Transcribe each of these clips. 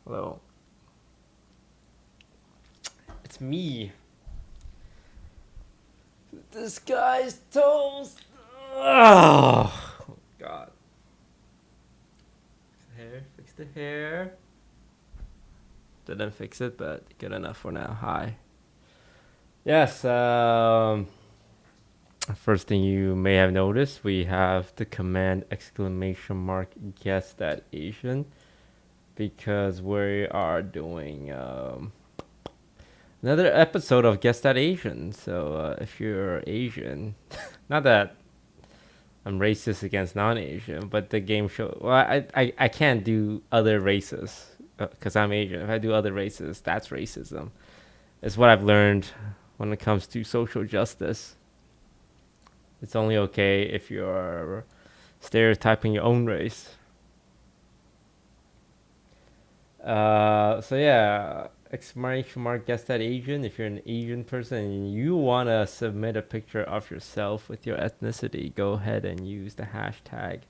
Hello. It's me. DisguisedToast. Oh, God. Fix the hair. Didn't fix it, but good enough for now. Hi. Yes. First thing you may have noticed, we have the command ! Guess that Asian, because we are doing another episode of Guess That Asian. So if you're Asian, not that I'm racist against non-Asian, but the game show. Well, I can't do other races because I'm Asian. If I do other races, that's racism. It's what I've learned when it comes to social justice. It's only okay if you're stereotyping your own race. So yeah, exclamation mark guess that Asian. If you're an Asian person and you want to submit a picture of yourself with your ethnicity, go ahead and use the hashtag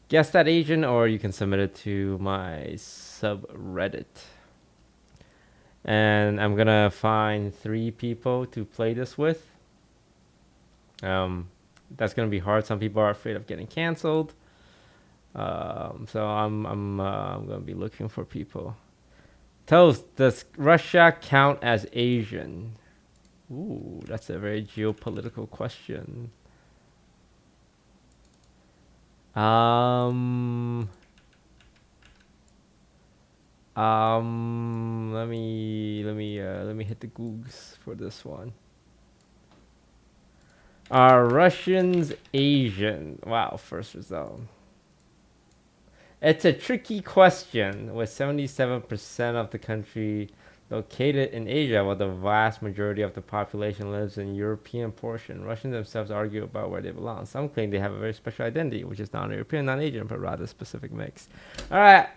guess that Asian, or you can submit it to my subreddit. And I'm gonna find 3 people to play this with. That's gonna be hard. Some people are afraid of getting canceled. So I'm gonna be looking for people. Toast, does Russia count as Asian? Ooh, that's a very geopolitical question. Let me hit the Googs for this one. Are Russians Asian? Wow, first result. It's a tricky question, with 77% of the country located in Asia, while the vast majority of the population lives in European portion. Russians themselves argue about where they belong. Some claim they have a very special identity, which is not European, not Asian, but rather specific mix. All right.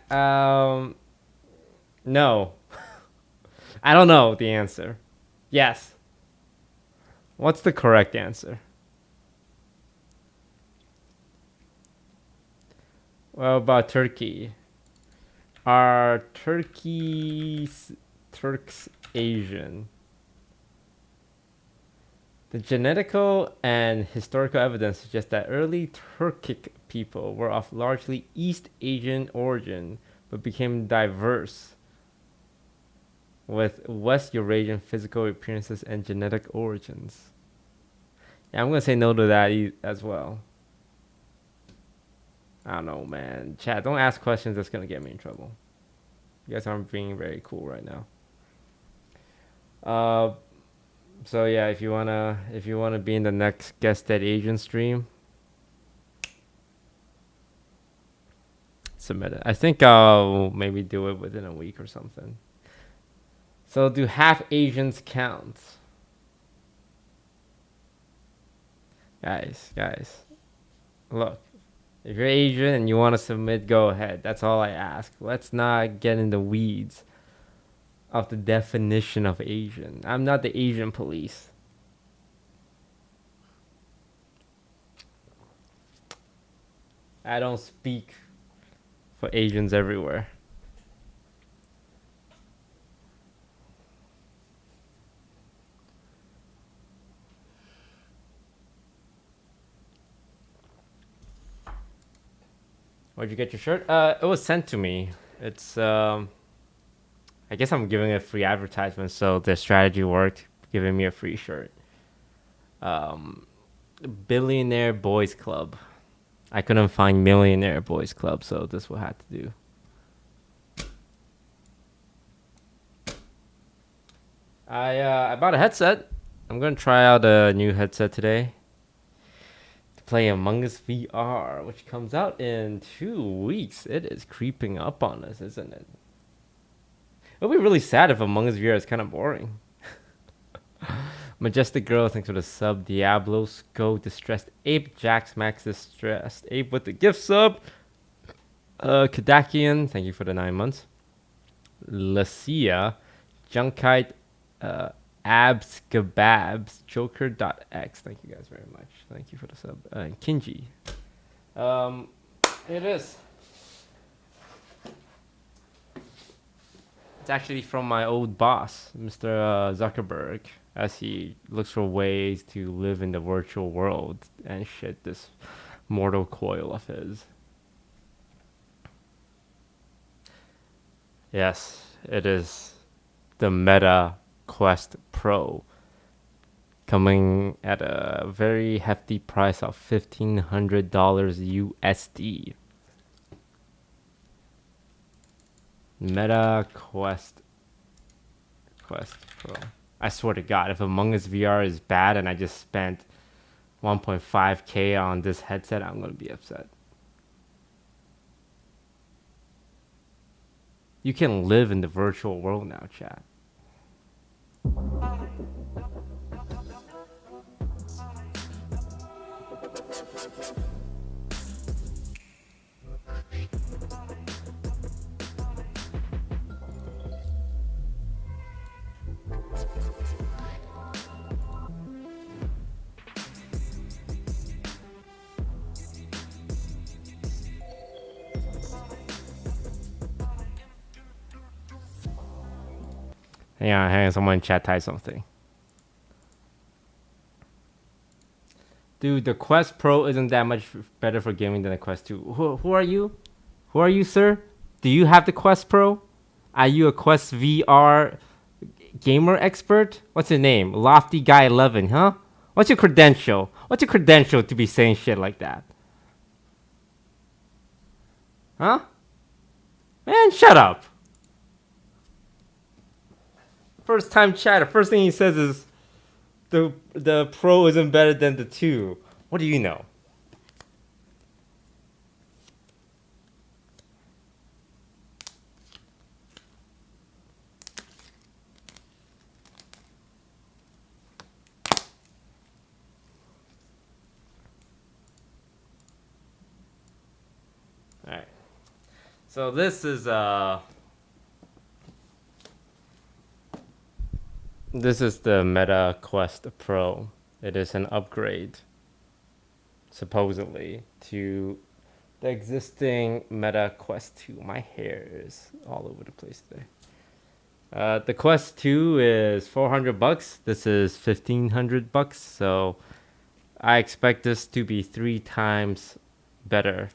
No. I don't know the answer. Yes. What's the correct answer? What about Turkey? Are Turks Asian? The genetical and historical evidence suggests that early Turkic people were of largely East Asian origin, but became diverse with West Eurasian physical appearances and genetic origins. Yeah, I'm going to say no to that as well. I don't know, man. Chat, don't ask questions that's going to get me in trouble. You guys aren't being very cool right now. So yeah, if you wanna be in the next Guess That Asian stream, submit it. I think I'll maybe do it within a week or something. So do half Asians count? Guys, look. If you're Asian and you want to submit, go ahead. That's all I ask. Let's not get in the weeds of the definition of Asian. I'm not the Asian police. I don't speak for Asians everywhere. Where'd you get your shirt? It was sent to me. It's I guess I'm giving it free advertisement, so their strategy worked, giving me a free shirt. Billionaire Boys Club. I couldn't find Millionaire Boys Club, so this will have to do. I bought a headset. I'm gonna try out a new headset today to play Among Us VR, which comes out in 2 weeks. It is creeping up on us, isn't it? It'll be really sad if Among Us VR is kind of boring. Majestic Girl, thanks for the sub. Diablos Go Distressed Ape. Jax Max Distressed Ape with the gift sub. Kadakian, thank you for the 9 months. Lacia, Junkite, Abs Kebabs, Joker.x. Thank you guys very much. Thank you for the sub. And Kinji. It is. It's actually from my old boss, Mr. Zuckerberg, as he looks for ways to live in the virtual world and shit this mortal coil of his. Yes, it is the Meta Quest Pro, coming at a very hefty price of $1,500 USD. Meta Quest Pro. I swear to God, if Among Us VR is bad and I just spent 1.5K on this headset, I'm gonna be upset. You can live in the virtual world now, chat. Hang on, someone in chat type something. Dude, the Quest Pro isn't that much better for gaming than the Quest 2. Who are you? Who are you, sir? Do you have the Quest Pro? Are you a Quest VR gamer expert? What's your name? Lofty Guy 11, huh? What's your credential? What's your credential to be saying shit like that? Huh? Man, shut up. First time chatter, first thing he says is the Pro isn't better than the 2. What do you know? Alright. So this is the Meta Quest Pro. It is an upgrade, supposedly, to the existing Meta Quest 2. My hair is all over the place today. The Quest 2 is $400. This is $1,500. So I expect this to be 3 times better.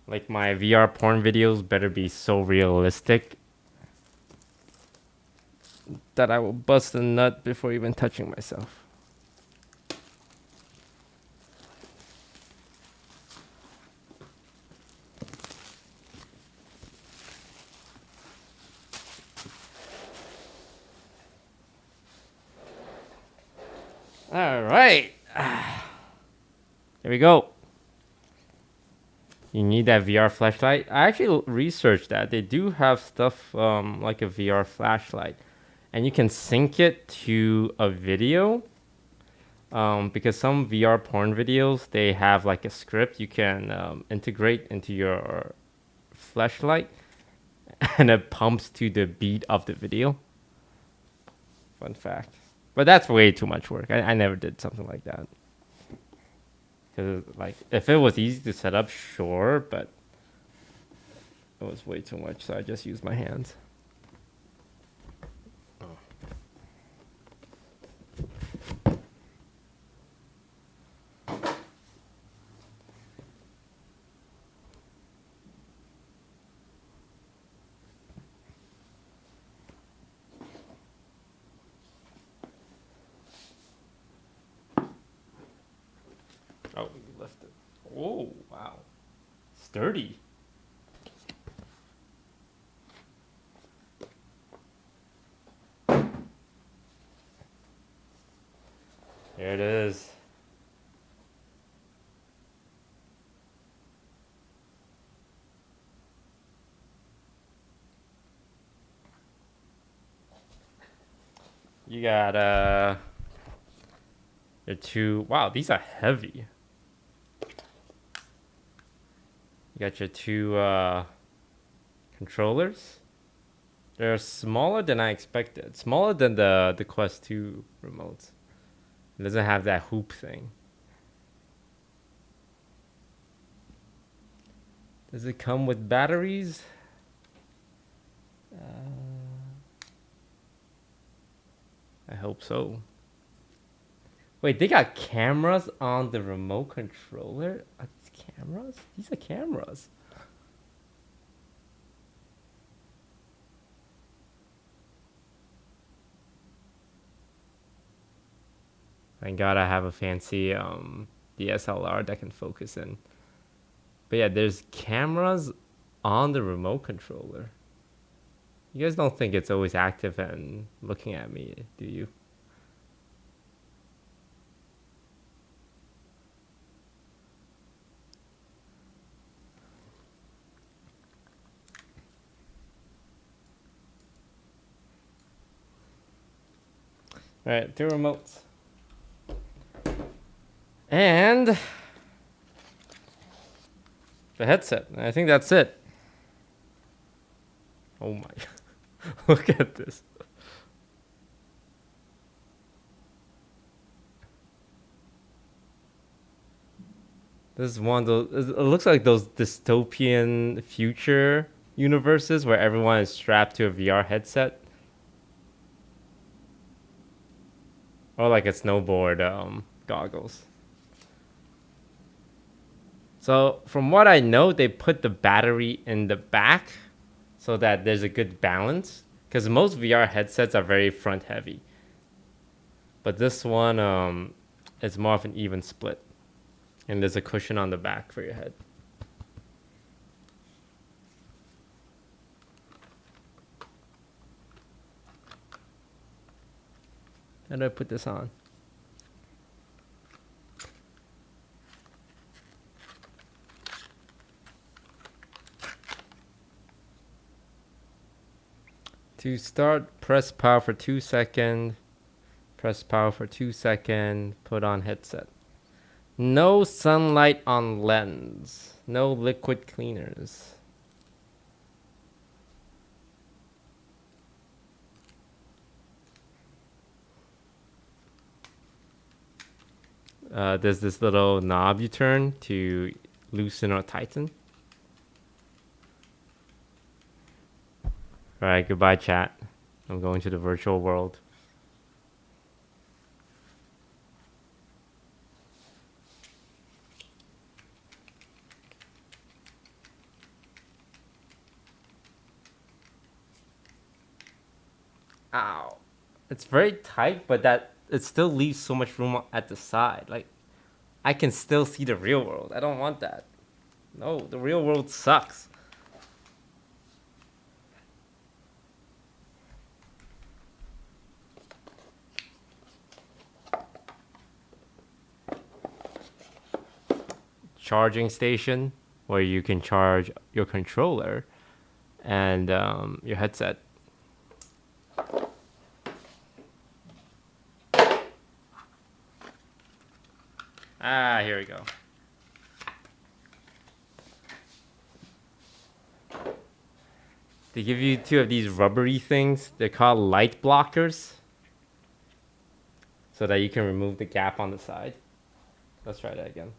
Like, my VR porn videos better be so realistic that I will bust a nut before even touching myself. All right. Here we go. You need that VR flashlight. I actually researched that. They do have stuff like a VR flashlight. And you can sync it to a video. Because some VR porn videos, they have like a script you can integrate into your flashlight. And it pumps to the beat of the video. Fun fact. But that's way too much work. I never did something like that. Because, like, if it was easy to set up, sure, but it was way too much, so I just used my hands. Oh, you left it. Oh, wow. Sturdy. There it is. You got your two. Wow, these are heavy. You got your two controllers. They're smaller than I expected. Smaller than the Quest 2 remotes. It doesn't have that hoop thing. Does it come with batteries? I hope so. Wait, they got cameras on the remote controller? Are these cameras? These are cameras. Thank God I have a fancy DSLR that can focus in. But yeah, there's cameras on the remote controller. You guys don't think it's always active and looking at me, do you? Alright, 2 remotes. And the headset. I think that's it. Oh my. Look at this. This is one of those. It looks like those dystopian future universes where everyone is strapped to a VR headset. Or like a snowboard goggles. So from what I know, they put the battery in the back so that there's a good balance. Because most VR headsets are very front heavy. But this one is more of an even split. And there's a cushion on the back for your head. How do I put this on? To start, press power for 2 seconds. Press power for 2 seconds. Put on headset. No sunlight on lens. No liquid cleaners. There's this little knob you turn to loosen or tighten. Alright, goodbye chat. I'm going to the virtual world. Ow. It's very tight, but that it still leaves so much room at the side. Like, I can still see the real world. I don't want that. No, the real world sucks. Charging station where you can charge your controller and your headset. Here we go. They give you 2 of these rubbery things. They're called light blockers. So that you can remove the gap on the side. Let's try that again.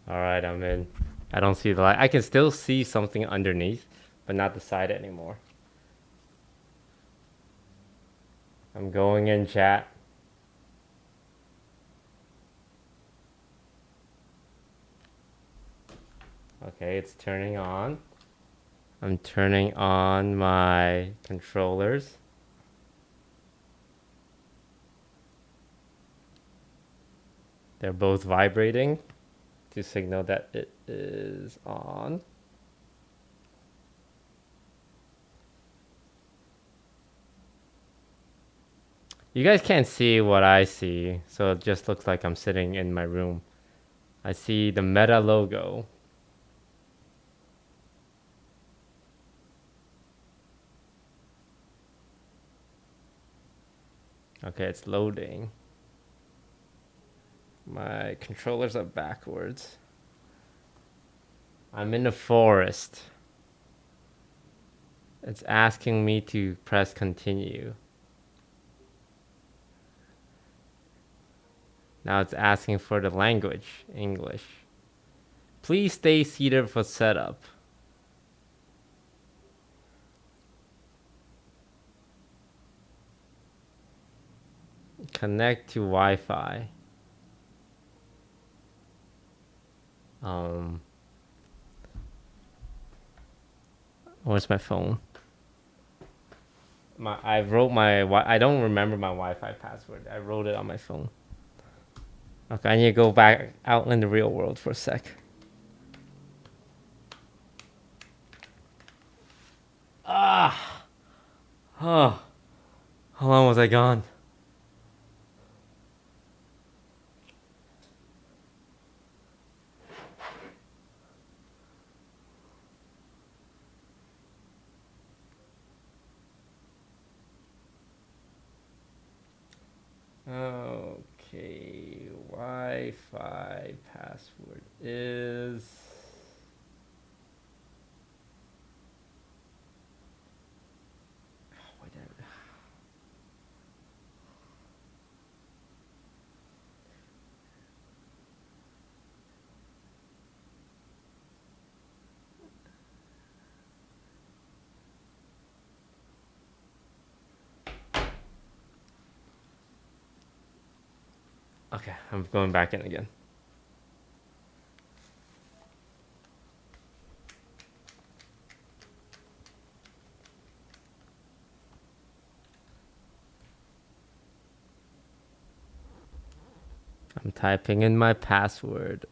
Alright, I'm in. I don't see the light. I can still see something underneath, but not the side anymore. I'm going in, chat. Okay, it's turning on. I'm turning on my controllers. They're both vibrating. to signal that it is on. You guys can't see what I see, so it just looks like I'm sitting in my room. I see the Meta logo. Okay, it's loading. My controllers are backwards. I'm in the forest. It's asking me to press continue. Now it's asking for the language, English. Please stay seated for setup. Connect to Wi-Fi. Where's my phone? I don't remember my Wi-Fi password. I wrote it on my phone. Okay, I need to go back out in the real world for a sec. Ah! Oh. How long was I gone? Okay, Wi-Fi password is... Okay, I'm going back in again. I'm typing in my password.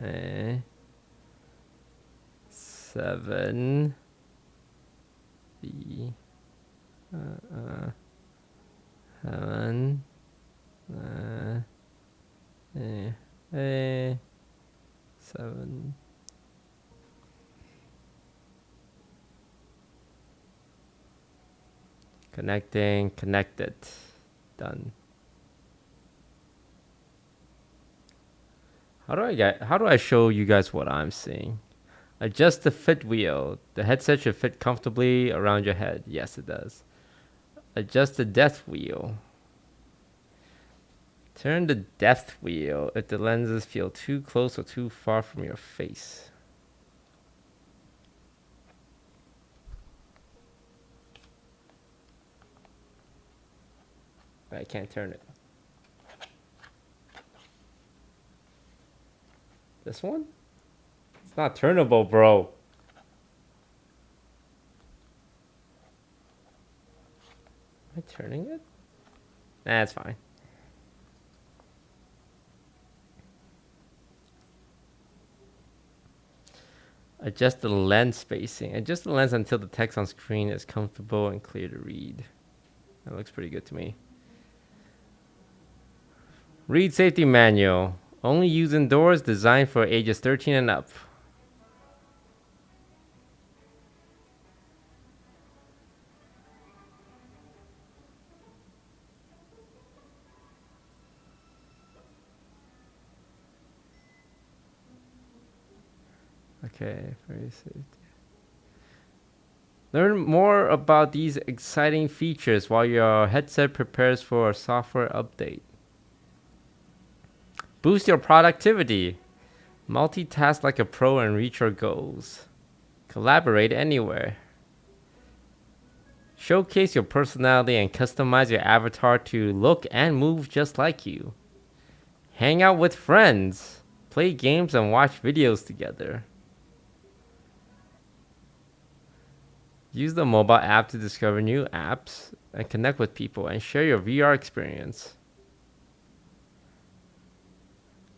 A 7 B 7 A 7. Connected. Done. How do I show you guys what I'm seeing? Adjust the fit wheel. The headset should fit comfortably around your head. Yes, it does. Adjust the depth wheel. Turn the depth wheel if the lenses feel too close or too far from your face. I can't turn it. This one? It's not turnable, bro. Am I turning it? Nah, it's fine. Adjust the lens spacing. Adjust the lens until the text on screen is comfortable and clear to read. That looks pretty good to me. Read safety manual. Only use indoors, designed for ages 13 and up. Okay, very safety. Learn more about these exciting features while your headset prepares for a software update. Boost your productivity. Multitask like a pro and reach your goals. Collaborate anywhere. Showcase your personality and customize your avatar to look and move just like you. Hang out with friends. Play games and watch videos together. Use the mobile app to discover new apps and connect with people and share your VR experience.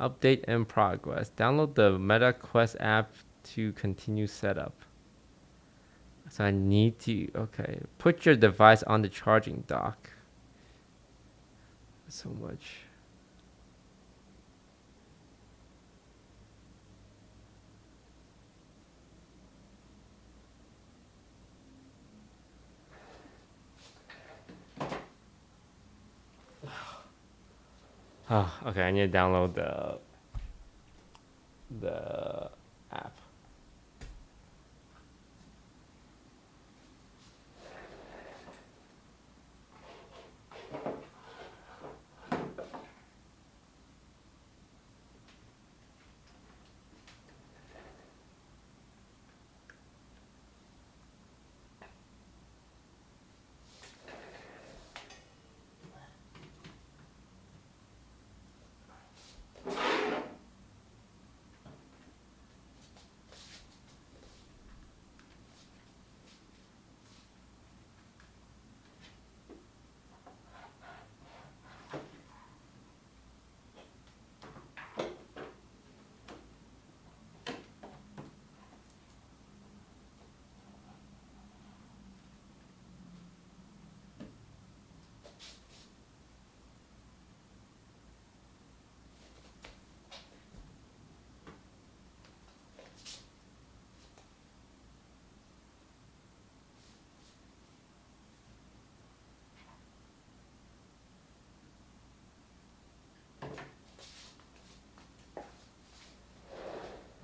Update in progress. Download the Meta Quest app to continue setup. So I need to, okay. Put your device on the charging dock. So much. Oh, okay, I need to download the app.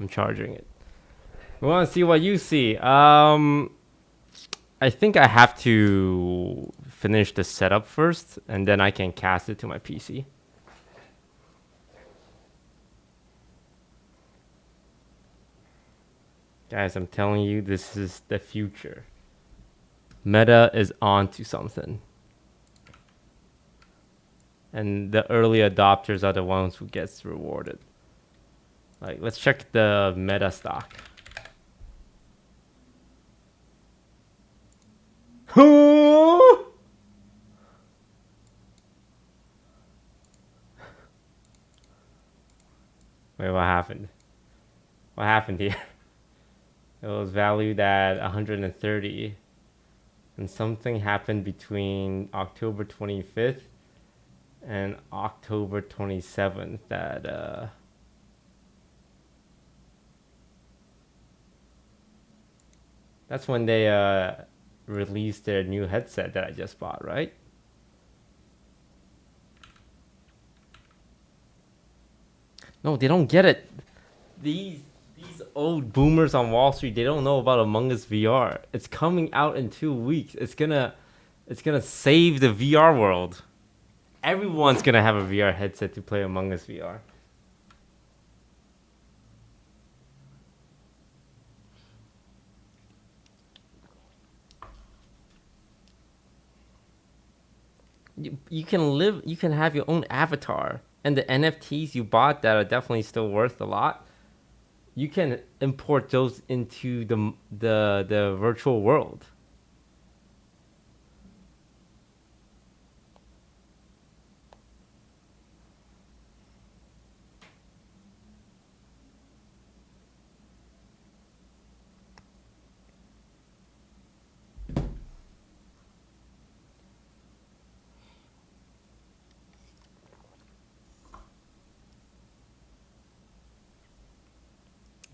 I'm charging it. We want to see what you see. I think I have to finish the setup first, and then I can cast it to my PC. Guys, I'm telling you, this is the future. Meta is on to something. And the early adopters are the ones who gets rewarded. Like, let's check the Meta stock. Wait, what happened? What happened here? It was valued at 130, and something happened between October 25th and October 27th that that's when they released their new headset that I just bought, right? No, they don't get it. These old boomers on Wall Street, they don't know about Among Us VR. It's coming out in 2 weeks. It's gonna save the VR world. Everyone's gonna have a VR headset to play Among Us VR. You can have your own avatar, and the NFTs you bought that are definitely still worth a lot. You can import those into the virtual world.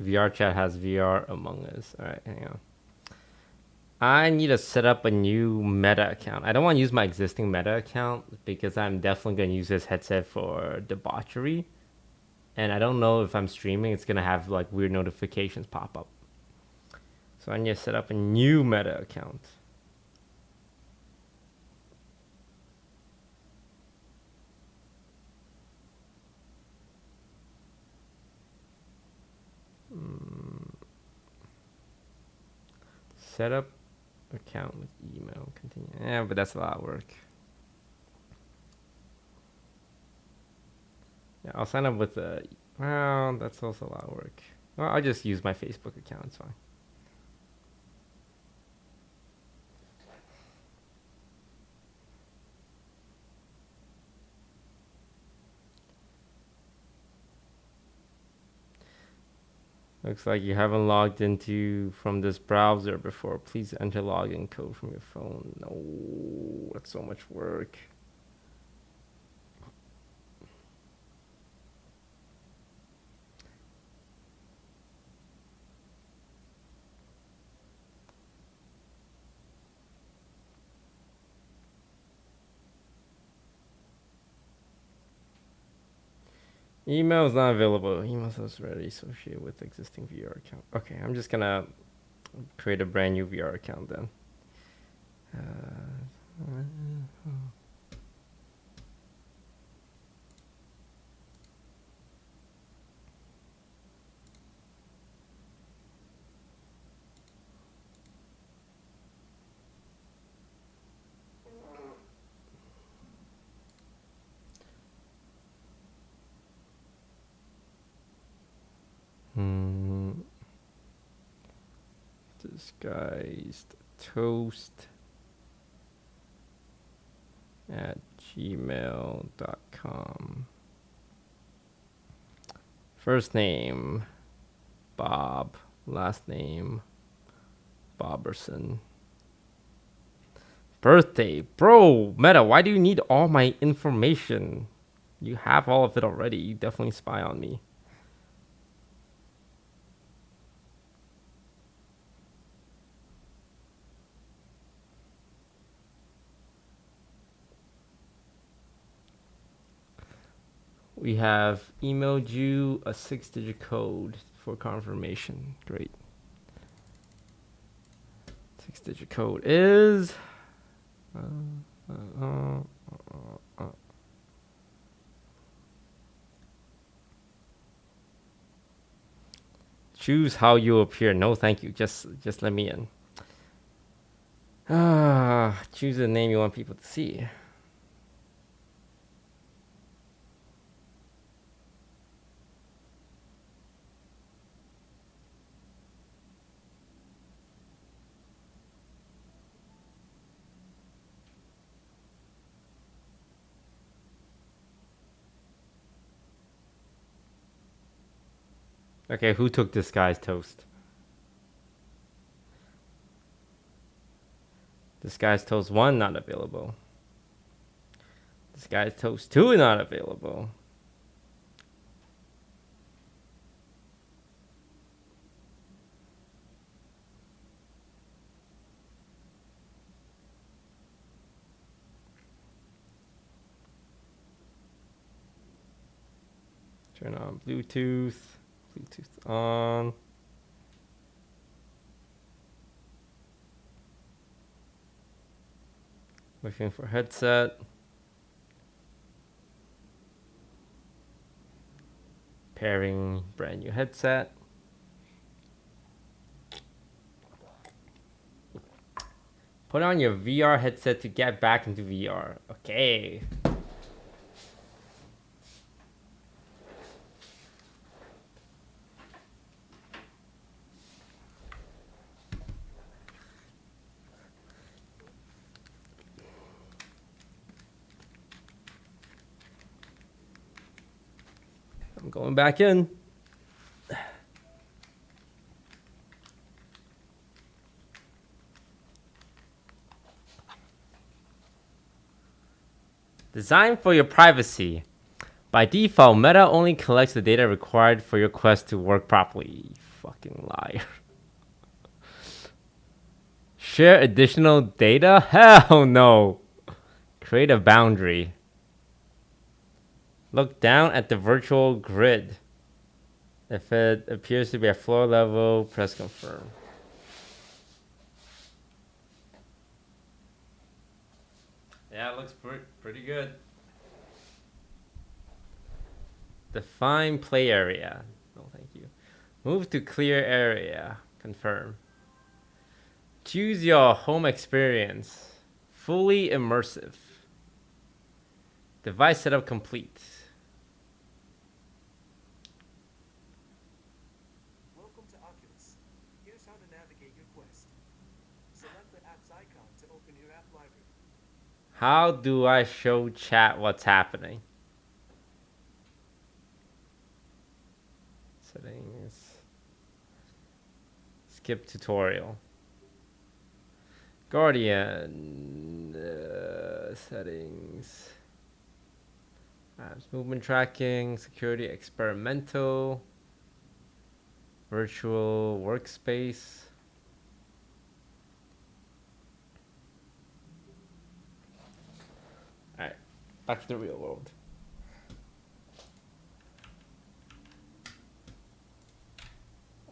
VR chat has VR Among Us. All right, hang on. I need to set up a new Meta account. I don't want to use my existing Meta account because I'm definitely going to use this headset for debauchery. And I don't know if I'm streaming, it's going to have like weird notifications pop up. So I need to set up a new Meta account. Set up account with email. Continue. Yeah, but that's a lot of work. Yeah, I'll sign up with a. Well, that's also a lot of work. Well, I'll just use my Facebook account. It's fine. Looks like you haven't logged into from this browser before. Please enter login code from your phone. No, that's so much work. Email is not available. Email is already associated with existing VR account. Okay, I'm just gonna create a brand new VR account then. Disguised toast at gmail.com. First name Bob, last name Boberson. Birthday, bro. Meta, why do you need all my information? You have all of it already. You definitely spy on me. We have emailed you a 6-digit code for confirmation. Great. 6-digit code is choose how you appear. No, thank you. Just let me in. Choose a name you want people to see. Okay, who took DisguisedToast? DisguisedToast 1 not available. DisguisedToast 2 not available. Turn on Bluetooth. Bluetooth on. Looking for headset. Pairing brand new headset. Put on your VR headset to get back into VR. Okay. I'm going back in. Designed for your privacy. By default, Meta only collects the data required for your Quest to work properly. You fucking liar. Share additional data? Hell no. Create a boundary. Look down at the virtual grid. If it appears to be at floor level, press confirm. Yeah, it looks pretty good. Define play area. No, thank you. Move to clear area. Confirm. Choose your home experience. Fully immersive. Device setup complete. Welcome to Oculus. Here's how to navigate your Quest. Select the app's icon to open your app library. How do I show chat what's happening? Settings. Skip tutorial. Guardian settings. Apps, movement tracking, security, experimental, virtual workspace. All right, back to the real world.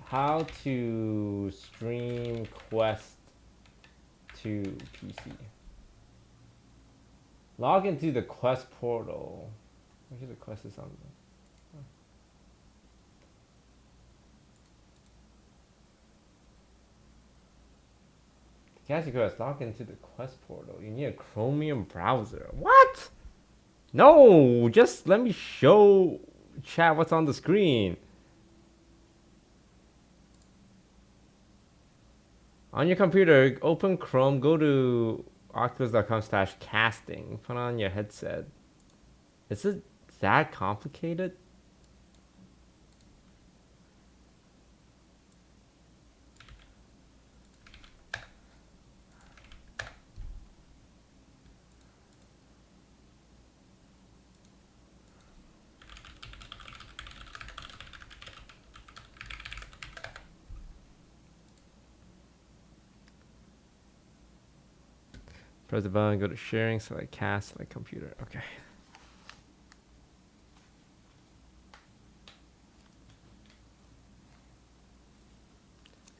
How to stream Quest to PC. Log into the Quest portal. Actually, the Quest is on the... Cassie Quest, log into the Quest portal. You need a Chromium browser. What? No, just let me show chat what's on the screen. On your computer, open Chrome, go to oculus.com/casting, put on your headset. Is it that complicated? Press the button, go to sharing, select cast, select computer. Okay.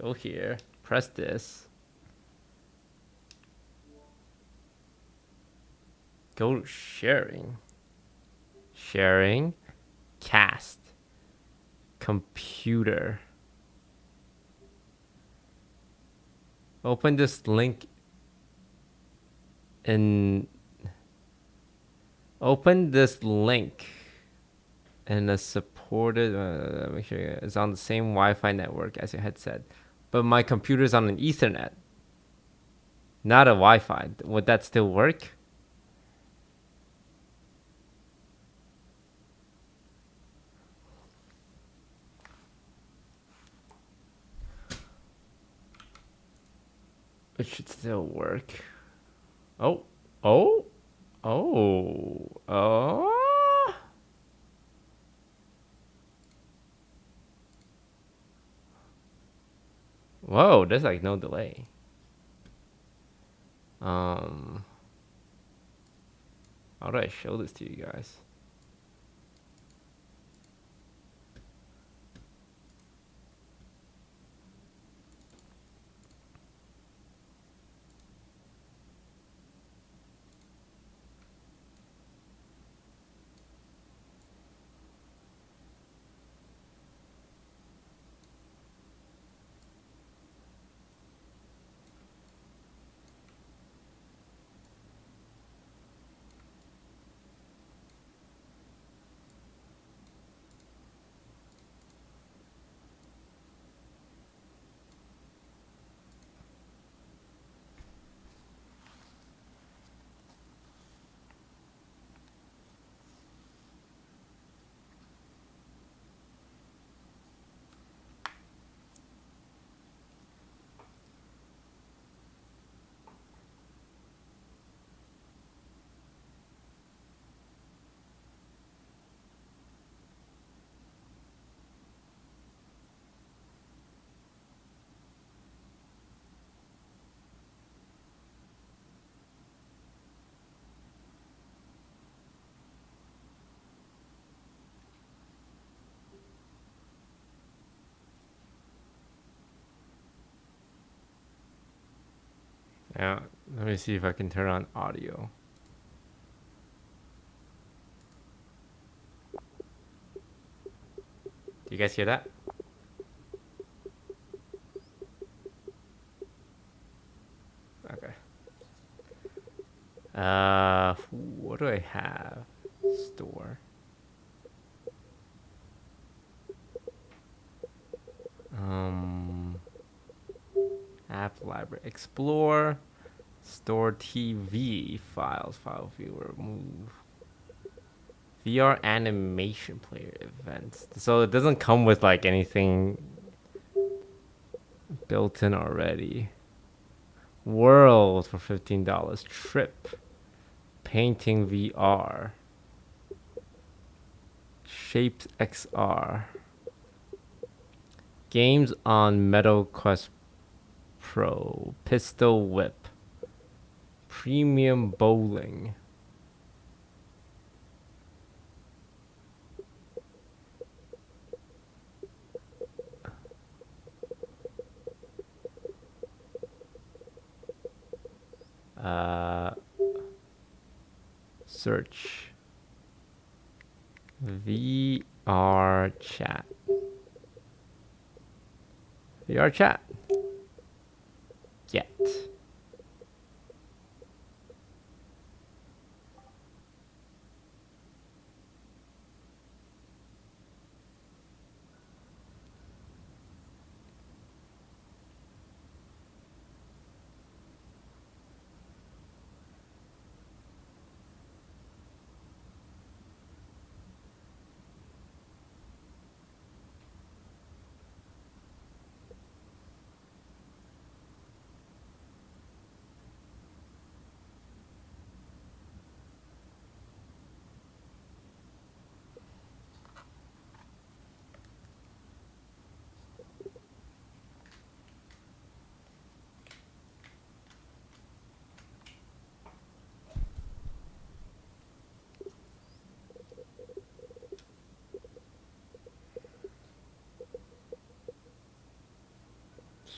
Go here, press this. Go to sharing. Sharing, cast, computer. Open this link in a supported make sure it's on the same Wi-Fi network as your headset, but my computer's on an Ethernet, not a Wi-Fi. Would that still work? It should still work. Oh. Whoa, there's like no delay. How do I show this to you guys? Yeah, let me see if I can turn on audio. Do you guys hear that? Okay. What do I have? Store. App library. Explore. Store TV files. File viewer. Move. VR animation player events. So it doesn't come with like anything Built in already. World for $15. Trip. Painting VR. Shapes XR. Games on Metal Quest Pro. Pistol Whip. Premium Bowling. Search. VR chat. VR chat. Get.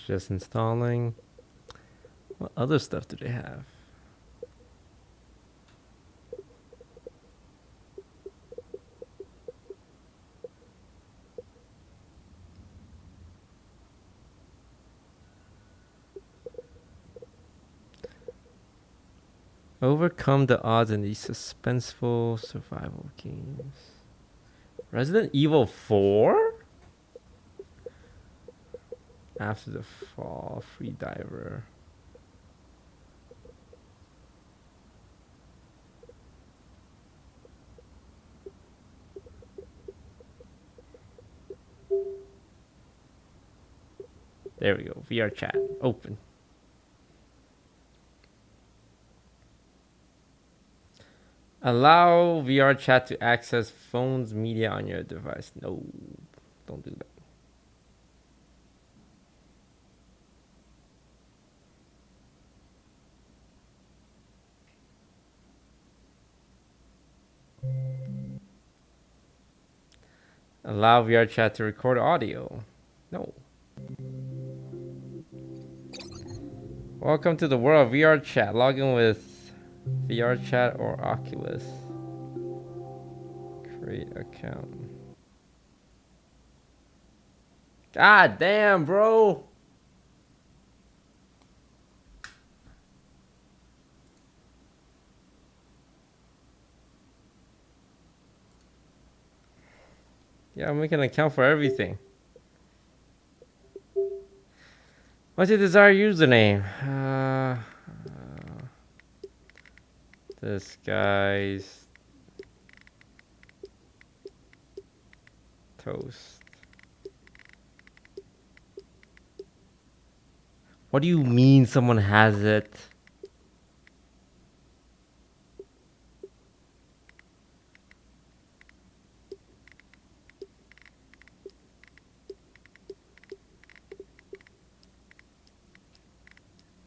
Just installing. What other stuff do they have? Overcome the odds in these suspenseful survival games. Resident Evil 4? After the Fall, Free Diver. There we go. VR chat. Open. Allow VR chat to access phone's media on your device. No, don't do that. Allow VR chat to record audio. No. Welcome to the world of VR chat. Log in with VR chat or Oculus. Create account. God damn, bro. Yeah, I'm making an account for everything. What's your desired username? Disguised Toast. What do you mean someone has it?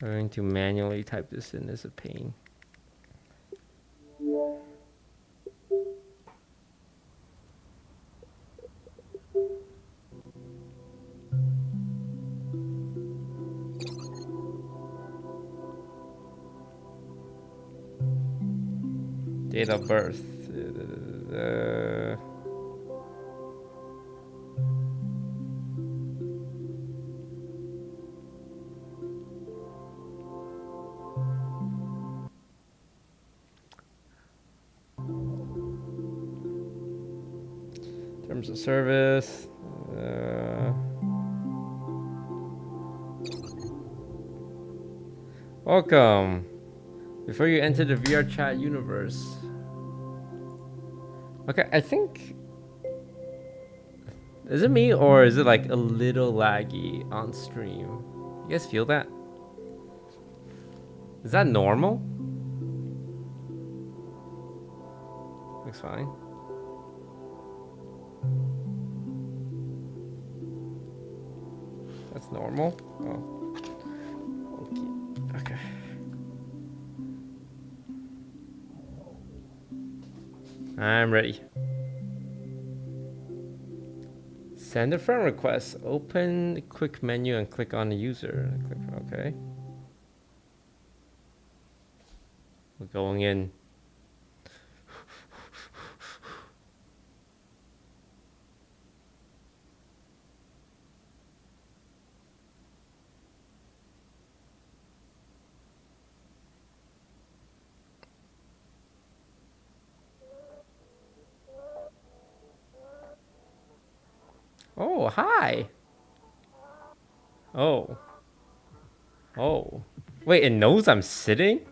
Going to manually type this in is a pain. Date of birth. Terms of service. Welcome. Before you enter the VR chat universe. Okay, I think Is it me or is it like a little laggy on stream? You guys feel that? Is that normal? Looks fine. That's normal? Oh. Okay. I'm ready. Send a friend request. Open quick menu and click on the user. Okay. We're going in. Oh, hi. Oh. Oh. Wait, it knows I'm sitting?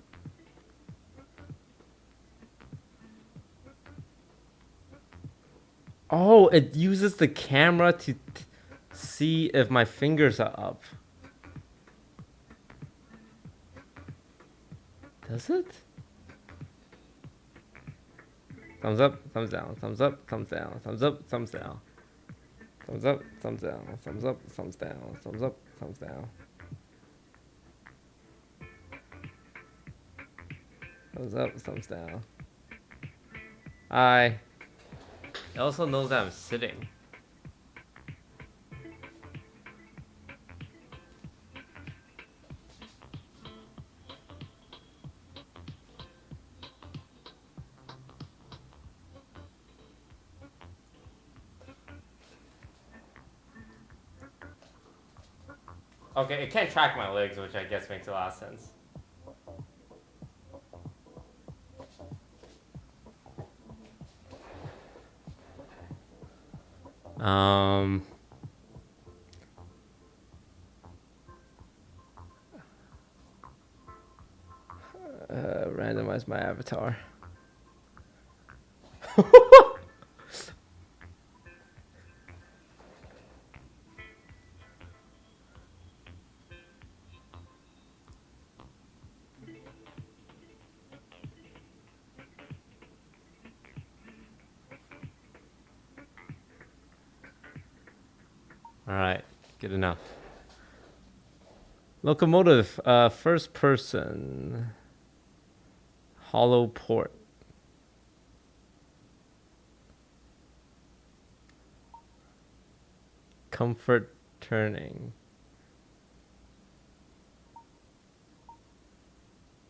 Oh, it uses the camera to see if my fingers are up. Does it? Thumbs up, thumbs down, thumbs up, thumbs down, thumbs up, thumbs down. Thumbs up, thumbs down, thumbs up, thumbs down, thumbs up, thumbs down. Thumbs up, thumbs down. It also knows that I'm sitting. Okay, it can't track my legs, which I guess makes a lot of sense. Randomize my avatar. Alright, good enough. Locomotive, first person. Hollow port. Comfort turning.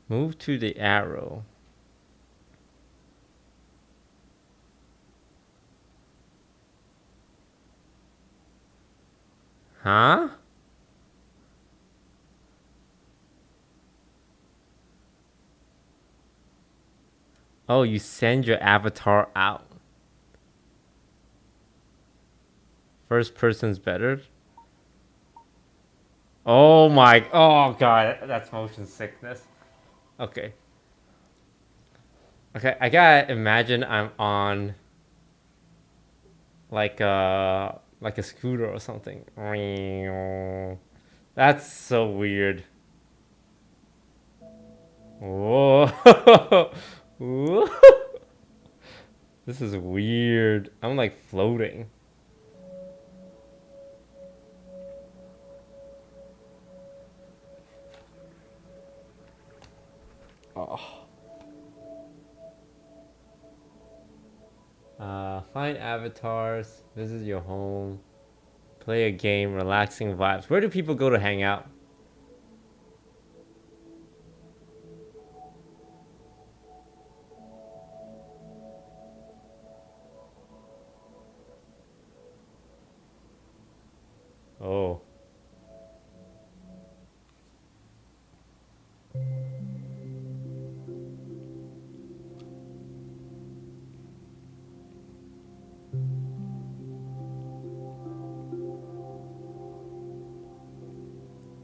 Move to the arrow. Huh? Oh, you send your avatar out. First person's better. Oh my, oh god, that's motion sickness. Okay. Okay, I gotta imagine I'm on like a scooter or something. That's so weird. Whoa. Whoa. This is weird. I'm like floating. Oh. Find avatars, visit your home, play a game, relaxing vibes. Where do people go to hang out? Oh.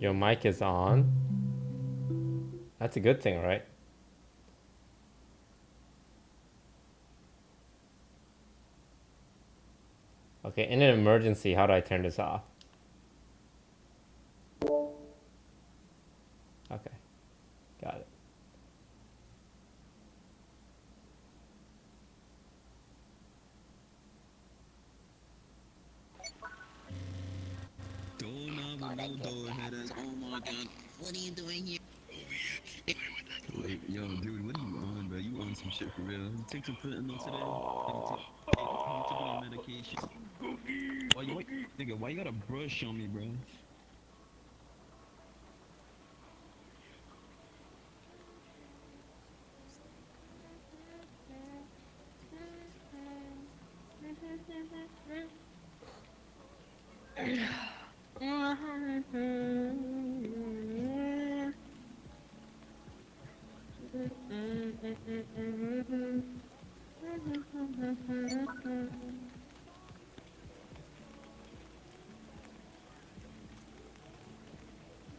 Your mic is on. That's a good thing, right? Okay, in an emergency, how do I turn this off? Okay, got it. Oh my god, what are you doing here? Wait, yo, dude, what are you on, bro? You on some shit for real? You take some fentanyl today? You took my medication. Why you, nigga, why you got a brush on me, bro?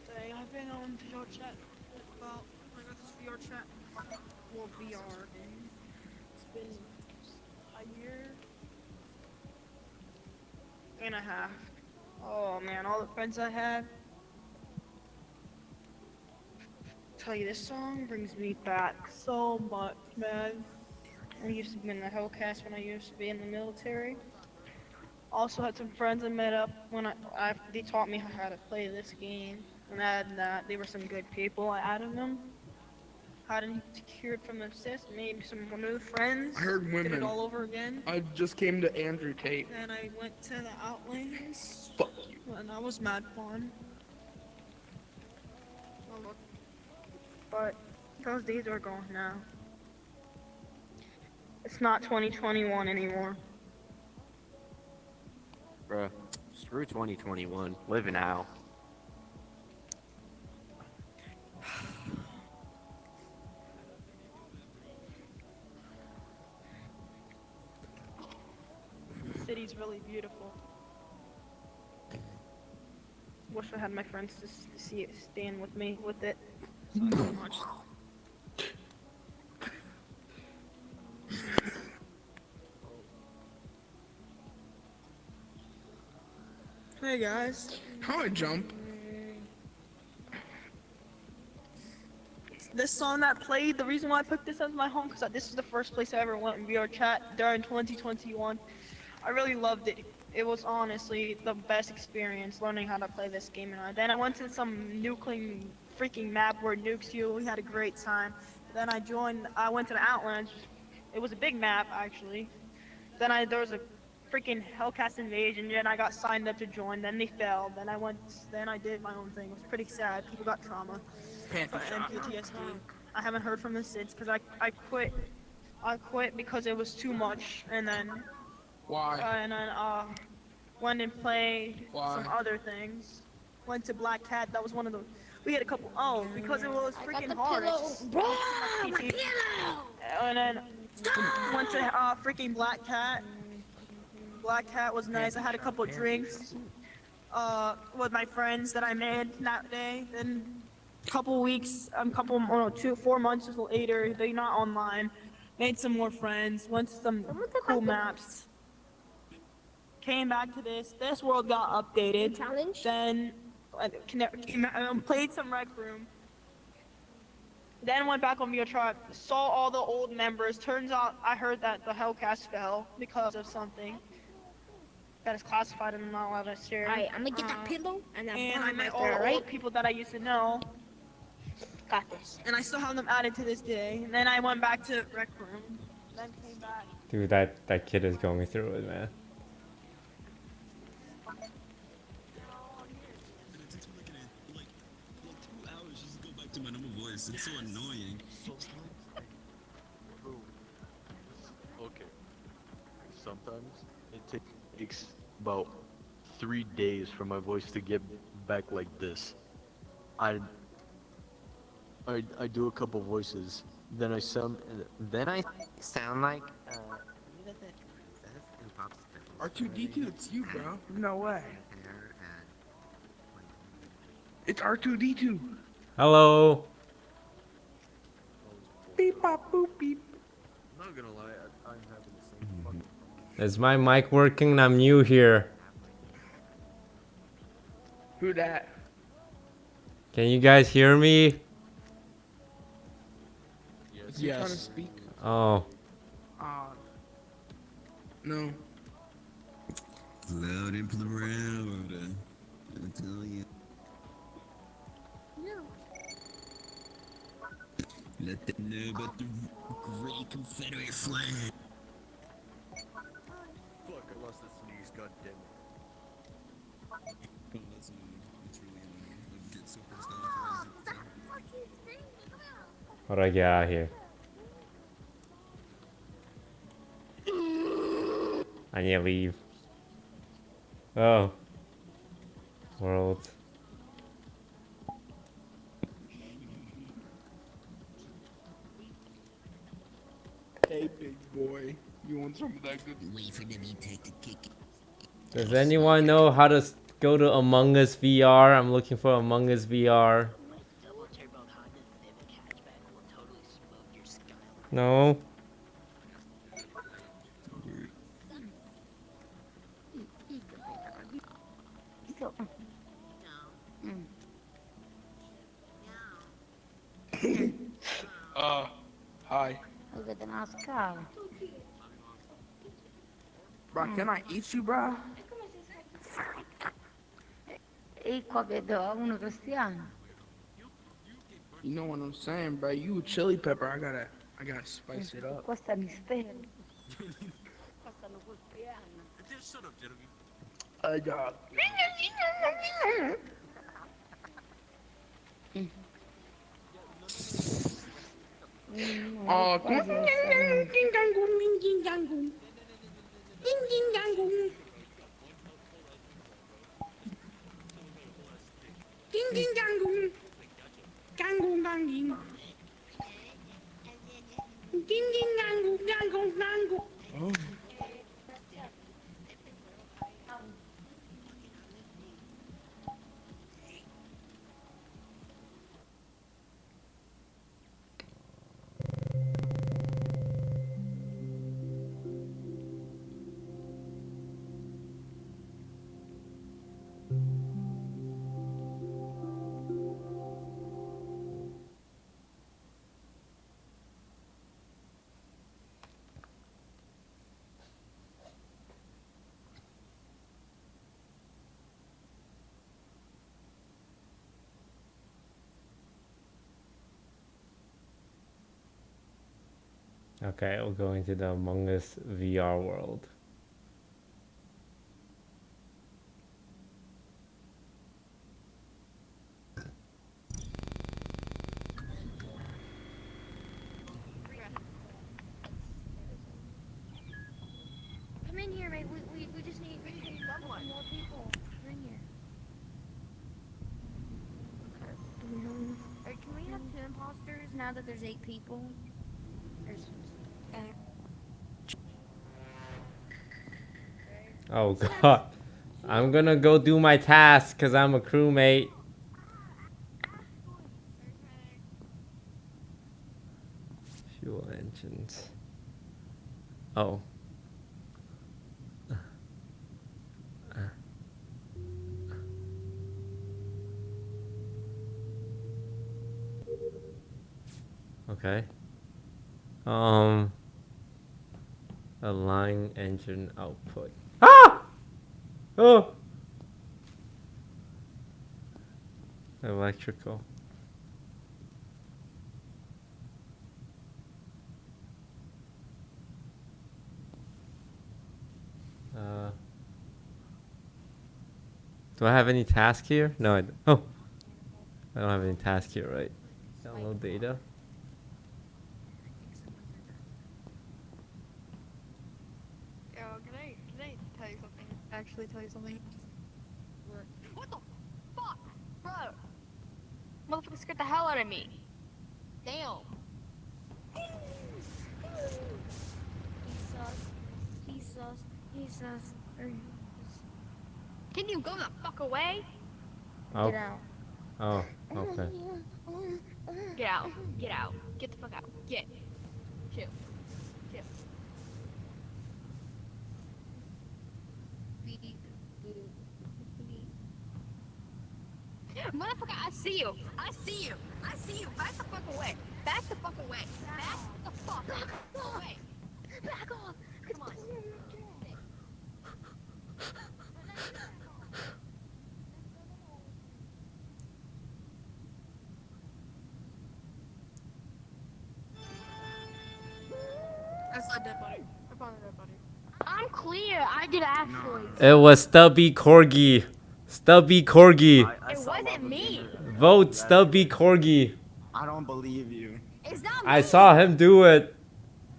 Dang, I've been on VR chat about, I got this VR chat, well, VR game. It's been a year and a half. Oh man, all the friends I had. Tell you, this song brings me back so much, man. I used to be in the Hellcast when I used to be in the military. Also had some friends I met up when they taught me how to play this game. And that they were some good people. I added them. Hadn't secured from the assist, made some new friends. I heard Did it women. all over again. I just came to Andrew Tate. Then I went to the Outlands. Fuck you. And that was mad fun. But those days are gone now. It's not 2021 anymore. Bruh, screw 2021. Live now. The city's really beautiful. Wish I had my friends to see it, stand with me with it. So much. Hey guys. How I jump? This song that played, the reason why I picked this as my home, because this is the first place I ever went in VR chat during 2021. I really loved it. It was honestly the best experience learning how to play this game. And then I went to some nuking freaking map where nukes you. We had a great time. Then I went to the Outlands. It was a big map actually. Then there was a freaking Hellcast invasion. Then I got signed up to join. Then they failed. Then I did my own thing. It was pretty sad. People got trauma and PTSD. I haven't heard from them since because I quit. I quit because it was too much. And then Why? went and played Why? some other things. Went to Black Cat. That was one of the. We had a couple. Oh, because it was freaking hard. And then went to freaking Black Cat. Black Cat was nice. I had a couple drinks with my friends that I made that day. Then couple weeks, 4 months later, they're not online. Made some more friends. Went to some cool maps. Came back to this. This world got updated. Then played some Rec Room. Then went back on VOD. Saw all the old members. Turns out I heard that the Hellcast fell because of something that is classified and I'm not allowed to share. Alright, I'm gonna get that pillow and that And I bomb met right all there, the right? old people that I used to know. Got this. And I still have them added to this day. And then I went back to Rec Room. Then came back. Dude, that kid is going through it, man. It takes me like 2 hours just to go back to my normal voice. It's so annoying. Okay. Sometimes it takes about 3 days for my voice to get back like this. I do a couple voices, then I sound like R2D2, it's you, bro. No way. It's R2D2. Hello. Beep bop boop beep. I'm not gonna lie, I'm having the same fucking Is my mic working? I'm new here. Who that? Can you guys hear me? Is he trying to Yes. speak? Oh, No. Loud and proud. I tell you. Let them know about the great Confederate flag. Fuck, I lost the sneeze, god damn it. Oh, that's it's really annoying. I get so pissed off. how do I get out of here? I need to leave. Oh. World. Hey, big boy. You want some of that good? Wait for them to take the kick. Does anyone know how to go to Among Us VR? I'm looking for Among Us VR. No. Hi. Look at nice car. Bro, can I eat you, bro? E qua vedo uno cristiano. You know what I'm saying, bro? You a chili pepper. I gotta spice it up. Questo è mistero. Questo è uno cristiano. Just shut up, Genevieve. Dog. Oh, Quasi essere- Okay, we'll go into the Among Us VR world. Come in here, mate. We just need someone. More people. Come in here. Okay. Can we have 2 imposters now that there's 8 people? There's, Oh god. I'm gonna go do my task because I'm a crewmate. Fuel engines. Oh. Okay. Align engine output. Ah! Oh! Electrical. Do I have any task here? No, I don't. Oh! I don't have any task here, right? Download data. Yo, can I tell you something? Actually tell you something? What the fuck? Bro! Motherfucker scared the hell out of me. Damn. Jesus. Can you go the fuck away? Oh. Get out. Oh, okay. Get out. Get out. Get the fuck out. Get. Chill. Chill. Motherfucker, I see you. I see you. I see you. Back the fuck away. Back the fuck away. Back the fuck away. Back off. Come on. I saw a dead body. I found a dead body. I'm clear. I did actually. It was Stubby Corgi. Stubby Corgi. It wasn't me. Vote Stubby Corgi. I don't believe you. It's not me. I saw him do it.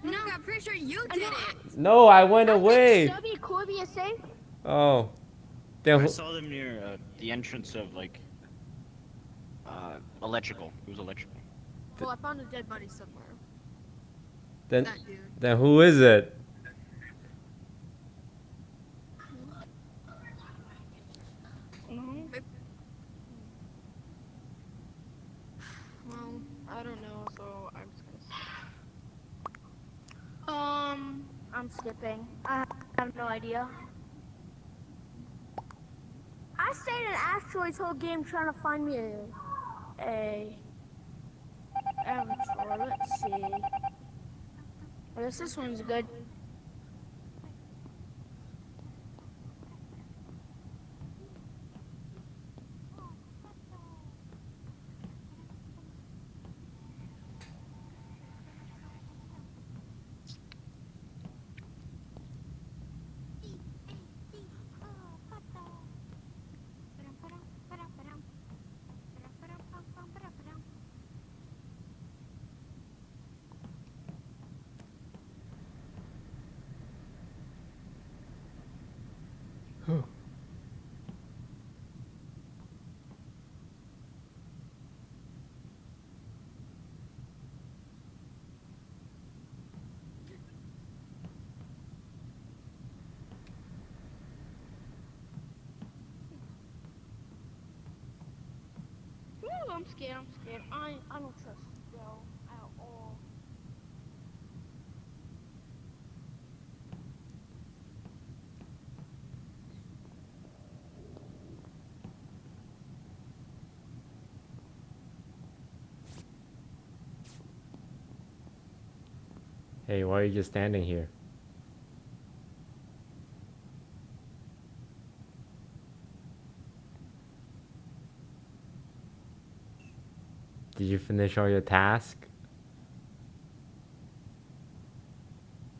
No, I'm pretty sure you did it. No, I went away. Stubby Corby is safe. Oh. Then I who- saw them near the entrance of like electrical. It was electrical. Well, I found a dead body somewhere. then That dude. then who is it? Well, I don't know, so I'm just gonna say. I'm skipping. I have no idea. I stayed in Asteroid's whole game trying to find me a avatar. Let's see. I guess this one's good. No, I'm scared. I'm scared. I don't trust Joe at all. Hey, why are you just standing here? Did you finish all your tasks?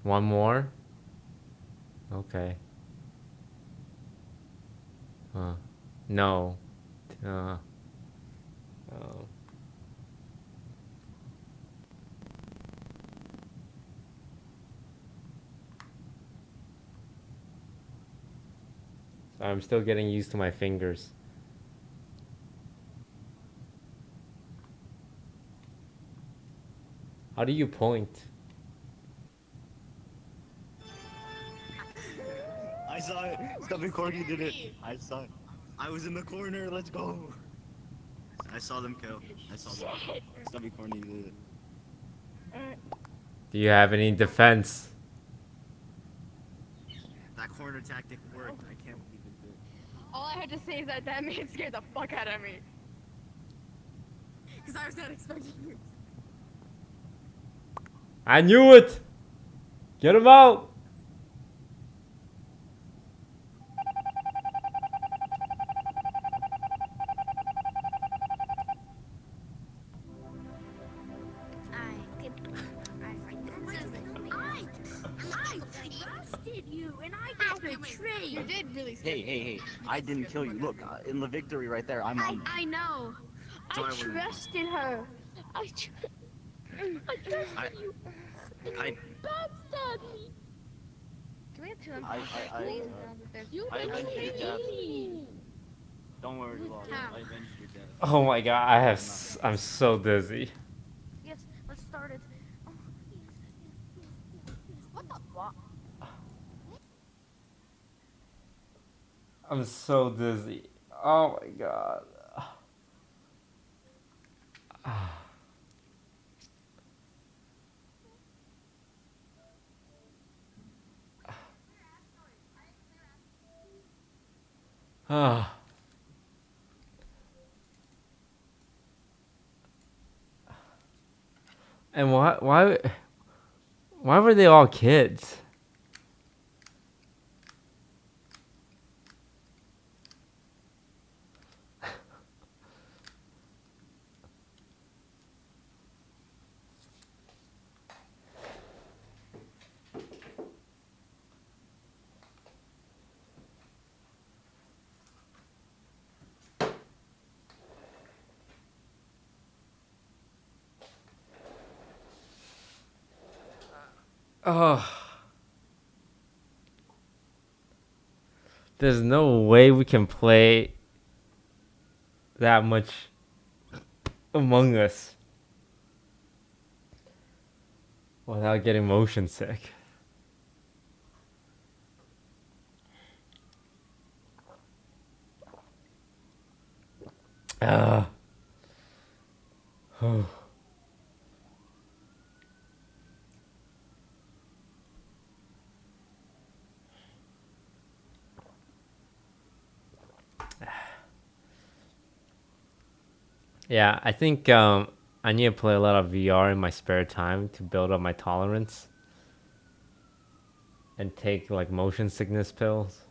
One more? Okay. No. Oh. So I'm still getting used to my fingers. How do you point? I saw it. Stubby Corgi did it. I saw it. I was in the corner. Let's go. I saw them kill. I saw them. Stubby Corgi did it. Do you have any defense? That corner tactic worked. I can't believe it did. All I had to say is that man scared the fuck out of me. Because I was not expecting it. I knew it! Get him out! I trusted you, and I got betrayed. You did really Hey, hey, hey! I didn't kill you. Look, in the victory right there. I'm on. I know. I trusted her. I trusted you. I Backstabbed me. Do we have two I avenged your death. Don't worry, Lord. I avenged your death. Oh my god, I'm so dizzy. Yes, let's start it. Oh, yes. What the fuck? I'm so dizzy. Oh my god. And why were they all kids? Oh, there's no way we can play that much Among Us without getting motion sick. Ah. Oh. Yeah, I think I need to play a lot of VR in my spare time to build up my tolerance and take like motion sickness pills.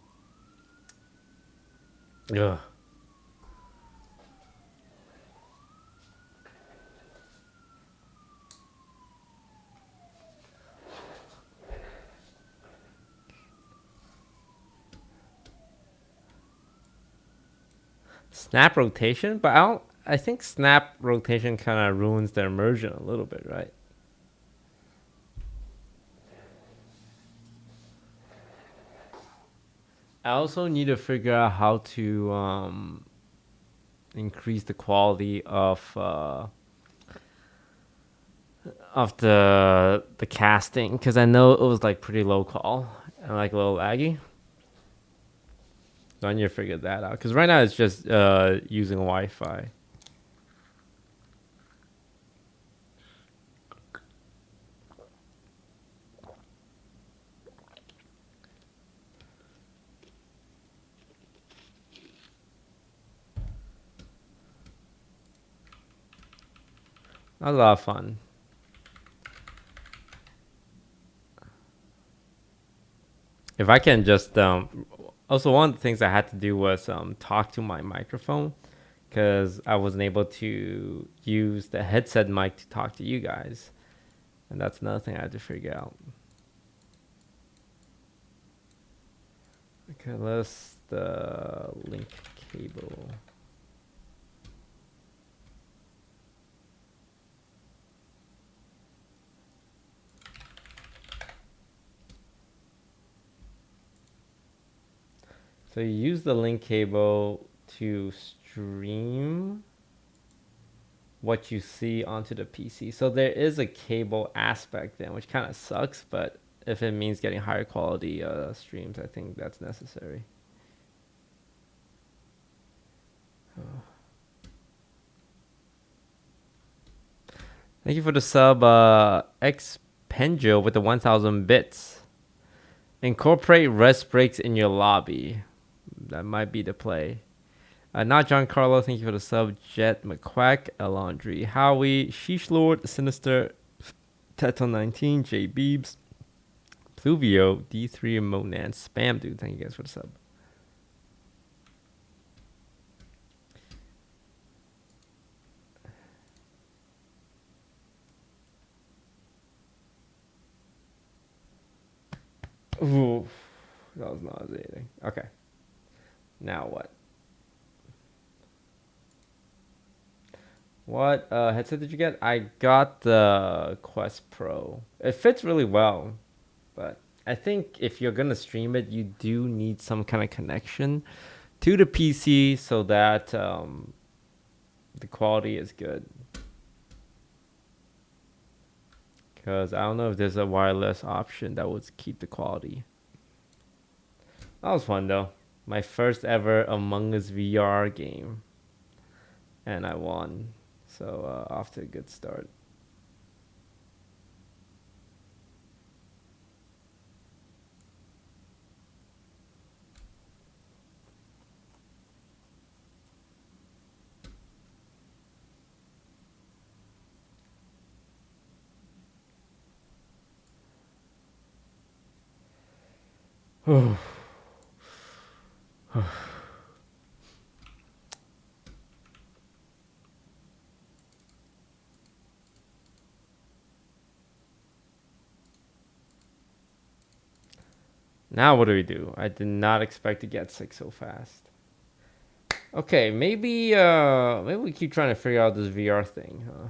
Ugh. Snap rotation, but I think snap rotation kind of ruins the immersion a little bit, right? I also need to figure out how to increase the quality of the casting, because I know it was like pretty low call and like a little laggy. So I need to figure that out, because right now it's just using Wi-Fi. That was a lot of fun. If I can just also, one of the things I had to do was talk to my microphone, because I wasn't able to use the headset mic to talk to you guys, and that's another thing I had to figure out. Okay, let's the link cable. So you use the link cable to stream what you see onto the PC. So there is a cable aspect then, which kind of sucks, but if it means getting higher quality streams, I think that's necessary. Oh. Thank you for the sub, Xpenjo with the 1,000 bits. Incorporate rest breaks in your lobby. That might be the play. Not John Carlo, thank you for the sub. Jet McQuack, Elondry, Howie, Sheesh Lord, Sinister, Teto19, J Beebs, Pluvio, D3, Monan, Spam Dude, thank you guys for the sub. Ooh, that was nauseating. Okay. Now what? What headset did you get? I got the Quest Pro. It fits really well, but I think if you're gonna stream it, you do need some kind of connection to the PC so that the quality is good. Because I don't know if there's a wireless option that would keep the quality. That was fun though. My first ever Among Us VR game. And I won. So off to a good start. Now what do we do? I did not expect to get sick so fast. Okay, maybe we keep trying to figure out this VR thing, huh?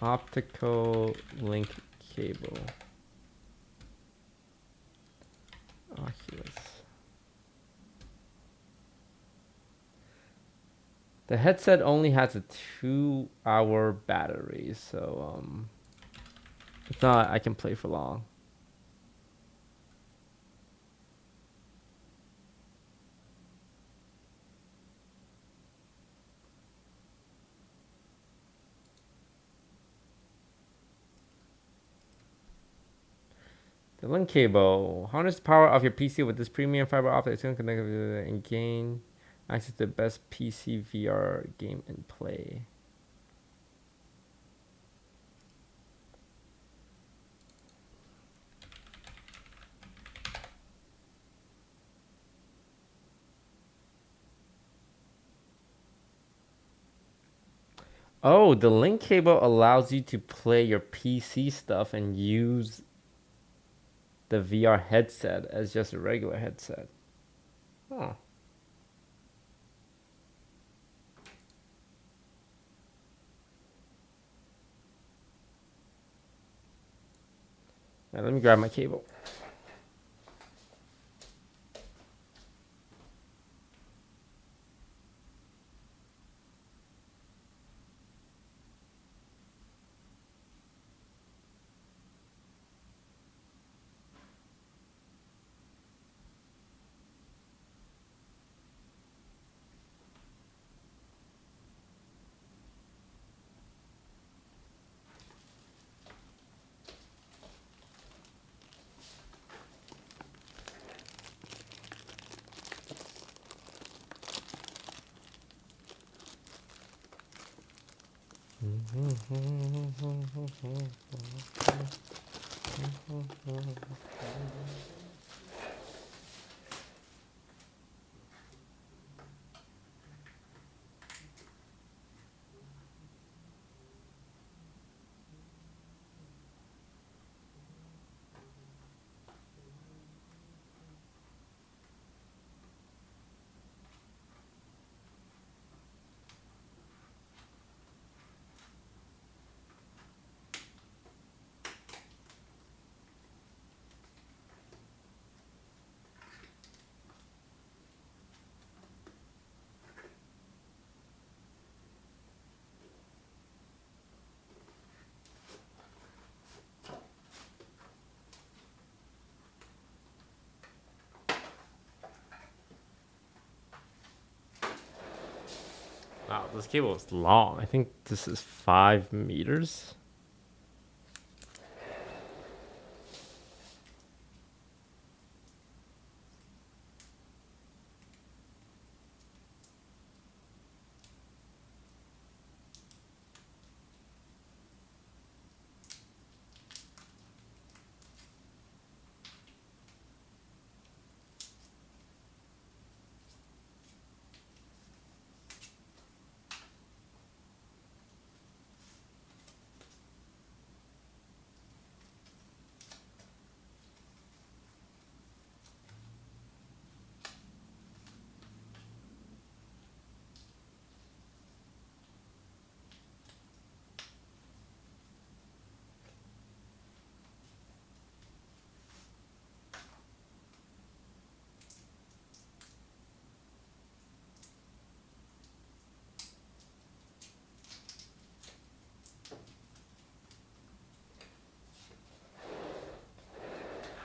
Optical link cable. Oculus. The headset only has a 2-hour battery, so it's not I can play for long. The link cable. Harness the power of your PC with this premium fiber optic connectivity and gain access to the best PC VR game and play. Oh, the link cable allows you to play your PC stuff and use the VR headset as just a regular headset. Huh. Now let me grab my cable. Wow, this cable is long. I think this is 5 meters.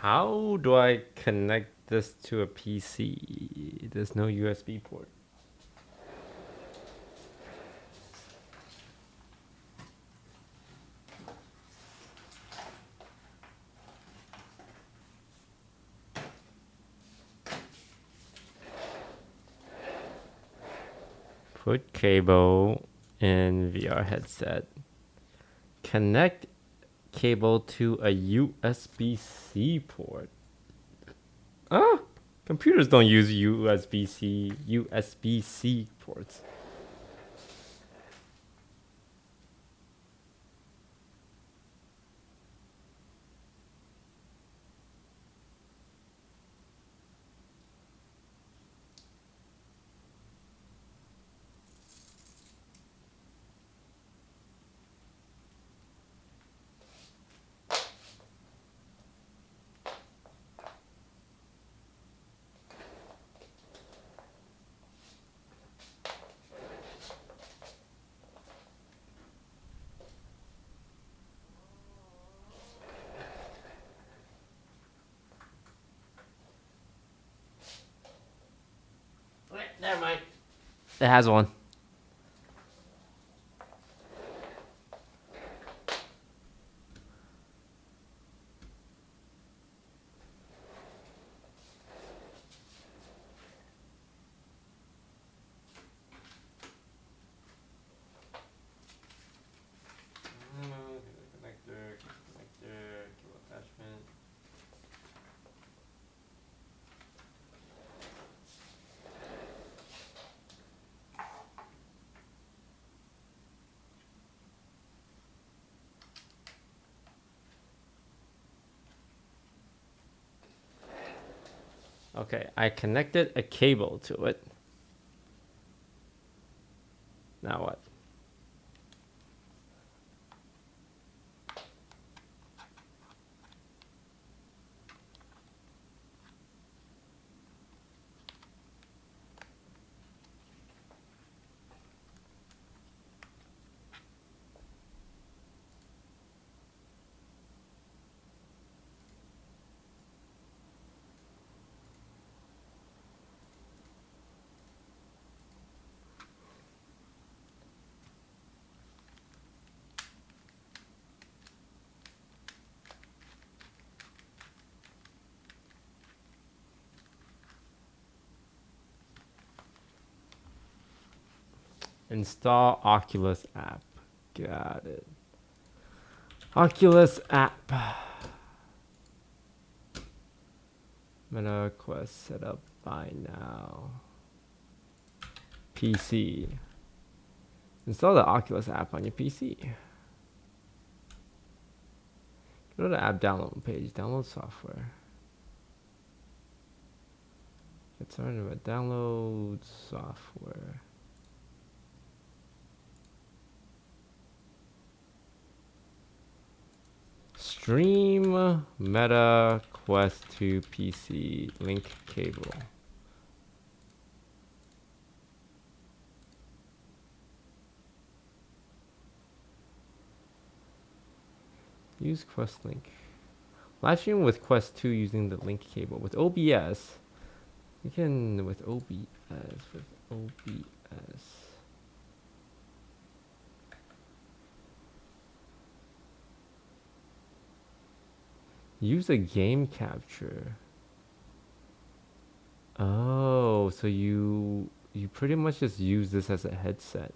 How do I connect this to a PC? There's no USB port. Put cable in VR headset. Connect cable to a USB-C port. Ah, computers don't use USB-C ports. Never mind. It has one. Connector, cable attachment. Okay, I connected a cable to it. Now what? Install Oculus app. Got it. Oculus app. Meta Quest set up by now. PC. Install the Oculus app on your PC. Go to the app download page. Download software. Get started with download software. Stream Meta Quest 2 PC link cable. Use Quest link. Live stream with Quest 2 using the link cable. With OBS, you can with OBS. Use a game capture. Oh, so you pretty much just use this as a headset.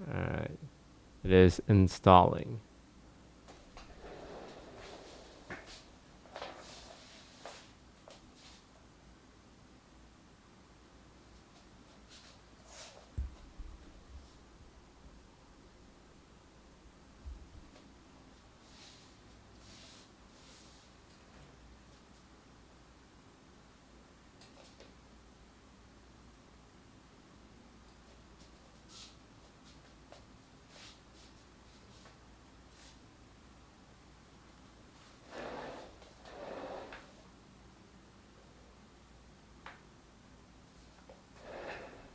Alright. It is installing.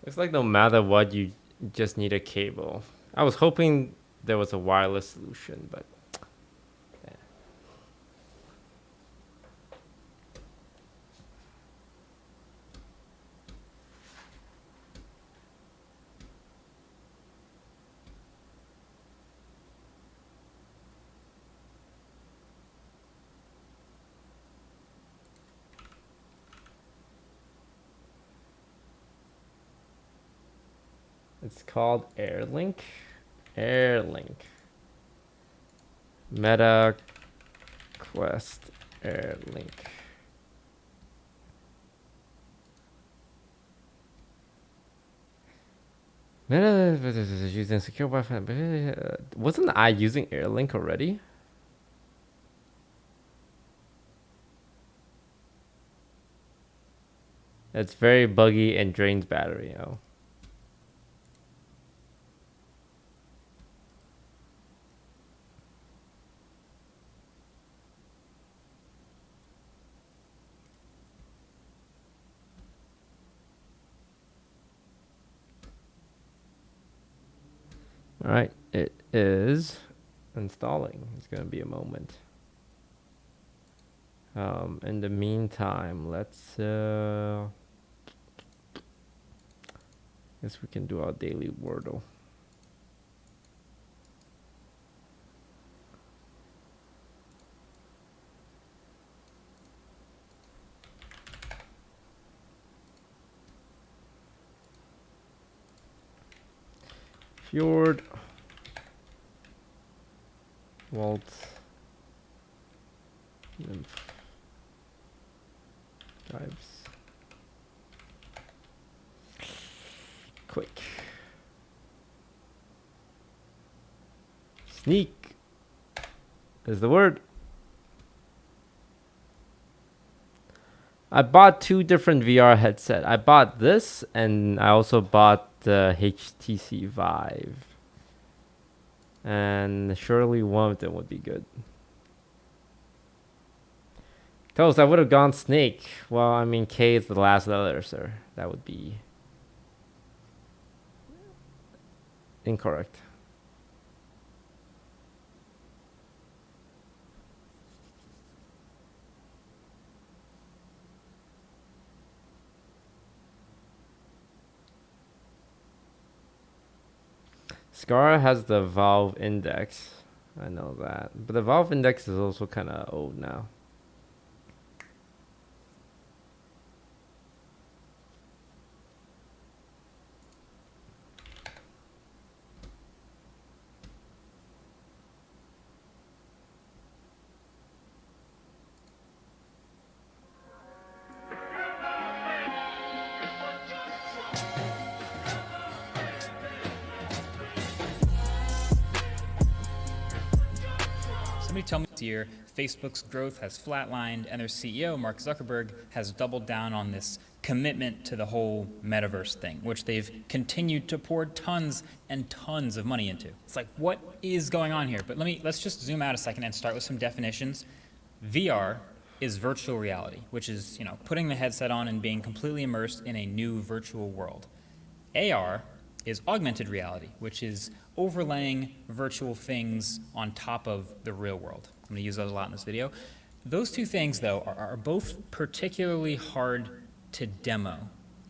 It's like no matter what, you just need a cable. I was hoping there was a wireless solution, but It's called Airlink. Airlink. Meta Quest Airlink. Meta is using secure Wi-Fi. Wasn't I using Airlink already? It's very buggy and drains battery. Oh. All right, it is installing. It's gonna be a moment. In the meantime, let's guess we can do our daily Wordle. Fjord, Waltz, Nymph, Dives, Quick, Sneak is the word. I bought 2 different VR headset. I bought this and I also bought the HTC Vive. And surely one of them would be good. Toast, I would have gone Snake. Well, I mean, K is the last letter, sir. That would be incorrect. Scar has the Valve Index. I know that. But the Valve Index is also kind of old now. Somebody tell me this year, Facebook's growth has flatlined and their CEO, Mark Zuckerberg, has doubled down on this commitment to the whole metaverse thing, which they've continued to pour tons and tons of money into. It's like, what is going on here? But let's just zoom out a second and start with some definitions. VR is virtual reality, which is, putting the headset on and being completely immersed in a new virtual world. AR is augmented reality, which is overlaying virtual things on top of the real world. I'm going to use those a lot in this video. Those two things, though, are both particularly hard to demo.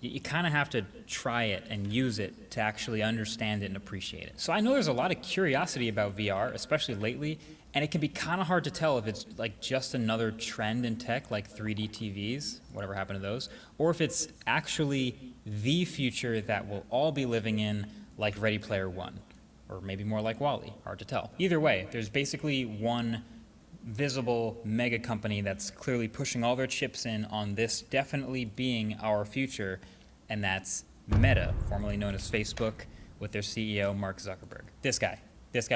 You kind of have to try it and use it to actually understand it and appreciate it. So I know there's a lot of curiosity about VR, especially lately, and it can be kind of hard to tell if it's like just another trend in tech, like 3D TVs, whatever happened to those, or if it's actually the future that we'll all be living in, like Ready Player One, or maybe more like WALL-E, hard to tell. Either way, there's basically one visible mega company that's clearly pushing all their chips in on this definitely being our future, and that's Meta, formerly known as Facebook, with their CEO, Mark Zuckerberg. This guy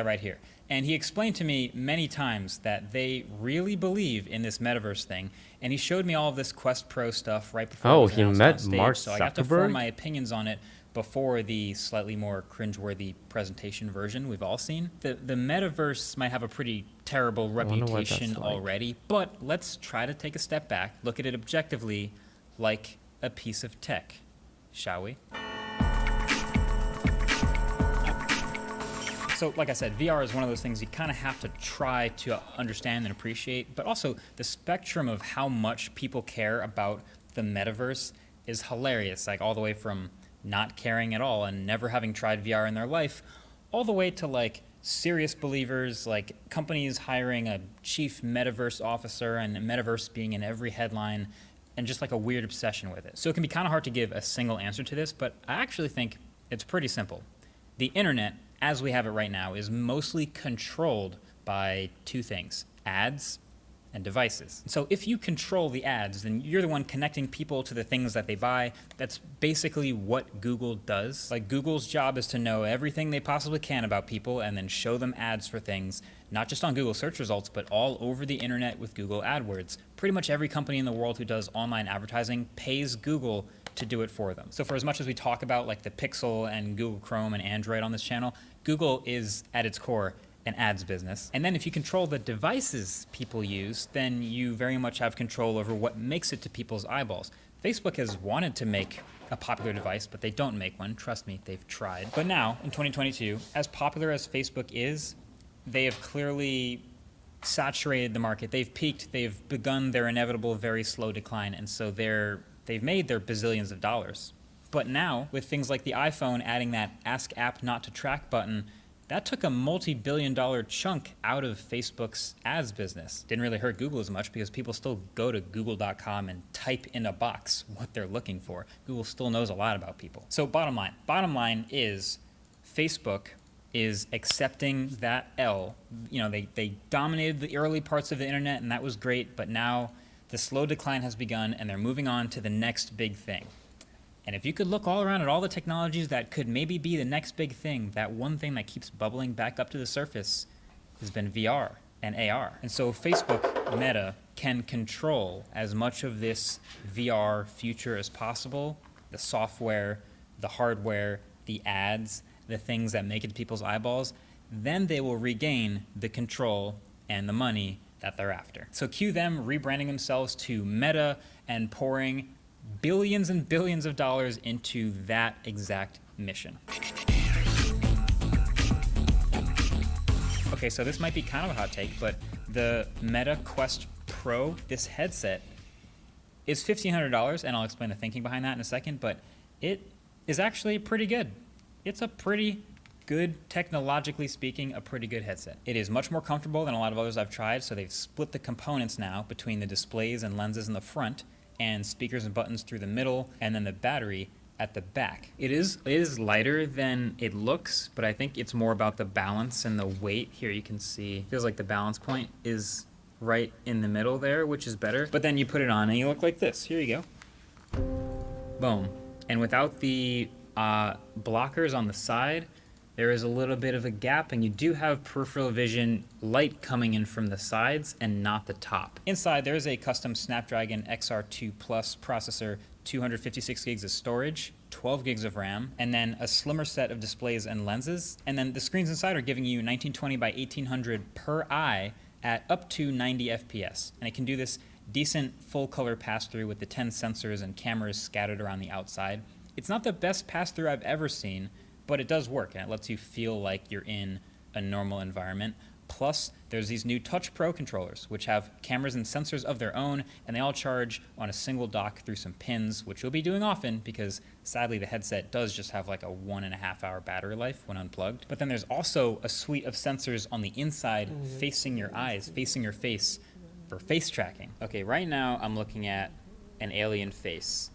right here. And he explained to me many times that they really believe in this metaverse thing, and he showed me all of this Quest Pro stuff right before it was announced on stage, Mark so I got to form my opinions on it before the slightly more cringeworthy presentation version we've all seen. The metaverse might have a pretty terrible reputation already, but let's try to take a step back, look at it objectively like a piece of tech, shall we? So like I said, VR is one of those things you kind of have to try to understand and appreciate, but also the spectrum of how much people care about the metaverse is hilarious, like all the way from not caring at all and never having tried VR in their life, all the way to like serious believers, like companies hiring a chief metaverse officer and metaverse being in every headline, and just like a weird obsession with it. So it can be kind of hard to give a single answer to this, but I actually think It's pretty simple. The internet, as we have it right now, is mostly controlled by two things: ads and devices. So if you control the ads, then you're the one connecting people to the things that they buy. That's basically what Google does. Like, Google's job is to know everything they possibly can about people and then show them ads for things, not just on Google search results, but all over the internet with Google AdWords. Pretty much every company in the world who does online advertising pays Google to do it for them. So for as much as we talk about like the Pixel and Google Chrome and Android on this channel, Google is at its core an ads business. And then if you control the devices people use, then you very much have control over what makes it to people's eyeballs. Facebook has wanted to make a popular device, but they don't make one. Trust me, they've tried. But now, in 2022, as popular as Facebook is, they have clearly saturated the market. They've peaked, they've begun their inevitable very slow decline, and so they've made their bazillions of dollars. But now, with things like the iPhone adding that Ask App Not to Track button, that took a multi-billion-dollar chunk out of Facebook's ads business. Didn't really hurt Google as much because people still go to google.com and type in a box what they're looking for. Google still knows a lot about people. So bottom line is Facebook is accepting that L. You know, they dominated the early parts of the internet, and that was great, but now the slow decline has begun, and they're moving on to the next big thing. And if you could look all around at all the technologies that could maybe be the next big thing, that one thing that keeps bubbling back up to the surface has been VR and AR. And so Facebook, Meta, can control as much of this VR future as possible, the software, the hardware, the ads, the things that make it to people's eyeballs. Then they will regain the control and the money that they're after. So cue them rebranding themselves to Meta and pouring billions and billions of dollars into that exact mission. Okay, so this might be kind of a hot take, but the Meta Quest Pro, this headset, is $1,500, and I'll explain the thinking behind that in a second, but it is actually pretty good. It's a pretty good, technologically speaking, a pretty good headset. It is much more comfortable than a lot of others I've tried, so they've split the components now between the displays and lenses in the front, and speakers and buttons through the middle, and then the battery at the back. It is lighter than it looks, but I think it's more about the balance and the weight. Here you can see, it feels like the balance point is right in the middle there, which is better. But then you put it on and you look like this. Here you go. Boom. And without the blockers on the side, there is a little bit of a gap, and you do have peripheral vision light coming in from the sides and not the top. Inside, there is a custom Snapdragon XR2 Plus processor, 256 gigs of storage, 12 gigs of RAM, and then a slimmer set of displays and lenses. And then the screens inside are giving you 1920 by 1800 per eye at up to 90 FPS. And it can do this decent full color pass-through with the 10 sensors and cameras scattered around the outside. It's not the best pass-through I've ever seen, but it does work, and it lets you feel like you're in a normal environment. Plus, there's these new Touch Pro controllers, which have cameras and sensors of their own, and they all charge on a single dock through some pins, which you'll be doing often because, sadly, the headset does just have like a 1.5 hour battery life when unplugged. But then there's also a suite of sensors on the inside facing your eyes, facing your face, for face tracking. Okay, right now I'm looking at an alien face.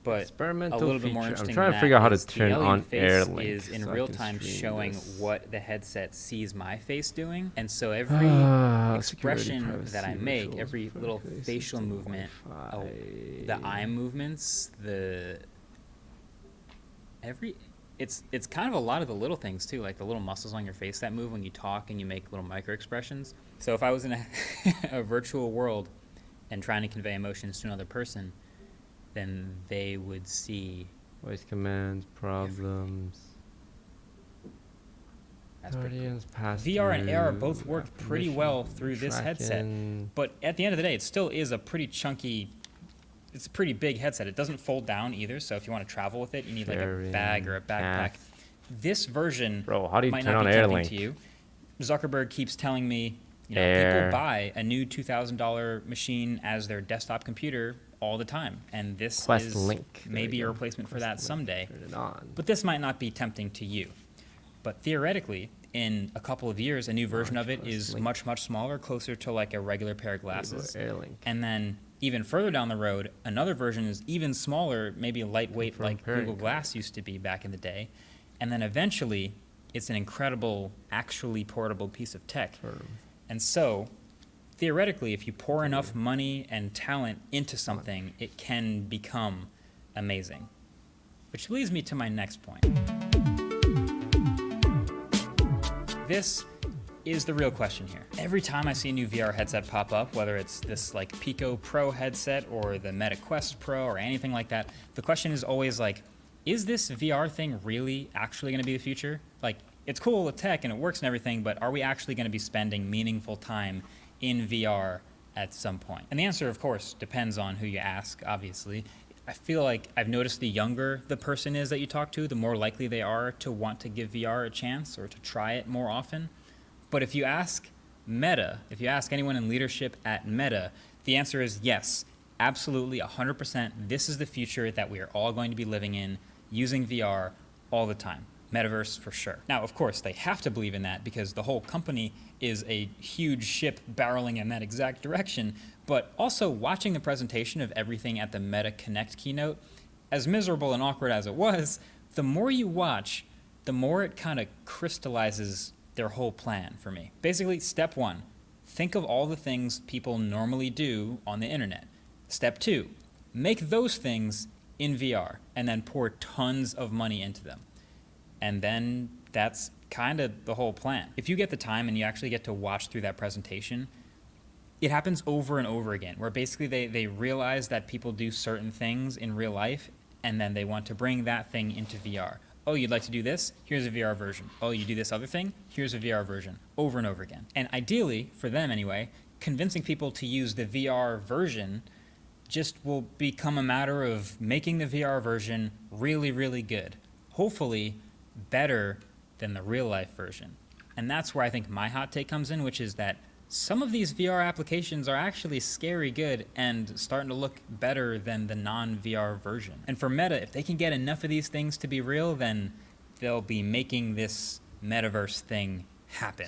But experimental a little bit more feature. interesting I'm trying than to figure out how that to is turn the alien on face Airlink is in so I real can time stream showing this. what the headset sees my face doing, and so every expression that I make, every little facial movement, the eye movements, it's kind of a lot of the little things too, like the little muscles on your face that move when you talk and you make little micro expressions. So if I was in a virtual world and trying to convey emotions to another person, then they would see voice commands, problems. That's pretty cool. Guardians, pass VR and AR through, both work pretty well through this headset, tracking. but at the end of the day, it still is a pretty chunky, it's a pretty big headset. It doesn't fold down either, so if you want to travel with it, you need like a bag or a backpack. This version how do you might turn not on be tempting Airlink? to you. Zuckerberg keeps telling me, you know, people buy a new $2,000 machine as their desktop computer all the time, and this Quest is Link. maybe a replacement for that Quest someday. Link. Turn it on. But this might not be tempting to you. But theoretically, in a couple of years, a new version of it is much, much smaller, closer to like a regular pair of glasses. Airlink. And then even further down the road, another version is even smaller, maybe lightweight From like Pairing Google Glass used to be back in the day. And then eventually, it's an incredible, actually portable piece of tech. And so, theoretically, if you pour enough money and talent into something, it can become amazing. Which leads me to my next point. This is the real question here. Every time I see a new VR headset pop up, whether it's this like Pico Pro headset or the Meta Quest Pro or anything like that, the question is always like, is this VR thing really actually going to be the future? Like, it's cool with tech and it works and everything, but are we actually going to be spending meaningful time in VR at some point? And the answer, of course, depends on who you ask, obviously. I feel like I've noticed the younger the person is that you talk to, the more likely they are to want to give VR a chance or to try it more often. But if you ask Meta, if you ask anyone in leadership at Meta, the answer is yes, absolutely, 100%. This is the future that we are all going to be living in, using VR all the time. Metaverse for sure. Now, of course, they have to believe in that because the whole company is a huge ship barreling in that exact direction. But also watching the presentation of everything at the Meta Connect keynote, as miserable and awkward as it was, the more you watch, the more it kind of crystallizes their whole plan for me. Basically, step one, think of all the things people normally do on the internet. Step two, make those things in VR and then pour tons of money into them. And then that's kind of the whole plan. If you get the time and you actually get to watch through that presentation, it happens over and over again, where basically they realize that people do certain things in real life, and then they want to bring that thing into VR. Oh, you'd like to do this? Here's a VR version. Oh, you do this other thing? Here's a VR version. Over and over again. And ideally, for them anyway, convincing people to use the VR version just will become a matter of making the VR version really, really good. Hopefully, better than the real life version. And that's where I think my hot take comes in, which is that some of these VR applications are actually scary good and starting to look better than the non-VR version. And for Meta, if they can get enough of these things to be real, then they'll be making this metaverse thing happen.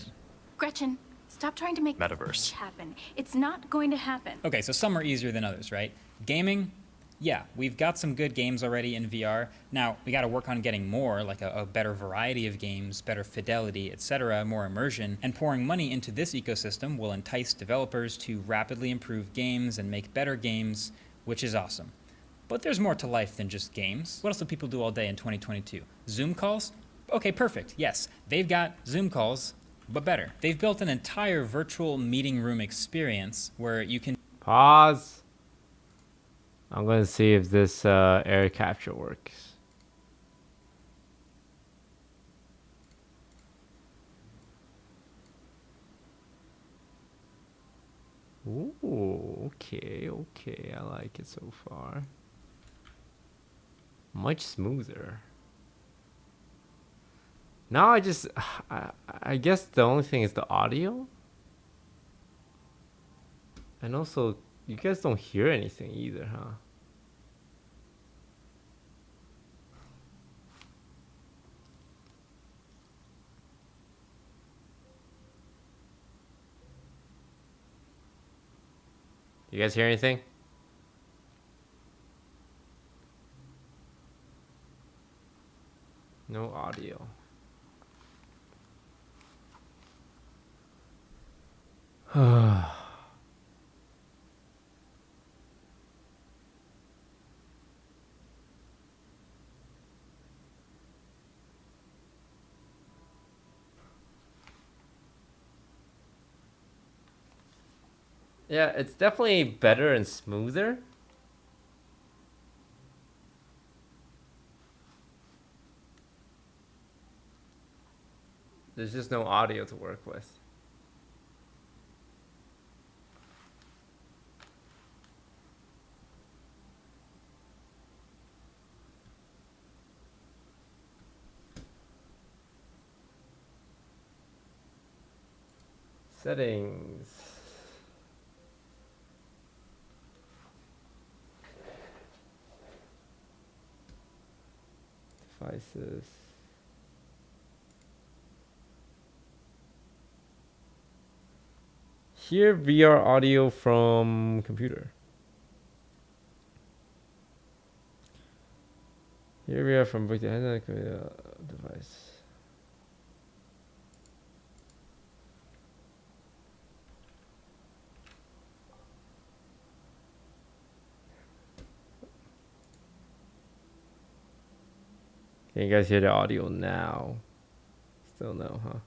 Gretchen, stop trying to make Metaverse happen. It's not going to happen. Okay, so some are easier than others, right? Gaming, yeah, we've got some good games already in VR. Now, we got to work on getting more, like a better variety of games, better fidelity, etc., more immersion. And pouring money into this ecosystem will entice developers to rapidly improve games and make better games, which is awesome. But there's more to life than just games. What else do people do all day in 2022? Zoom calls? Okay, perfect. Yes, they've got Zoom calls, but better. They've built an entire virtual meeting room experience where you can... Pause. I'm going to see if this air capture works. Ooh, okay, okay. I like it so far. Much smoother. Now I guess the only thing is the audio. And also, you guys don't hear anything either, huh? You guys hear anything? No audio. Yeah, it's definitely better and smoother. There's just no audio to work with. Settings. Devices. Hear VR audio from computer. Hear VR from device. Can you guys hear the audio now? Still no, huh?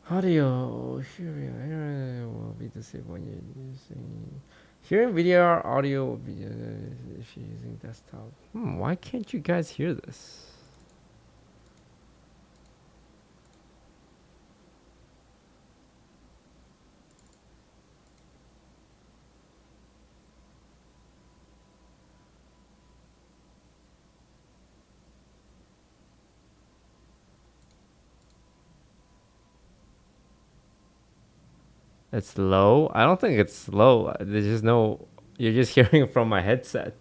Audio hearing will be disabled when you're using hearing video or audio will be if you're using desktop. Why can't you guys hear this? It's low? I don't think it's low. There's just no... You're just hearing from my headset.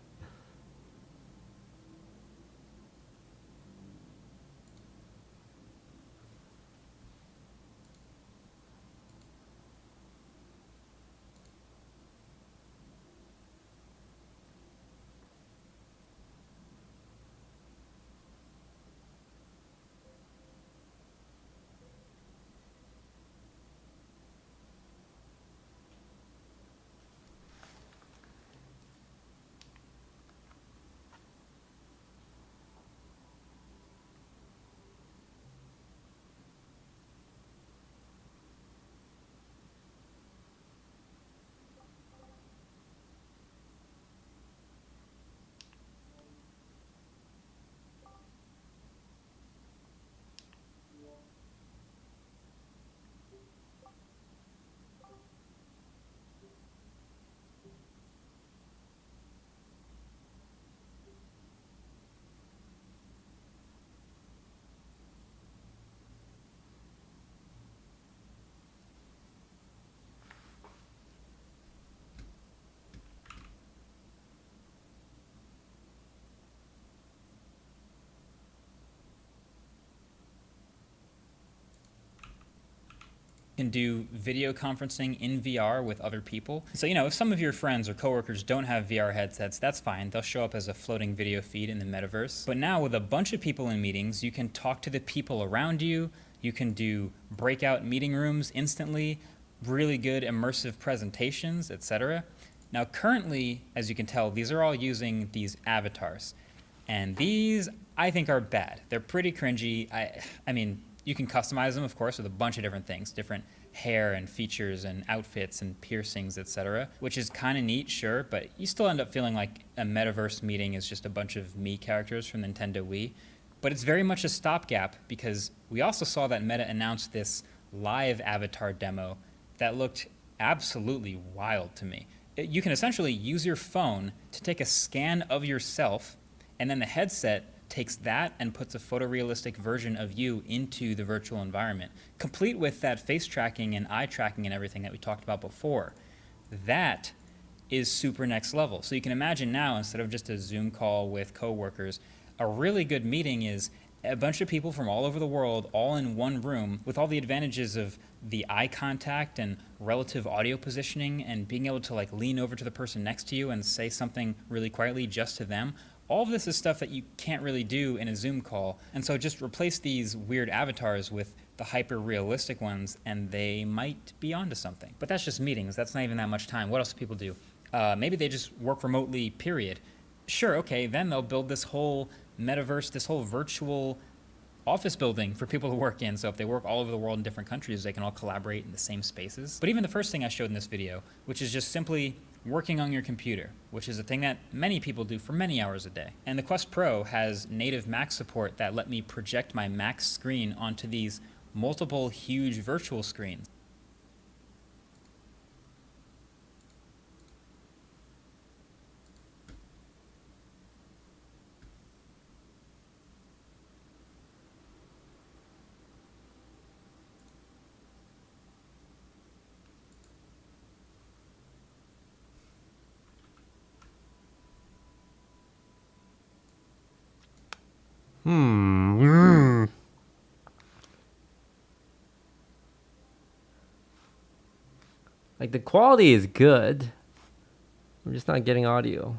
Can do video conferencing in VR with other people. So, you know, if some of your friends or coworkers don't have VR headsets, that's fine. They'll show up as a floating video feed in the metaverse. But now with a bunch of people in meetings, you can talk to the people around you. You can do breakout meeting rooms instantly, really good immersive presentations, etc. Now, currently, as you can tell, these are all using these avatars. And these, I think, are bad. They're pretty cringy. I mean, you can customize them, of course, with a bunch of different things, different hair and features and outfits and piercings, etc., which is kind of neat, sure, but you still end up feeling like a metaverse meeting is just a bunch of Mii characters from Nintendo Wii. But it's very much a stopgap because we also saw that Meta announced this live avatar demo that looked absolutely wild to me. You can essentially use your phone to take a scan of yourself, and then the headset takes that and puts a photorealistic version of you into the virtual environment, complete with that face tracking and eye tracking and everything that we talked about before. That is super next level. So you can imagine now, instead of just a Zoom call with coworkers, a really good meeting is a bunch of people from all over the world all in one room with all the advantages of the eye contact and relative audio positioning and being able to like lean over to the person next to you and say something really quietly just to them, All of this is stuff that you can't really do in a Zoom call, and so just replace these weird avatars with the hyper-realistic ones, and they might be onto something. But that's just meetings. That's not even that much time. What else do people do? Maybe they just work remotely, period. Sure, okay, then they'll build this whole metaverse, this whole virtual office building for people to work in. So if they work all over the world in different countries, they can all collaborate in the same spaces. But even the first thing I showed in this video, which is just simply working on your computer, which is a thing that many people do for many hours a day. And the Quest Pro has native Mac support that let me project my Mac screen onto these multiple huge virtual screens. Like the quality is good. I'm just not getting audio.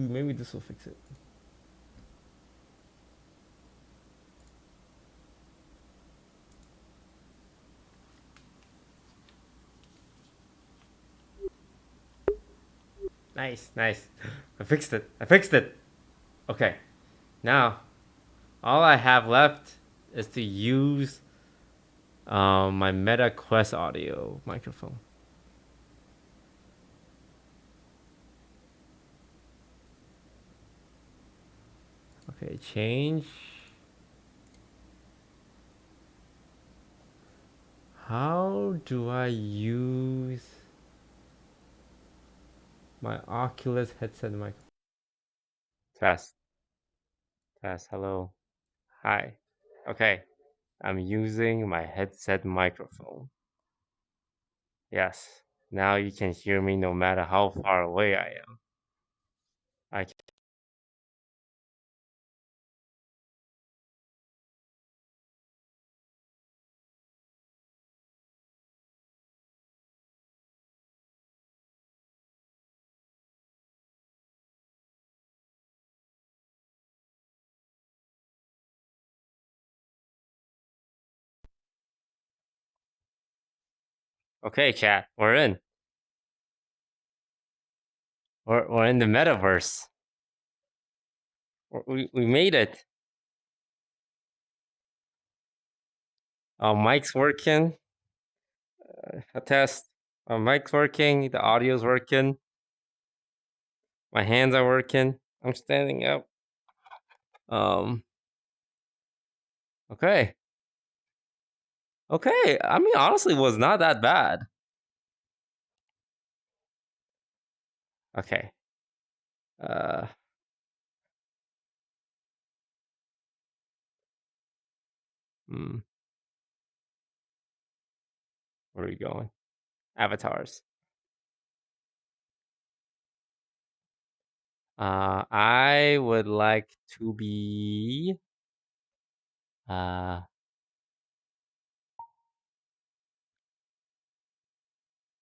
Maybe this will fix it. Nice, nice. I fixed it. I fixed it. Okay. Now, all I have left is to use my Meta Quest audio microphone. Okay, change. How do I use my Oculus headset mic? Test. Test. Hello. Hi. Okay. I'm using my headset microphone. Yes. Now you can hear me no matter how far away I am. I can. Okay, chat. We're in. We're in the metaverse. We made it. Our mic's working. A test. Our mic's working. The audio's working. My hands are working. I'm standing up. Okay. Okay. I mean, honestly, it was not that bad. Okay. Where are we going? Avatars. I would like to be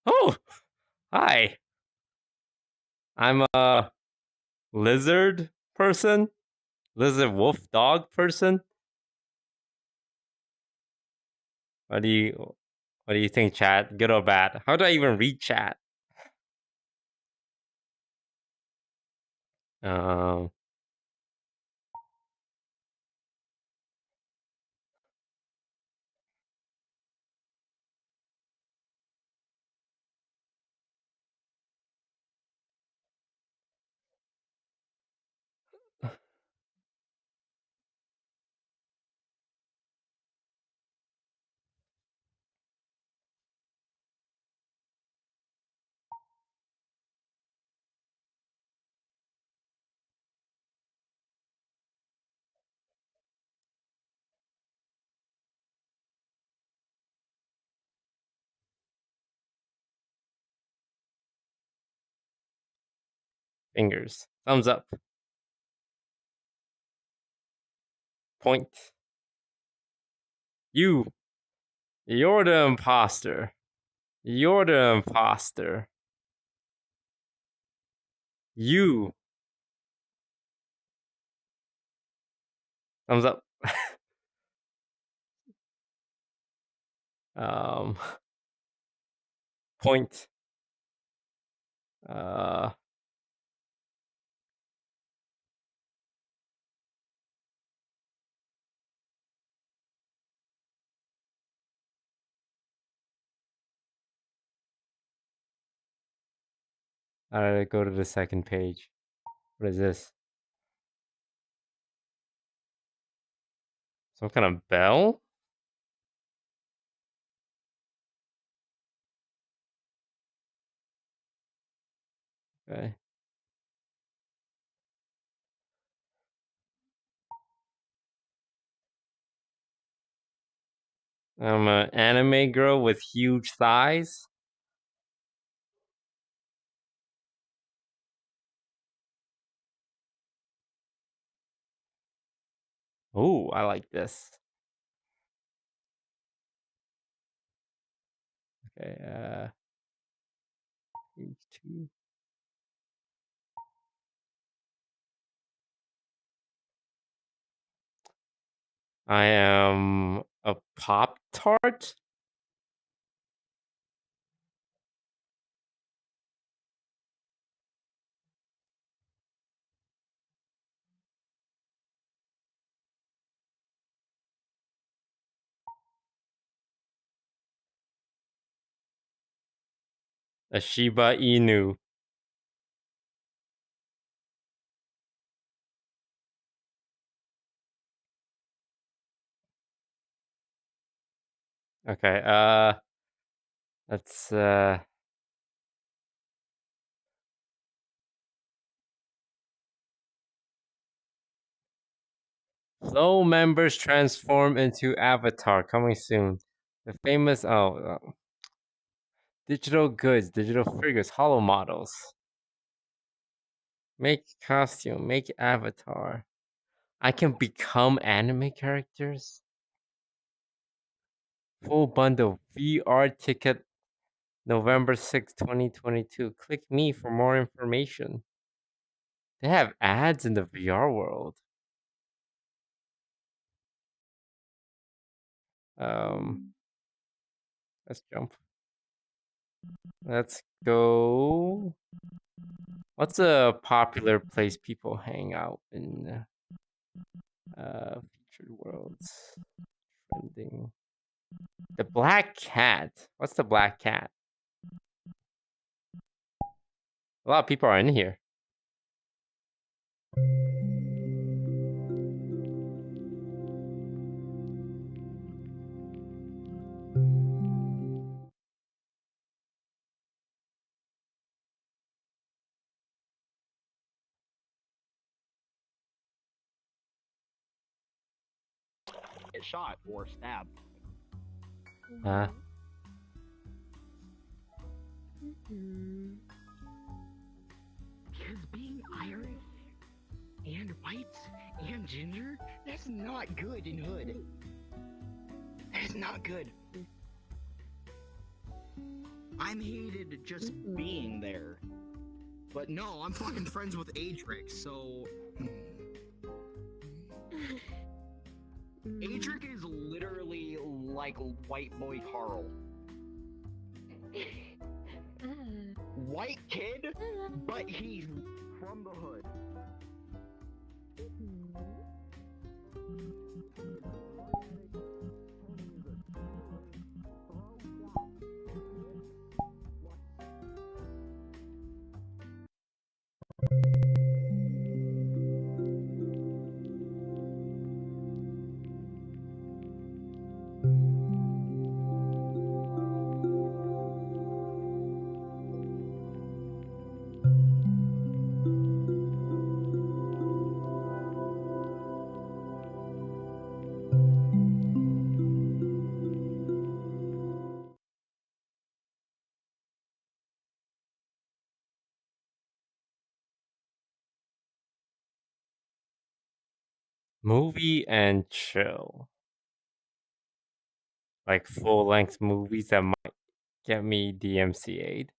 oh, hi. I'm a lizard person. Lizard wolf dog person. What do you think, chat? Good or bad? How do I even read chat? Um Fingers. Thumbs up. Point. You're the imposter. You're the imposter. You. Thumbs up. Point. Alright, go to the second page. What is this? Some kind of bell? Okay. I'm an anime girl with huge thighs. Oh, I like this. Okay, page 2. I am a Pop-Tart? A Shiba Inu. Okay, let's Flow members transform into Avatar coming soon. The famous digital goods, digital figures, hollow models. Make costume, make avatar. I can become anime characters. Full bundle VR ticket November 6, 2022. Click me for more information. They have ads in the VR world. Let's jump. Let's go. What's a popular place people hang out in? Featured worlds. Trending. The Black Cat. What's the Black Cat? A lot of people are in here. Get shot or stabbed. Huh? Because being Irish and white and ginger, that's not good in hood. That's not good. I'm hated just being there. But no, I'm fucking friends with Adric, so... Adric is literally like white boy Carl. White kid, but he's from the hood. Movie and chill. Like full-length movies that might get me DMCA'd.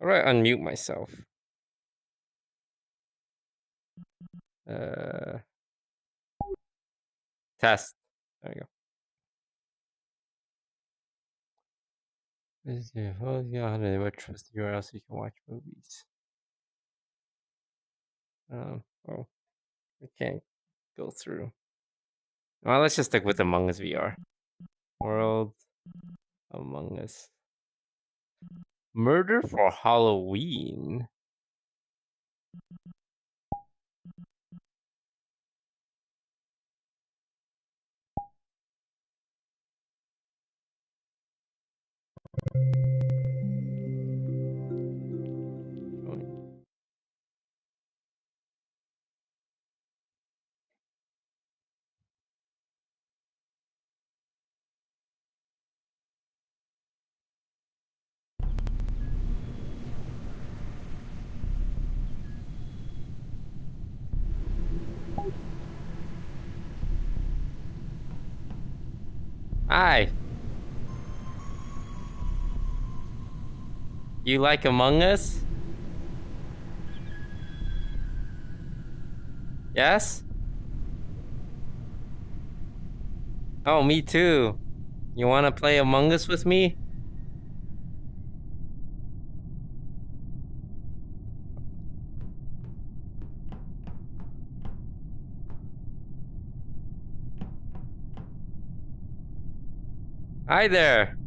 Alright, unmute myself. Test. There you go. Is there what trust URL so you can watch movies? Oh, we can't go through. Well, let's just stick with Among Us VR. World Among Us. Murder for Halloween. Hi. You like Among Us? Yes? Oh, me too. You want to play Among Us with me? Hi there.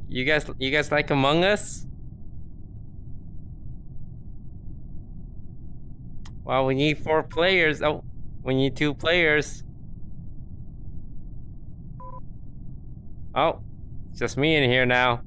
You guys like Among Us? Well, we need 4 players. Oh, we need 2 players. Oh, it's just me in here now.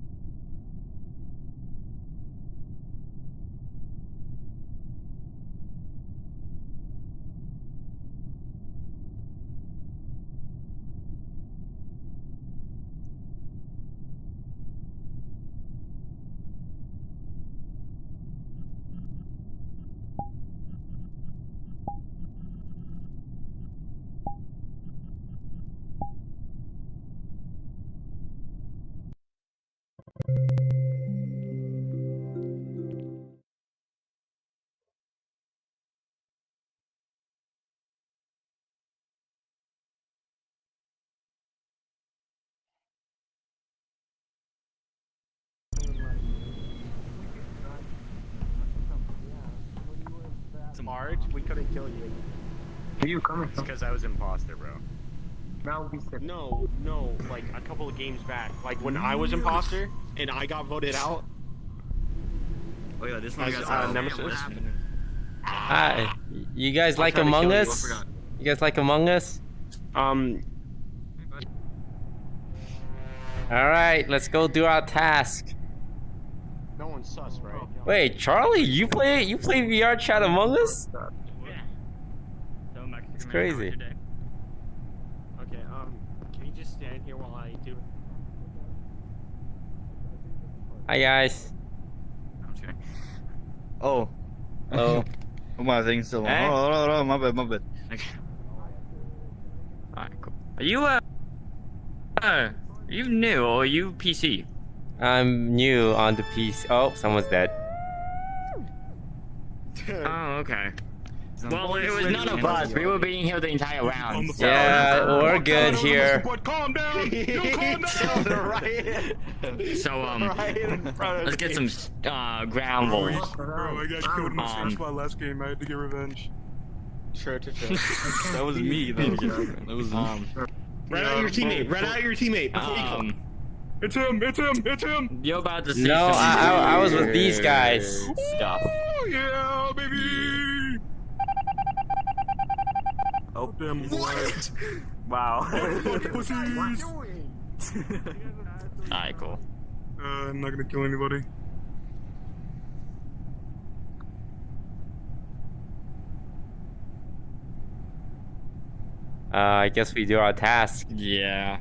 March, we couldn't kill you. Where you coming from? Because I was imposter, bro. Now we said No, like a couple of games back. Like when I was imposter and I got voted out. Oh yeah, this one As, got Nemesis. Hi. You guys like Among Us? You guys like Among Us? Alright, let's go do our task. No one's sus, right? Wait, Charlie, you play VR chat Among Us? Yeah. It's crazy. Okay, can you just stand here while I do it? Hi guys. Okay. Oh. Oh. My thing's still on. Hey. Oh, my bad. Okay. Alright, cool. Are you new or are you PC? I'm new on the PC. Oh, someone's dead. Oh, okay. Well, it was none of us. We were being here the entire round. So. Yeah, we're good here. Calm down. You calm down. Right. So let's get some ground rules. Bro, I got killed in the Smash Spot last game. I had to get revenge. Sure. That was me. That was me. Rat out your teammate. Rat out your teammate. It's him. You're about to see. No, some I was with these guys. Stuff. Oh yeah, baby. Oh, Damn what? wow. Pussies. Alright, cool. I'm not gonna kill anybody. I guess we do our task. Yeah.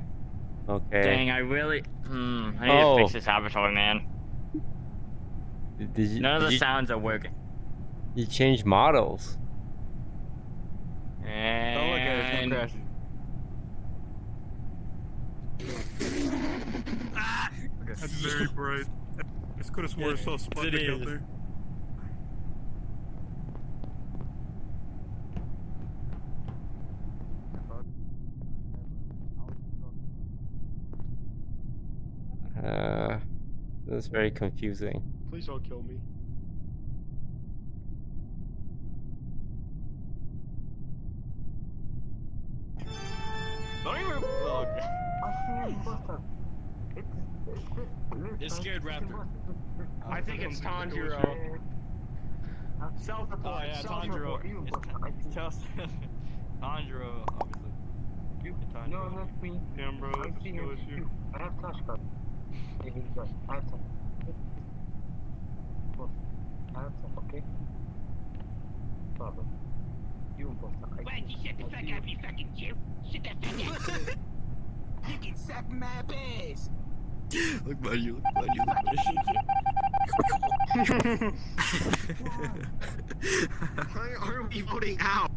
Okay. Dang, I really. I need to fix this avatar, man. Did you? None of the you, sounds are working. you changed models. And. Oh, look at it, crashing. That's very bright. I just could have sworn I saw Sputnik out there. This is very confusing. Please don't kill me. Don't even. It's scared raptor. I think it's Tanjiro. Self-report. Oh yeah, Tanjiro. It's Tanjiro, obviously. Tanjiro. No, that's me. Damn, bro, I that's see no him. issue. I have flashcard. I have time. I have time, okay? Problem. You imposter. Why'd you shut the fuck up, you fucking Jew? Shut the fuck up. You can suck my ass. Look behind you, look behind you, look behind Why are we voting out?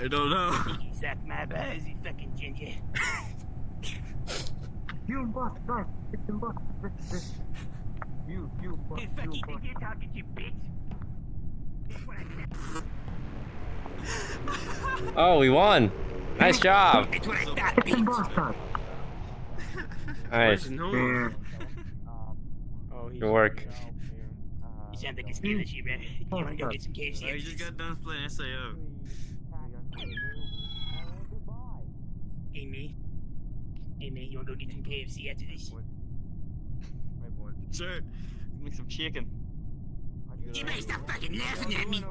I don't know. You can suck my ass, you fucking ginger. You imposter, guys. It's imposter. You Who imposter. fucking think you're talking to, bitch? That's what I said. Oh, we won! Nice job! That's what I thought, It's bitch. imposter. Nice. Yeah. Good work. You sound like a scared shit, man. You wanna go get some KFC? I just got done playing SAO. Hey, man. Hey, man, you wanna go get some KFC after this? Sure. Make some chicken. You better stop fucking laughing at me.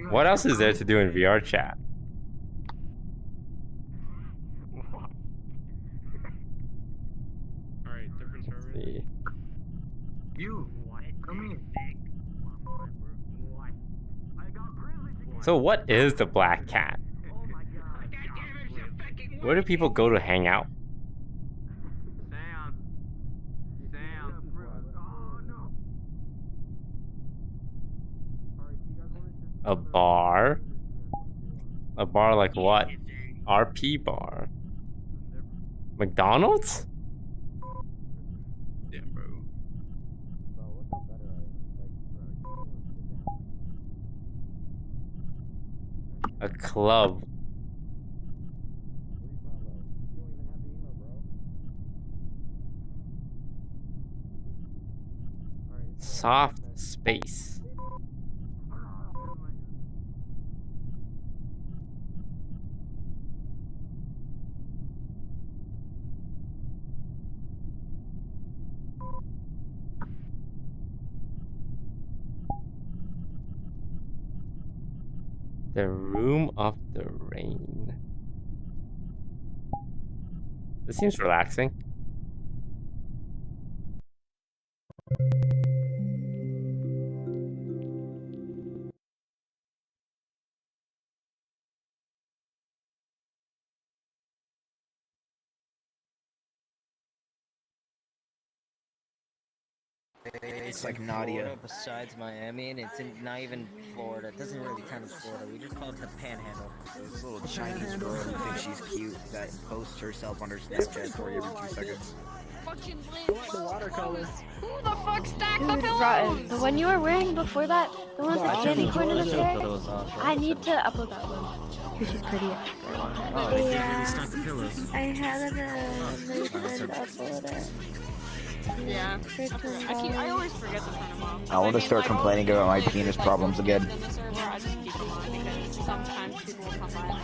What else is there to do in VR chat? Alright, different server. See. You. Come in. So what is the Black Cat? Where do people go to hang out? A bar? A bar like what? RP bar? McDonald's? Damn, bro. A club? Soft space. The room of the rain. This seems relaxing. It's like Nadia. Besides Miami, and it's not even Florida. It doesn't really count as Florida. We just call it the Panhandle. This little Chinese girl who thinks she's cute that posts herself on her Snapchat story every 2 seconds. Fucking The watercolor. Who the fuck stacked the Dude, pillows? rotten. The one you were wearing before that, the one with the candy corn in the chair, I need to upload that one. Because she's pretty. Yeah. I had a friend upload it. Yeah. I always forget to turn them off. I want to start complaining about my penis problems again. In the server, I just keep them on because sometimes people will come by and put them on.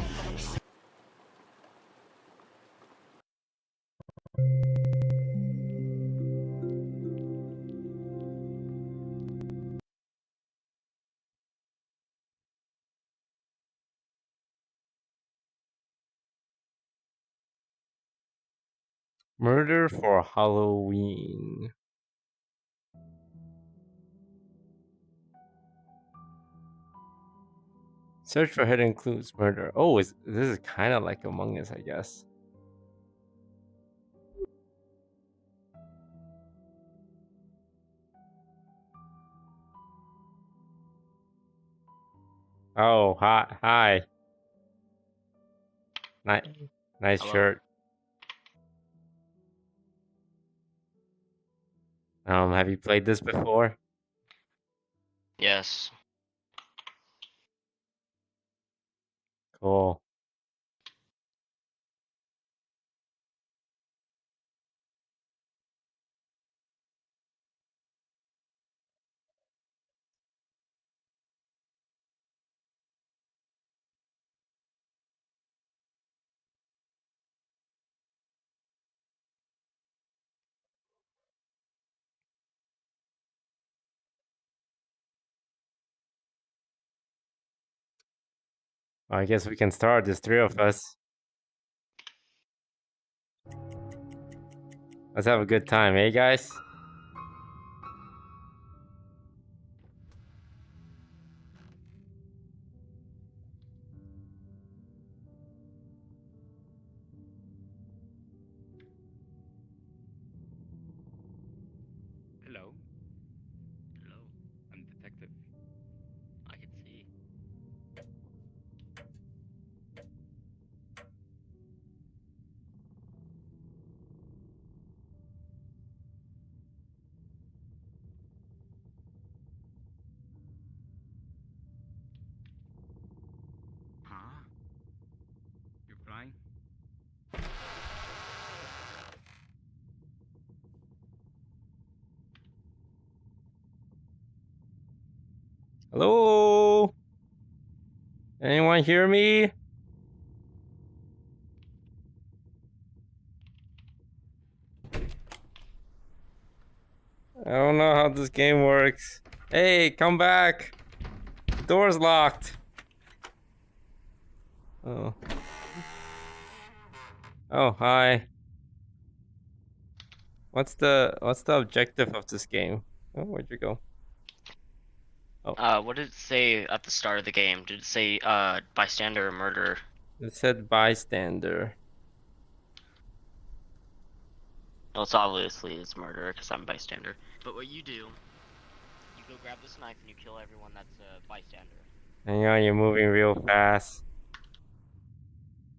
Murder for Halloween. Search for hidden clues. Murder. Oh, this is kind of like Among Us, I guess. Oh, hi. Nice Hello. shirt. Have you played this before? Yes. Cool. I guess we can start. There's 3 of us. Let's have a good time, eh, guys? Hello. Hello. I'm detective. I can see. Huh? You're flying? Hello? Anyone hear me? I don't know how this game works. Hey, come back. Door's locked. Oh. Oh, hi. What's the objective of this game? Oh, where'd you go? Oh. What did it say at the start of the game? Did it say bystander or murderer? It said bystander. Well, it's obviously it's murderer because I'm bystander. But what you do, you go grab this knife and you kill everyone that's a bystander. Hang on, you're moving real fast.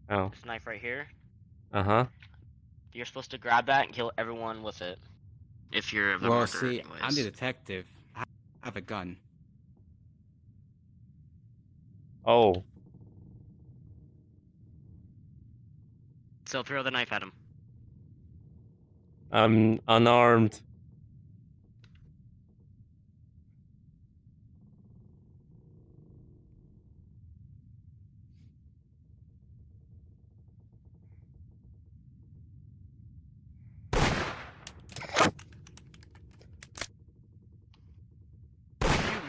Oh. This knife right here. Uh-huh. You're supposed to grab that and kill everyone with it. If you're the Well, murderer, see, anyways. I'm the detective. I have a gun. Oh. So throw the knife at him. I'm unarmed.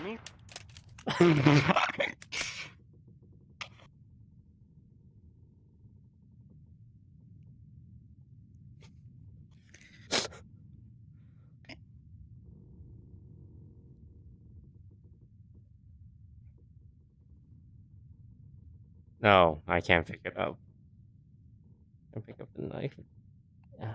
Me? No, I can't pick it up. I can pick up the knife. Yeah.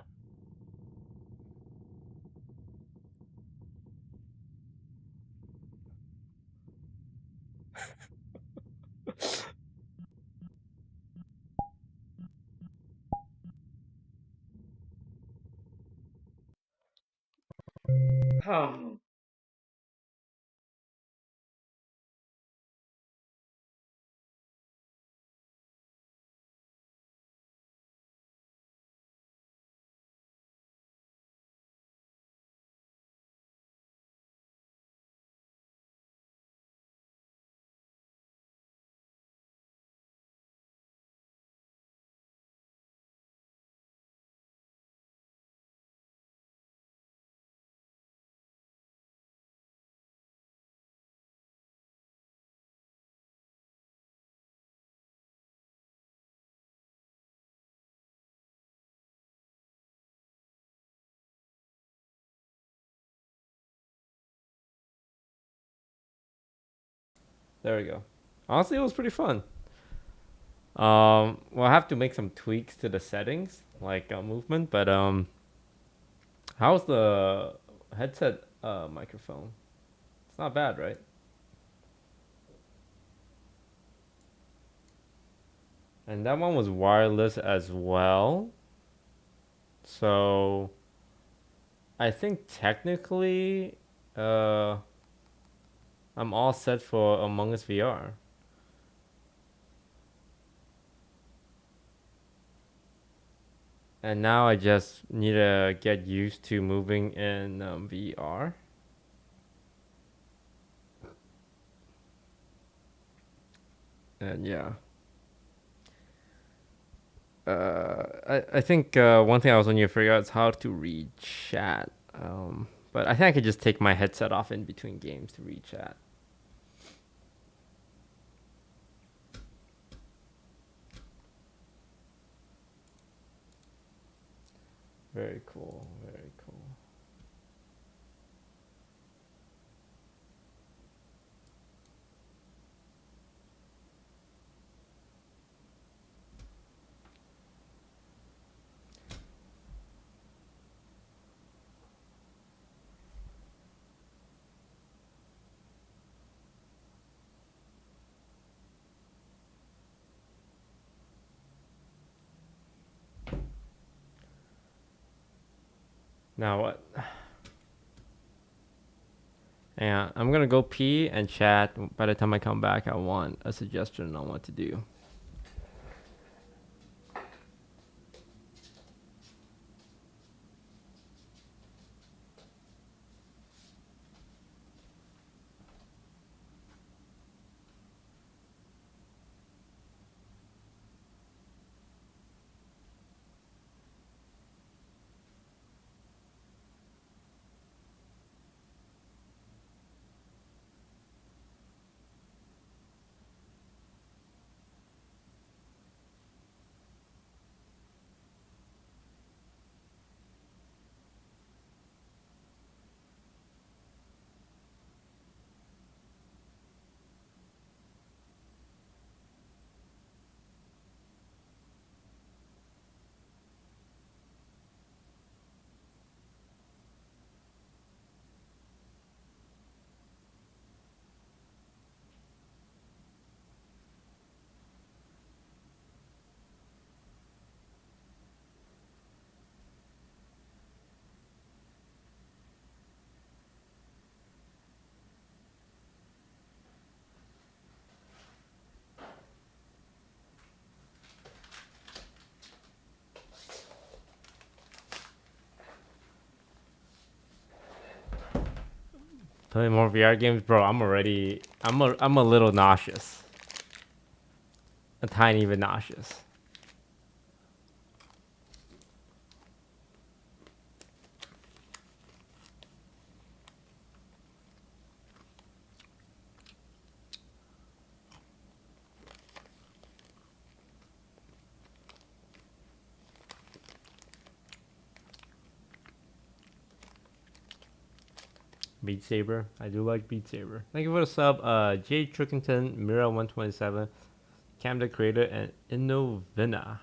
Oh. There we go. Honestly, it was pretty fun. Well, I have to make some tweaks to the settings, like movement, but how's the headset microphone? It's not bad, right? And that one was wireless as well. So I think technically I'm all set for Among Us VR. And now I just need to get used to moving in VR. And yeah. I think one thing I was wondering to figure out is how to read chat. But I think I could just take my headset off in between games to read chat. Very cool, very cool. Now what? Yeah, I'm gonna go pee and chat. By the time I come back, I want a suggestion on what to do. Play more VR games, bro. I'm a little nauseous. A tiny bit nauseous. Beat Saber. I do like Beat Saber. Thank you for the sub. Jay Trickington, Mira127, Cam the Creator, and Innovina.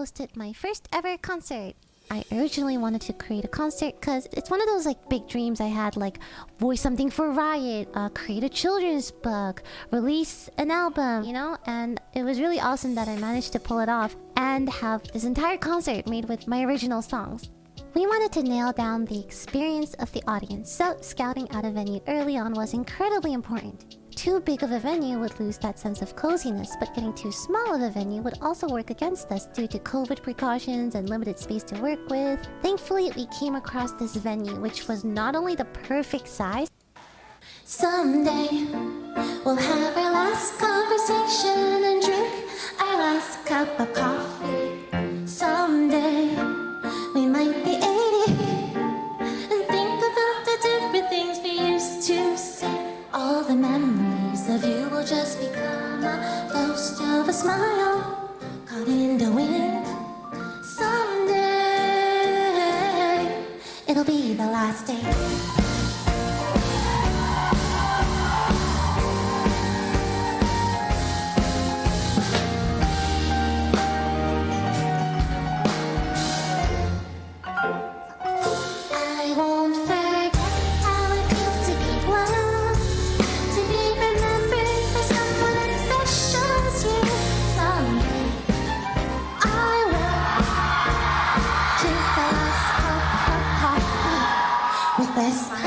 hosted my first ever concert. I originally wanted to create a concert because it's one of those like big dreams I had, like voice something for Riot, create a children's book, release an album, you know? And it was really awesome that I managed to pull it off and have this entire concert made with my original songs. We wanted to nail down the experience of the audience, so scouting out a venue early on was incredibly important. Too big of a venue would lose that sense of coziness, but getting too small of a venue would also work against us due to COVID precautions and limited space to work with. Thankfully, we came across this venue, which was not only the perfect size. Someday, we'll have our last conversation and drink our last cup of coffee. Someday, we might be 80 and think about the different things we used to say. All the memories of you will just become a ghost of a smile caught in the wind. Someday, it'll be the last day. I won't forget how it feels to be loved, to be remembered by someone as special as you. Someday, I will drink the last cup of coffee with a smile.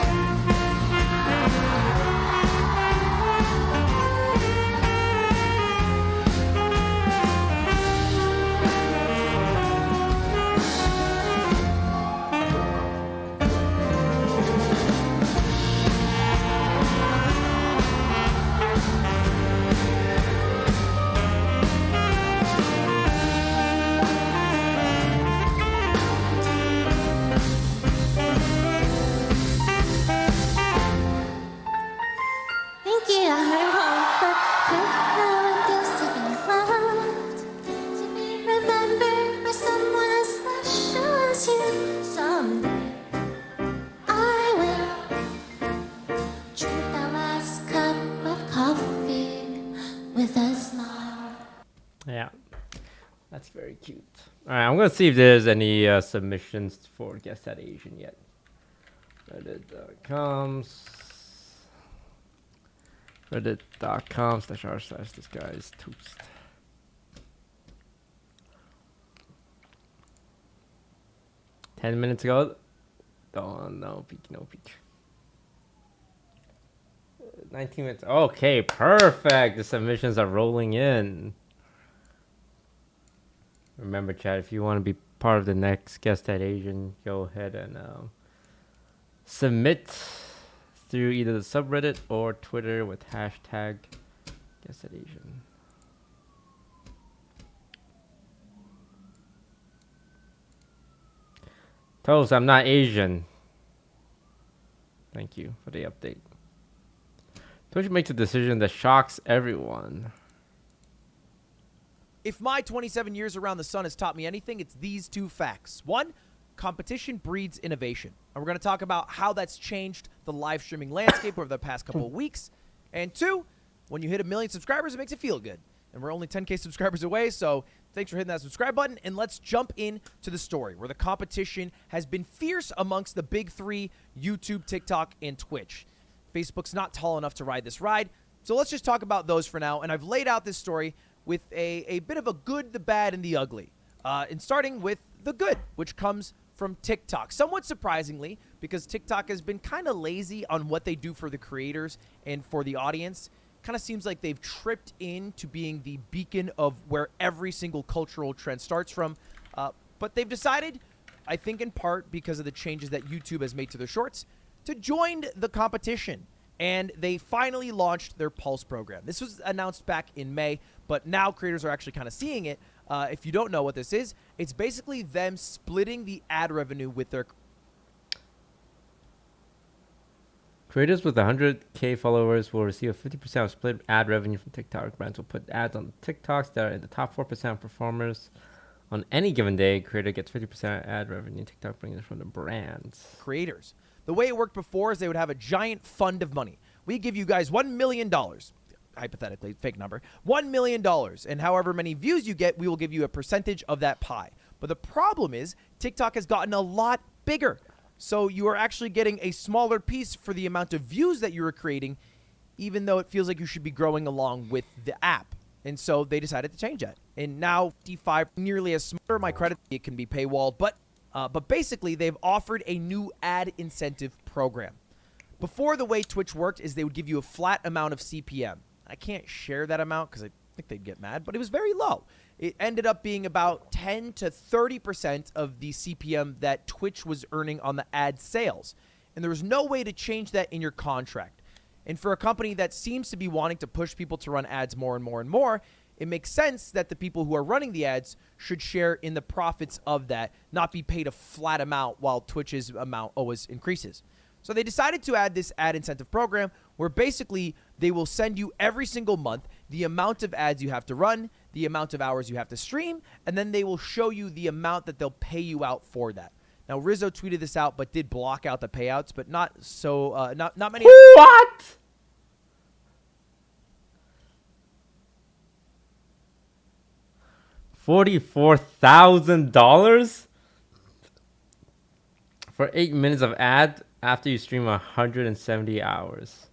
Thank you. I won't forget how it feels to be loved, to be remembered by someone as special as you. Someday, I will drink the last cup of coffee with a smile. Yeah, that's very cute. All right, I'm gonna see if there's any submissions for Guess That Asian yet. Reddit.com/r/DisguisedToast. Ten minutes ago. Oh, no peek, no peek. 19 minutes. Okay, perfect. The submissions are rolling in. Remember, chat, if you want to be part of the next Guess That Asian, go ahead and submit through either the subreddit or Twitter with hashtag Guess That Asian. Toast, I'm not Asian. Thank you for the update. Twitch makes a decision that shocks everyone. If my 27 years around the sun has taught me anything, it's these two facts. One, competition breeds innovation. And we're going to talk about how that's changed the live streaming landscape over the past couple of weeks. And two, when you hit 1 million subscribers, it makes it feel good. And we're only 10K subscribers away, so thanks for hitting that subscribe button. And let's jump into the story where the competition has been fierce amongst the big three, YouTube, TikTok, and Twitch. Facebook's not tall enough to ride this ride, so let's just talk about those for now. And I've laid out this story with a bit of a good, the bad, and the ugly. And starting with the good, which comes from TikTok. Somewhat surprisingly, because TikTok has been kind of lazy on what they do for the creators and for the audience. Kind of seems like they've tripped into being the beacon of where every single cultural trend starts from. But they've decided, I think in part because of the changes that YouTube has made to their shorts, to join the competition. And they finally launched their Pulse program. This was announced back in May, but now creators are actually kind of seeing it. If you don't know what this is, it's basically them splitting the ad revenue with their... Creators with 100K followers will receive a 50% of split ad revenue from TikTok. Brands will put ads on TikToks that are in the top 4% of performers. On any given day, creator gets 50% ad revenue. TikTok brings it from the brands. Creators. The way it worked before is they would have a giant fund of money. We give you guys $1 million. hypothetically, fake number, $1 million. And however many views you get, we will give you a percentage of that pie. But the problem is TikTok has gotten a lot bigger. So you are actually getting a smaller piece for the amount of views that you are creating, even though it feels like you should be growing along with the app. And so they decided to change that. And now D5 nearly as smarter. My credit, it can be paywalled, but basically they've offered a new ad incentive program. Before, the way Twitch worked is they would give you a flat amount of CPM. I can't share that amount because I think they'd get mad, but it was very low. It ended up being about 10 to 30% of the CPM that Twitch was earning on the ad sales. And there was no way to change that in your contract. And for a company that seems to be wanting to push people to run ads more and more and more, it makes sense that the people who are running the ads should share in the profits of that, not be paid a flat amount while Twitch's amount always increases. So they decided to add this ad incentive program where basically they will send you every single month the amount of ads you have to run, the amount of hours you have to stream, and then they will show you the amount that they'll pay you out for that. Now, Rizzo tweeted this out, but did block out the payouts, but not so, not many. What? $44,000 for 8 minutes of ad after you stream 170 hours.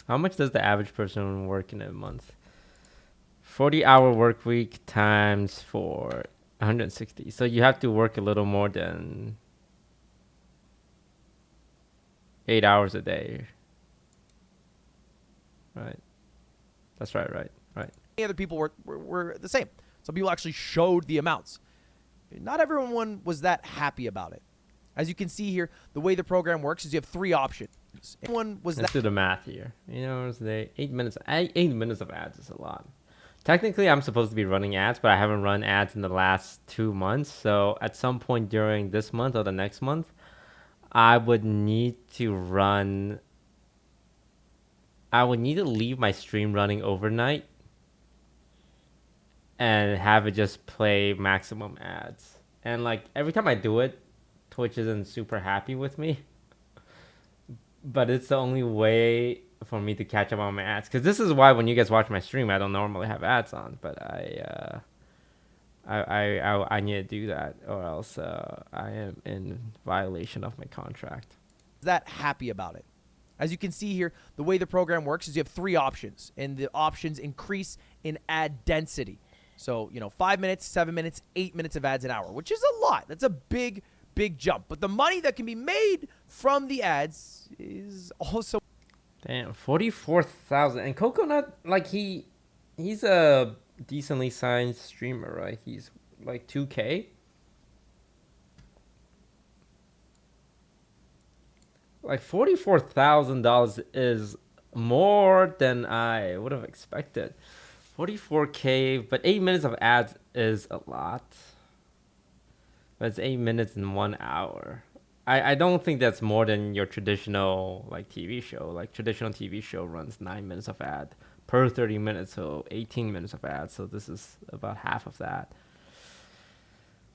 How much does the average person work in a month? 40-hour work week times 4, 160. So you have to work a little more than 8 hours a day. Right. That's right. Many other people were the same. Some people actually showed the amounts. Not everyone was that happy about it. As you can see here, the way the program works is you have 3 options. Let's do the math here. 8 minutes. 8 minutes of ads is a lot. Technically, I'm supposed to be running ads, but I haven't run ads in the last 2 months. So at some point during this month or the next month, I would need to leave my stream running overnight and have it just play maximum ads. And like every time I do it, Twitch isn't super happy with me. But it's the only way for me to catch up on my ads. Because this is why when you guys watch my stream, I don't normally have ads on. But I need to do that, or else I am in violation of my contract. That happy about it. As you can see here, the way the program works is you have 3 options, and the options increase in ad density. So, 5 minutes, 7 minutes, 8 minutes of ads an hour, which is a lot. That's a big jump. But the money that can be made from the ads is also... Damn, 44,000. And Coconut, like, he's a decently signed streamer, right? He's like 2K. Like $44,000 is more than I would have expected. 44K, but 8 minutes of ads is a lot. But it's 8 minutes in 1 hour. I don't think that's more than your traditional like TV show. Like traditional TV show runs 9 minutes of ad per 30 minutes, so 18 minutes of ads. So this is about half of that.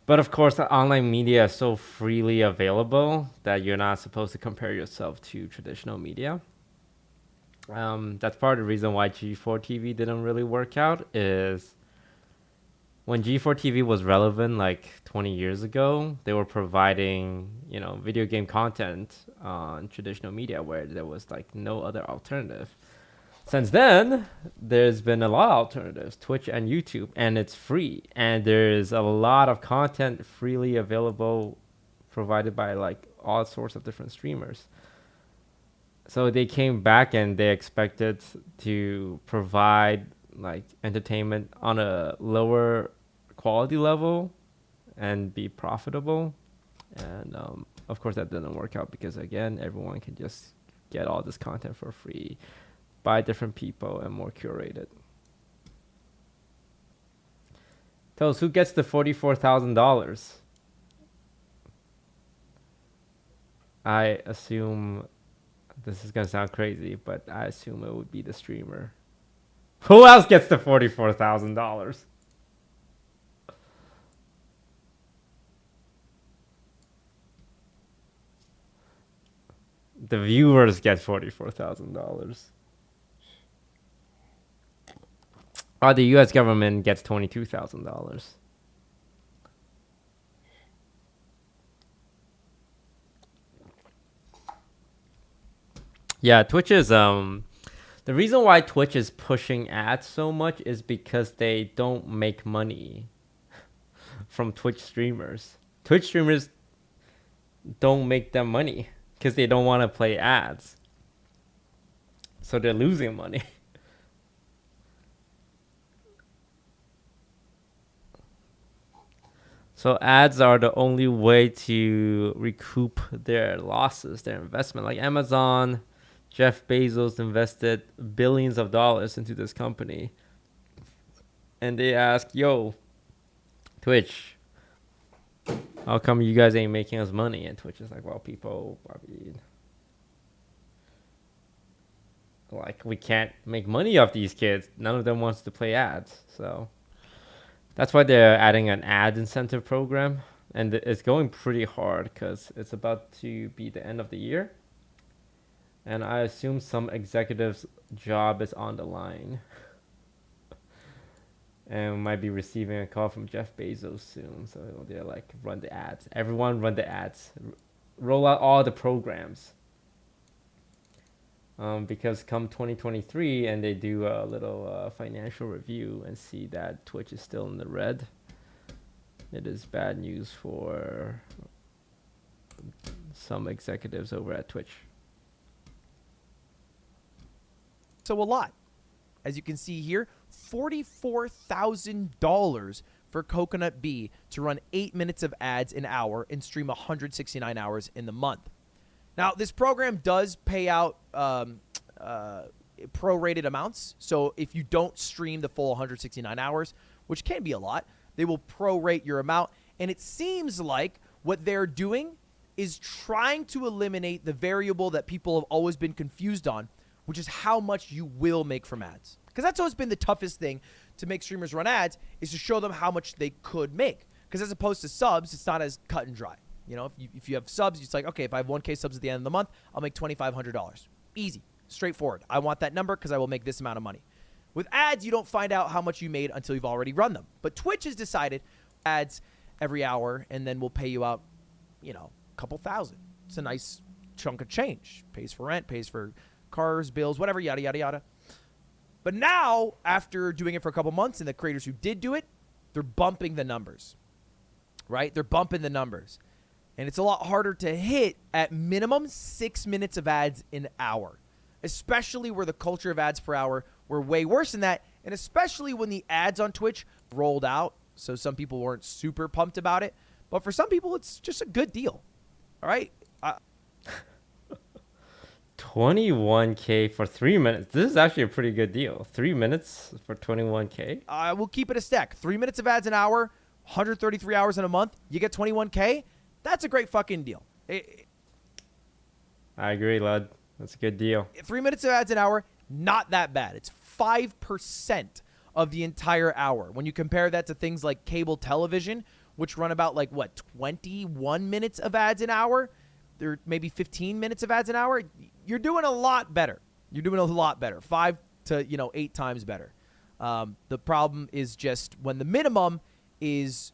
But of course, the online media is so freely available that you're not supposed to compare yourself to traditional media. That's part of the reason why G4 TV didn't really work out. Is when G4 TV was relevant like 20 years ago, they were providing, video game content on traditional media where there was like no other alternative. Since then, there's been a lot of alternatives, Twitch and YouTube, and it's free. And there's a lot of content freely available, provided by like all sorts of different streamers. So they came back and they expected to provide like entertainment on a lower quality level and be profitable. And of course that didn't work out because again, everyone can just get all this content for free by different people and more curated. Tell us, who gets the $44,000? I assume, this is gonna sound crazy, but I assume it would be the streamer. Who else gets the $44,000? The viewers get $44,000. Oh, the U.S. government gets $22,000. Yeah, Twitch is the reason why Twitch is pushing ads so much is because they don't make money from Twitch streamers. Twitch streamers don't make them money because they don't want to play ads. So they're losing money. So ads are the only way to recoup their losses, their investment. Like Amazon, Jeff Bezos invested billions of dollars into this company. And they ask, yo, Twitch, how come you guys ain't making us money? And Twitch is like, well, people, I mean, like, we can't make money off these kids. None of them wants to play ads. So that's why they're adding an ad incentive program. And it's going pretty hard because it's about to be the end of the year. And I assume some executive's job is on the line. And we might be receiving a call from Jeff Bezos soon. So they're like, run the ads. Everyone run the ads. Roll out all the programs. Because come 2023 and they do a little financial review and see that Twitch is still in the red, it is bad news for some executives over at Twitch. So a lot. As you can see here, $44,000 for Coconut Bee to run 8 minutes of ads an hour and stream 169 hours in the month. Now, this program does pay out prorated amounts. So if you don't stream the full 169 hours, which can be a lot, they will prorate your amount. And it seems like what they're doing is trying to eliminate the variable that people have always been confused on, which is how much you will make from ads. Because that's always been the toughest thing to make streamers run ads, is to show them how much they could make. Because as opposed to subs, it's not as cut and dry. You know, if you have subs, it's like, okay, if I have 1K subs at the end of the month, I'll make $2,500. Easy, straightforward. I want that number because I will make this amount of money. With ads, you don't find out how much you made until you've already run them. But Twitch has decided ads every hour, and then we'll pay you out, you know, a couple thousand. It's a nice chunk of change. Pays for rent, pays for cars, bills, whatever, yada, yada, yada. But now, after doing it for a couple months, and the creators who did do it, they're bumping the numbers, right? They're bumping the numbers. And it's a lot harder to hit at minimum 6 minutes of ads an hour, especially where the culture of ads per hour were way worse than that, and especially when the ads on Twitch rolled out. So some people weren't super pumped about it. But for some people, it's just a good deal. All right? 21K for 3 minutes. This is actually a pretty good deal. 3 minutes for 21K. I will keep it a stack. 3 minutes of ads an hour, 133 hours in a month. You get 21K. That's a great fucking deal. I agree, Lud. That's a good deal. 3 minutes of ads an hour, not that bad. It's 5% of the entire hour. When you compare that to things like cable television, which run about like, what, 21 minutes of ads an hour? There maybe 15 minutes of ads an hour. You're doing a lot better. You're doing a lot better. 5 to 8 times better. The problem is just when the minimum is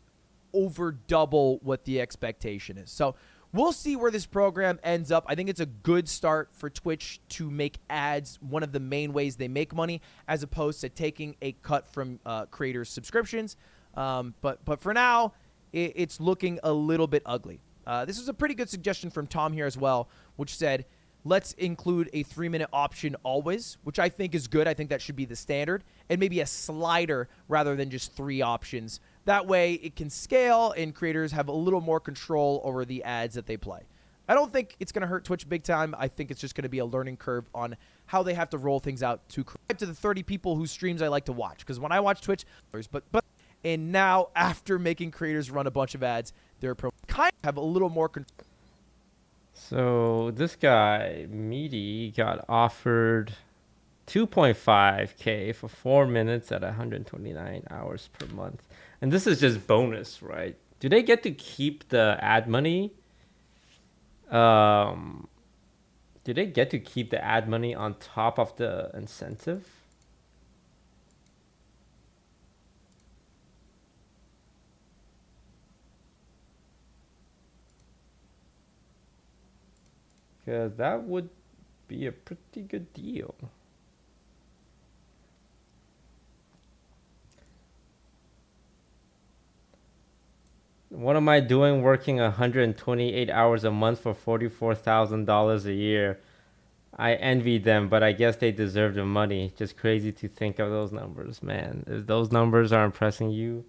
over double what the expectation is. So we'll see where this program ends up. I think it's a good start for Twitch to make ads one of the main ways they make money, as opposed to taking a cut from creators' subscriptions. But for now, it's looking a little bit ugly. This was a pretty good suggestion from Tom here as well, which said, let's include a 3-minute option always, which I think is good. I think that should be the standard, and maybe a slider rather than just 3 options. That way it can scale and creators have a little more control over the ads that they play. I don't think it's going to hurt Twitch big time. I think it's just going to be a learning curve on how they have to roll things out to the 30 people whose streams I like to watch. Because when I watch Twitch, and now after making creators run a bunch of ads, they're kind of have a little more control. So this guy, Meaty, got offered 2.5K for 4 minutes at 129 hours per month. And this is just bonus, right? Do they get to keep the ad money? Do they get to keep the ad money on top of the incentive? Because that would be a pretty good deal. What am I doing working 128 hours a month for $44,000 a year? I envy them, but I guess they deserve the money. Just crazy to think of those numbers, man. If those numbers are impressing you,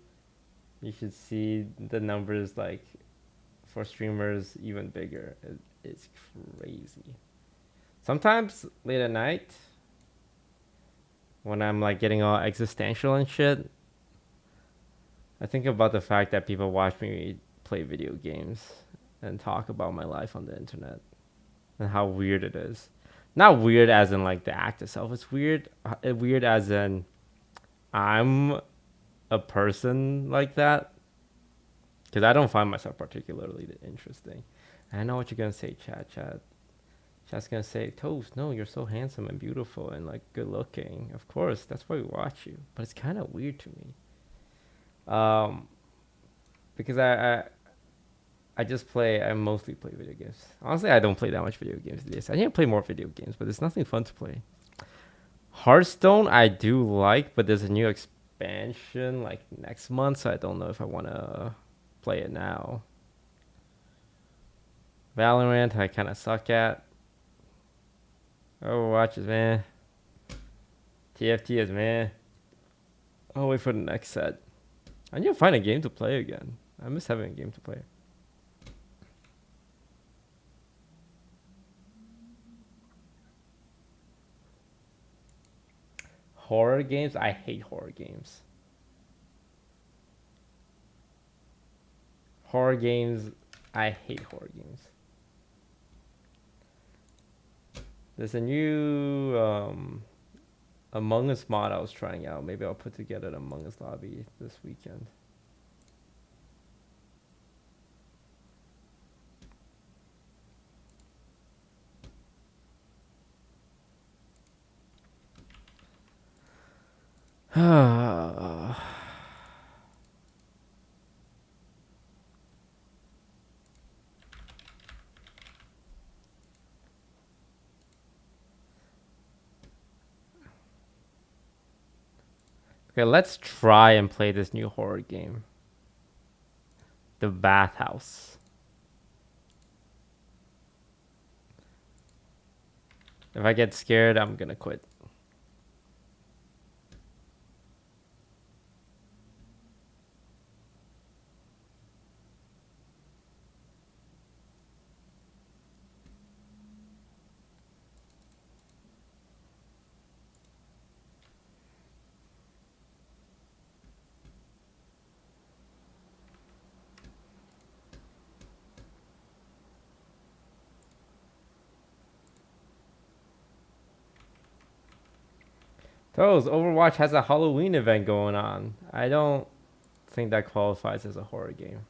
you should see the numbers like for streamers even bigger. It's crazy. Sometimes late at night, when I'm like getting all existential and shit, I think about the fact that people watch me play video games and talk about my life on the internet and how weird it is. Not weird as in like the act itself. It's weird as in I'm a person like that. Because I don't find myself particularly interesting. And I know what you're going to say, chat. Chat's going to say, Toast, no, you're so handsome and beautiful and like good looking. Of course, that's why we watch you. But it's kind of weird to me. Because I mostly play video games. Honestly, I don't play that much video games these days. I need to play more video games, but there's nothing fun to play. Hearthstone I do like, but there's a new expansion like next month, so I don't know if I want to play it now. Valorant I kind of suck at. Overwatch is man. TFT is man. I'll wait for the next set. I need to find a game to play again. I miss having a game to play. Horror games? I hate horror games. I hate horror games. There's a new Among Us mod I was trying out. Maybe I'll put together an Among Us lobby this weekend. Okay, let's try and play this new horror game. The Bathhouse. If I get scared, I'm gonna quit. Toes, Overwatch has a Halloween event going on. I don't think that qualifies as a horror game.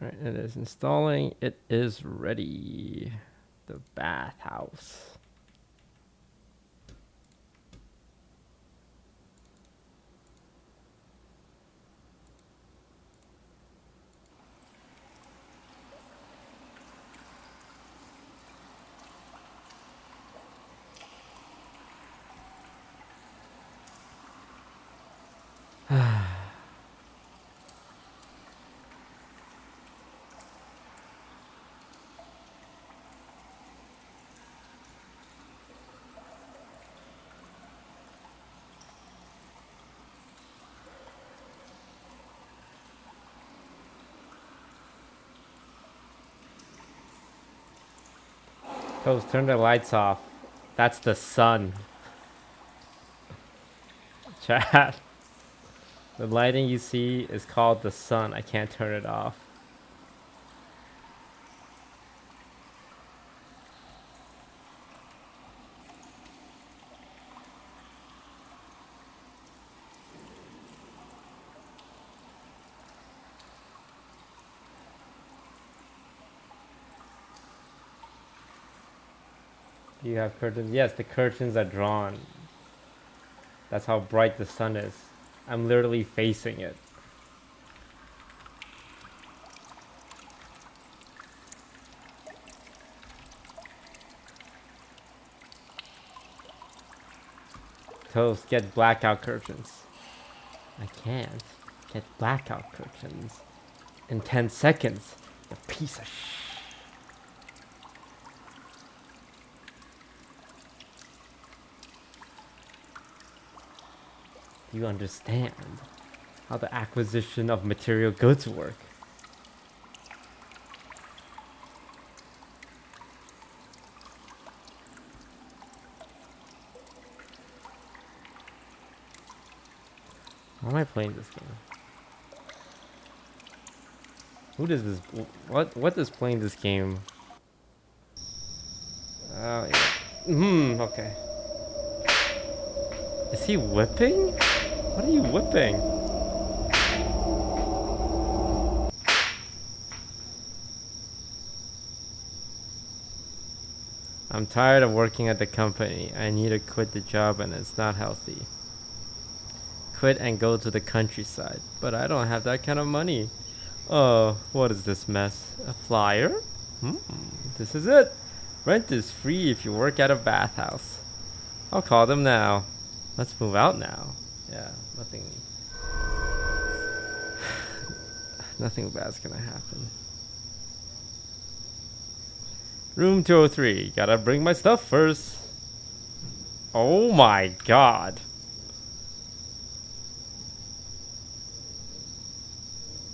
Alright, it is installing. It is ready. The Bathhouse. Toast, turn the lights off. That's the sun. Chat. The lighting you see is called the sun. I can't turn it off. Do you have curtains? Yes, the curtains are drawn. That's how bright the sun is. I'm literally facing it. Toast, get blackout curtains. I can't get blackout curtains in 10 seconds. You piece of sh. Do you understand how the acquisition of material goods work? Why am I playing this game? Who does this? What does playing this game? Oh yeah. Okay. Is he whipping? What are you whipping? I'm tired of working at the company. I need to quit the job and it's not healthy. Quit and go to the countryside. But I don't have that kind of money. Oh, what is this mess? A flyer? This is it. Rent is free if you work at a bathhouse. I'll call them now. Let's move out now. Yeah, nothing bad's gonna happen. Room 203. Gotta bring my stuff first. Oh my god.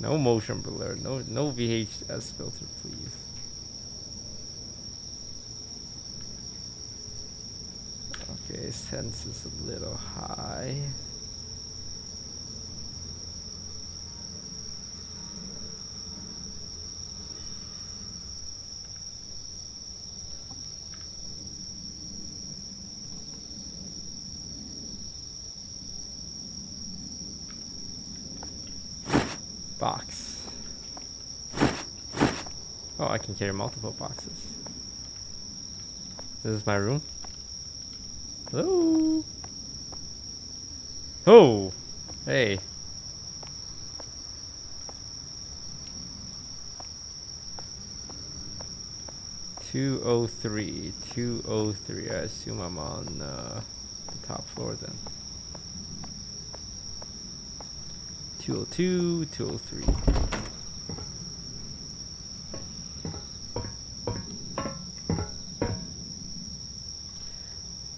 No motion blur. No VHS filter, please. Okay, sense is a little high. Box. Oh, I can carry multiple boxes. This is my room. Hello. Oh, hey. (203). 203. I assume I'm on the top floor then. 202, 203.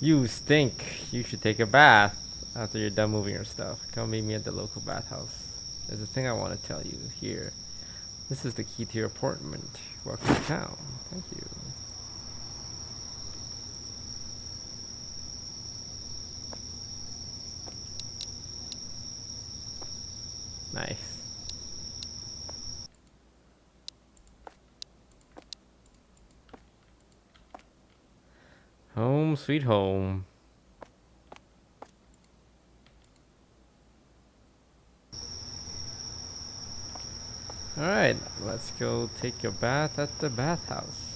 You stink. You should take a bath after you're done moving your stuff. Come meet me at the local bathhouse. There's a thing I want to tell you here. This is the key to your apartment. Welcome to town. Thank you. Nice. Home sweet home. Alright, let's go take a bath at the bathhouse.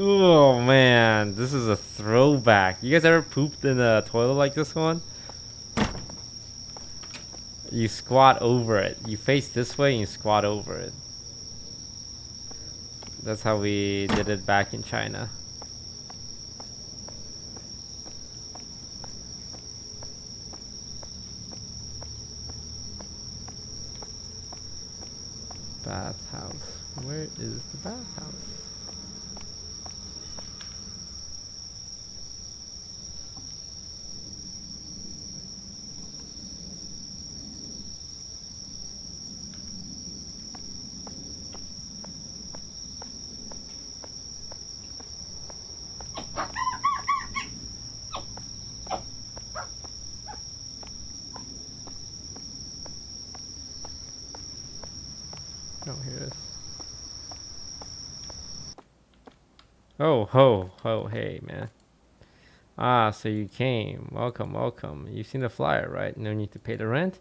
Oh man, this is a throwback. You guys ever pooped in a toilet like this one? You squat over it. You face this way and you squat over it. That's how we did it back in China. Bathhouse. Where is the bathhouse? Oh, here it is. Oh, ho, ho, hey, man. Ah, so you came. Welcome, welcome. You've seen the flyer, right? No need to pay the rent.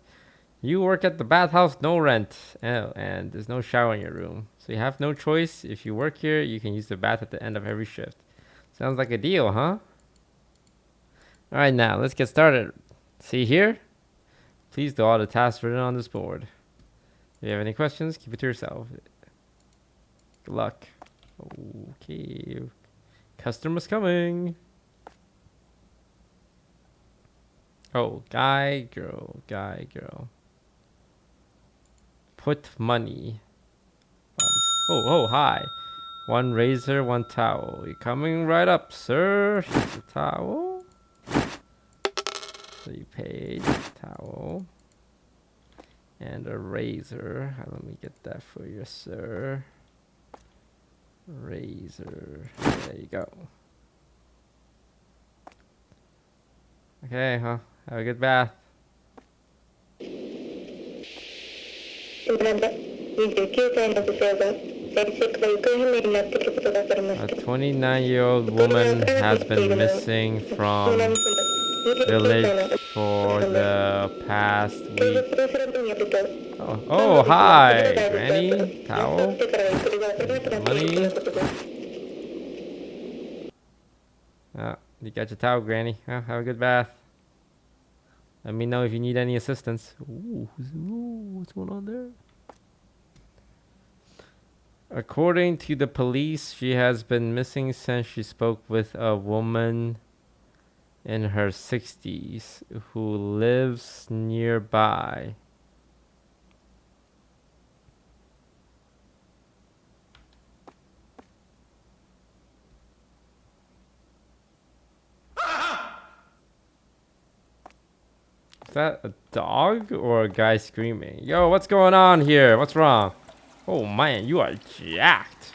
You work at the bathhouse, no rent. Oh, and there's no shower in your room. So you have no choice. If you work here, you can use the bath at the end of every shift. Sounds like a deal, huh? Alright, now, let's get started. See here? Please do all the tasks written on this board. If you have any questions, keep it to yourself. Good luck. Okay. Customer's coming. Oh, guy, girl, guy, girl. Put money. Oh, hi. One razor, one towel. You're coming right up, sir. Here's the towel. So you paid towel. And a razor. Let me get that for you, sir. Razor. There you go. Okay, huh? Have a good bath. A 29-year-old woman has been missing from village for the past week. Oh, hi, Granny. Towel. Money. You got your towel, Granny. Have a good bath. Let me know if you need any assistance. Ooh, what's going on there? According to the police, she has been missing since she spoke with a woman in her 60s who lives nearby. Is that a dog or a guy screaming? Yo, what's going on here? What's wrong? Oh man, you are jacked.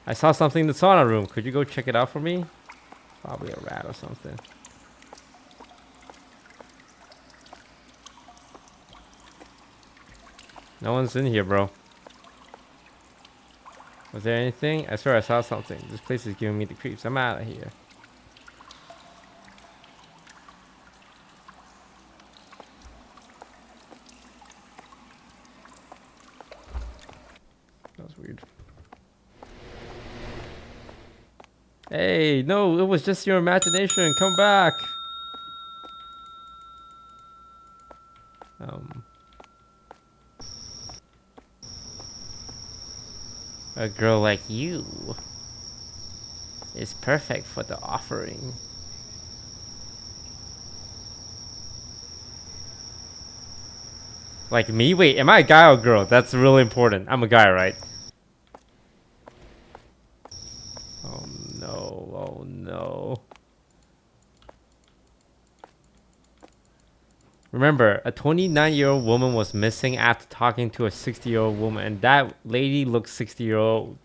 I saw something in the sauna room. Could you go check it out for me? Probably a rat or something. No one's in here, bro. Was there anything? I swear I saw something. This place is giving me the creeps. I'm out of here. That was weird. Hey, no, it was just your imagination. Come back. A girl like you is perfect for the offering. Like me? Wait, am I a guy or a girl? That's really important. I'm a guy, right? Oh no, oh no. Remember, a 29-year-old woman was missing after talking to a 60-year-old woman, and that lady looks 60-year-old.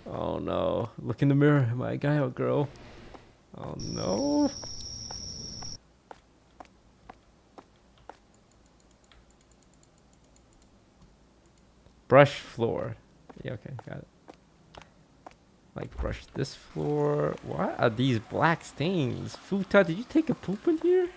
Oh no. Look in the mirror. Am I a guy or a girl? Oh no. Brush floor. Yeah, okay, got it. Like brush this floor. What are these black stains? Futa, did you take a poop in here?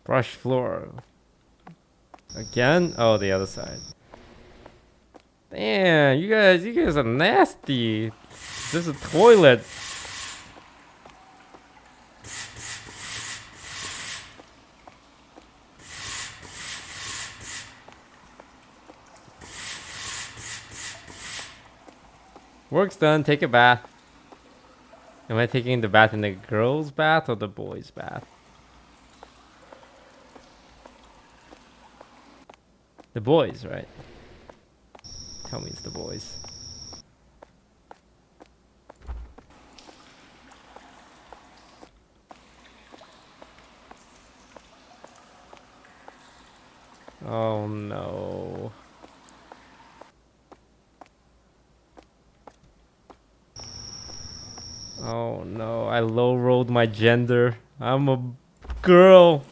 Brush floor. Again? Oh, the other side. Damn, you guys are nasty. This is a toilet. Work's done. Take a bath. Am I taking the bath in the girl's bath or the boy's bath? The boys, right? Tell me it's the boys. Oh no. Oh no, I low-rolled my gender. I'm a girl.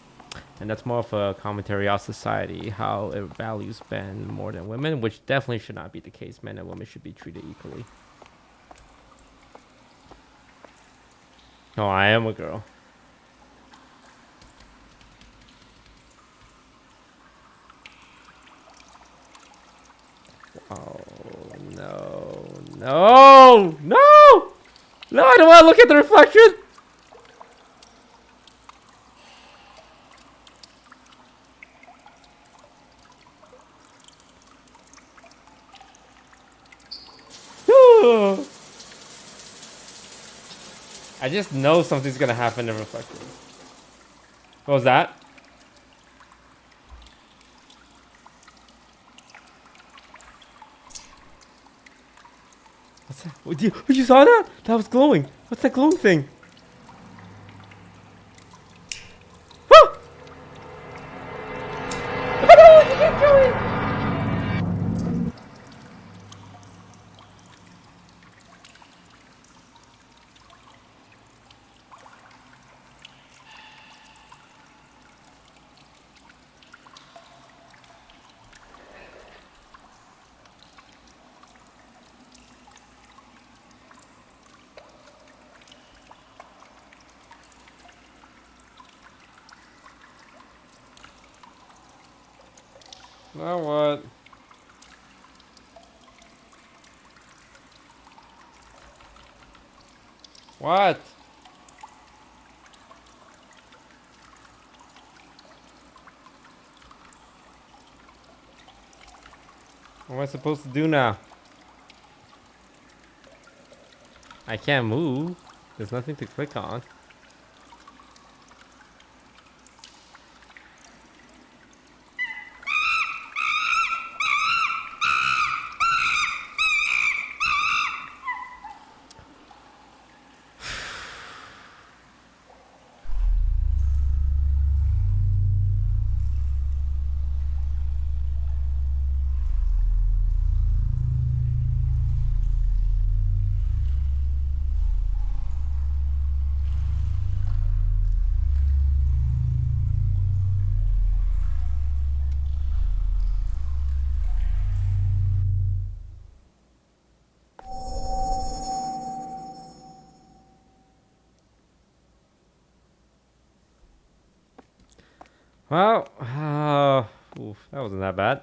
And that's more of a commentary on society, how it values men more than women, which definitely should not be the case. Men and women should be treated equally. Oh, I am a girl. Oh, no. No! No! No, I don't want to look at the reflection! I just know something's gonna happen in reflection. What was that? What's that? You saw that? That was glowing. What's that glowing thing? Ah! Now what? What? What am I supposed to do now? I can't move. There's nothing to click on. Well, oof, that wasn't that bad.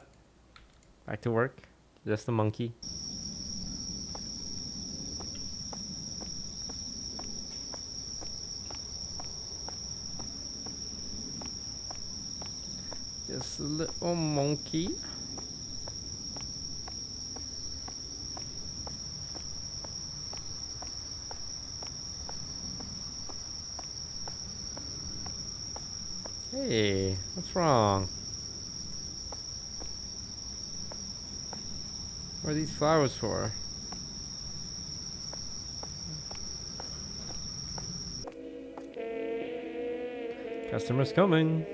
Back to work. Just a monkey. Just a little monkey. Hey, what's wrong? What are these flowers for? Customers coming.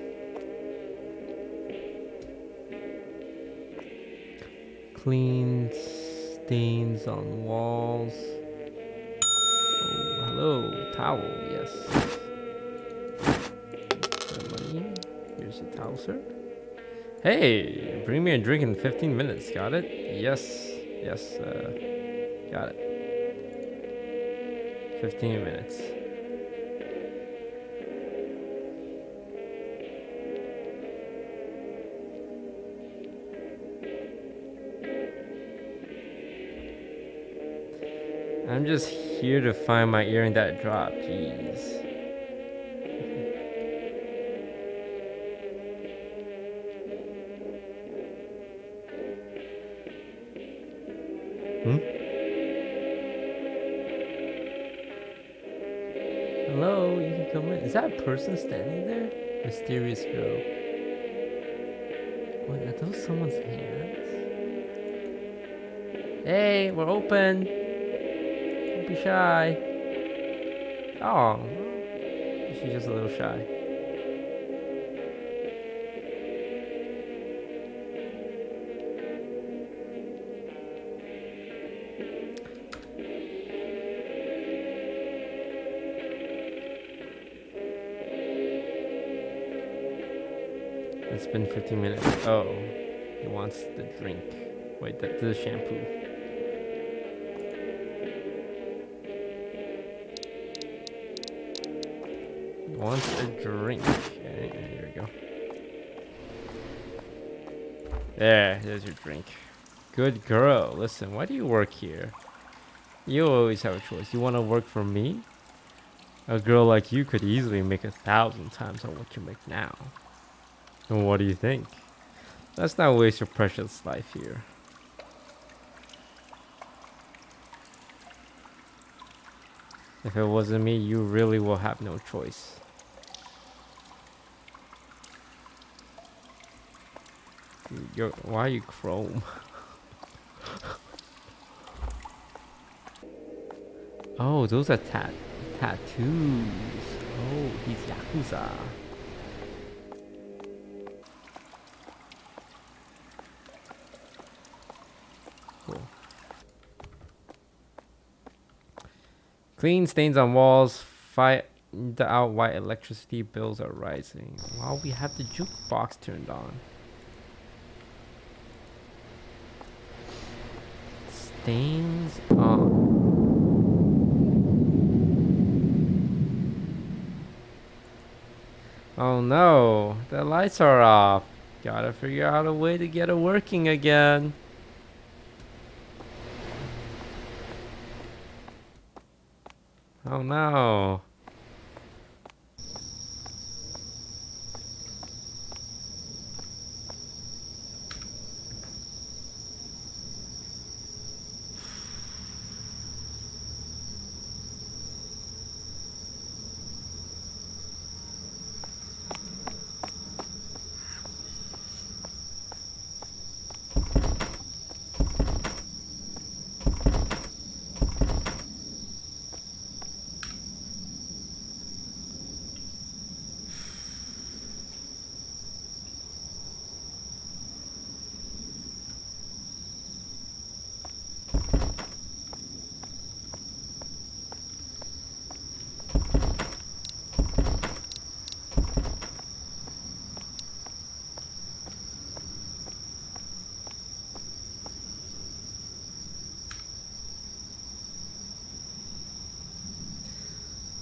Clean stains on walls. Oh, hello, towel, yes. Money. Here's a towel, sir. Hey, bring me a drink in 15 minutes. Got it? Yes. Yes, got it. 15 minutes. I'm just here to find my earring that dropped. Jeez. Hello, you can come in. Is that a person standing there? Mysterious girl. Wait, are those someone's hands? Hey, we're open. Don't be shy. Oh, she's just a little shy. It's been 15 minutes. Oh, he wants the drink. Wait, that's the shampoo. He wants a drink. Okay, here we go. There's your drink. Good girl. Listen, why do you work here? You always have a choice. You want to work for me? A girl like you could easily make 1,000 times on what you make now. And what do you think? Let's not waste your precious life here. If it wasn't me, you really will have no choice. Why are you chrome? Oh, those are tattoos. Oh, he's Yakuza. Cool. Clean stains on walls. Find out why electricity bills are rising. While we have the jukebox turned on. Stains on. Oh no, the lights are off. Gotta figure out a way to get it working again. Oh no.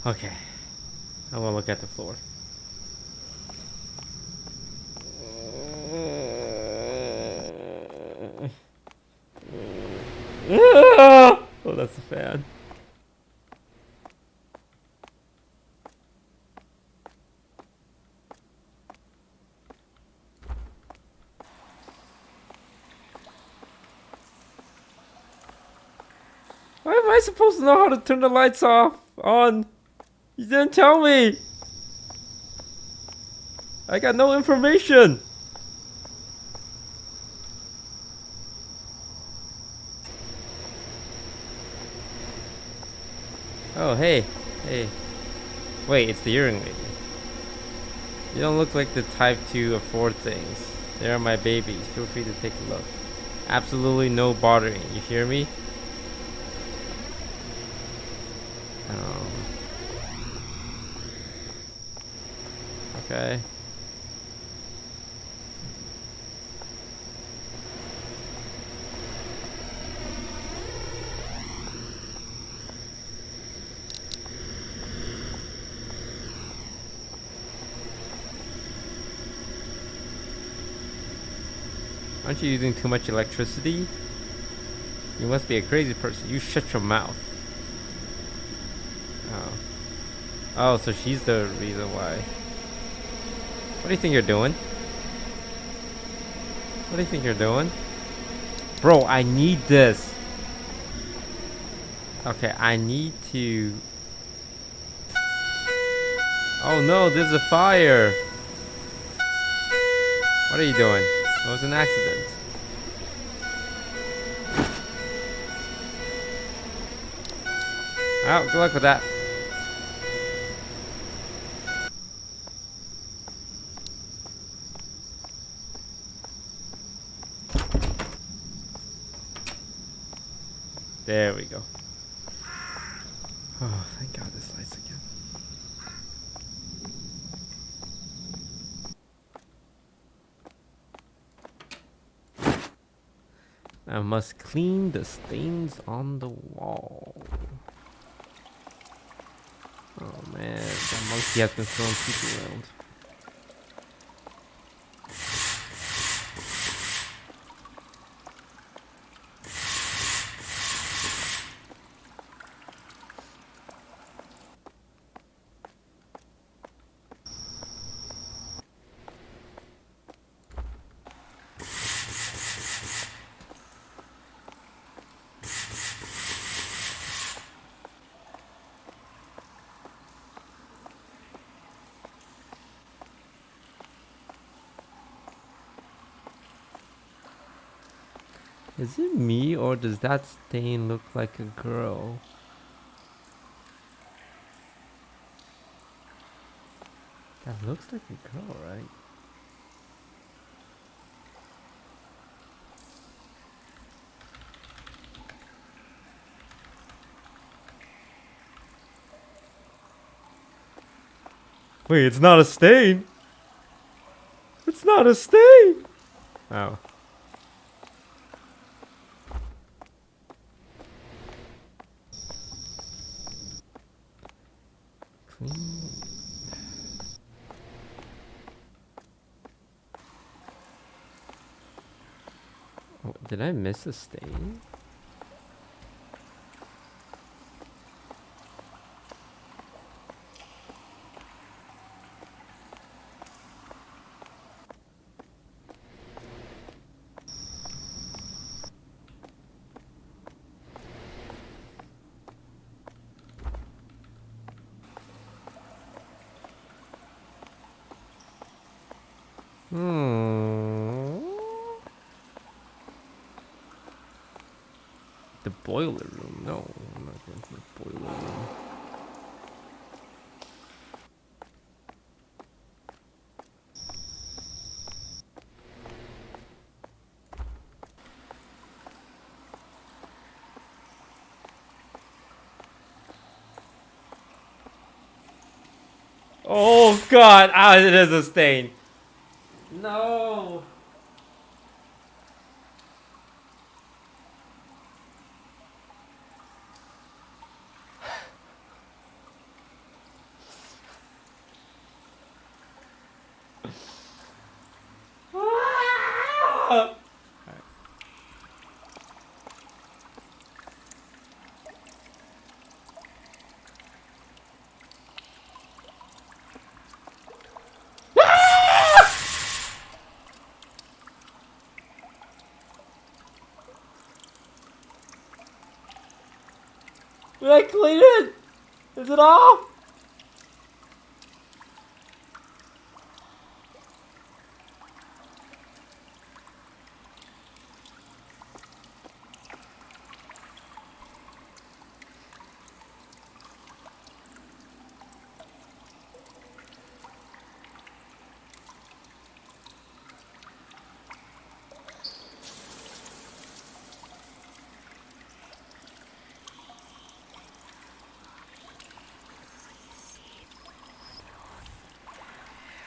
Okay, I want to look at the floor. Oh, that's a fan. Why am I supposed to know how to turn the lights off? On? You didn't tell me. I got no information. Oh, hey. Hey. Wait, it's the earring lady. You don't look like the type to afford things. They are my babies. Feel free to take a look. Absolutely no bartering. You hear me? Okay. Aren't you using too much electricity? You must be a crazy person. You shut your mouth. Oh. Oh, so she's the reason why. What do you think you're doing? What do you think you're doing? Bro, I need this. Okay, I need to... Oh no, there's a fire. What are you doing? It was an accident. Oh, good luck with that. There we go. Oh, thank God this lights again. I must clean the stains on the wall. Oh man, that monkey has been throwing people around. Is it me or does that stain look like a girl? That looks like a girl, right? Wait, it's not a stain! It's not a stain! Oh. Clean. Oh, did I miss a stain? The boiler room? No, I'm not going to the boiler room. Oh God! Ah, it is a stain. No. Did I clean it? Is it off?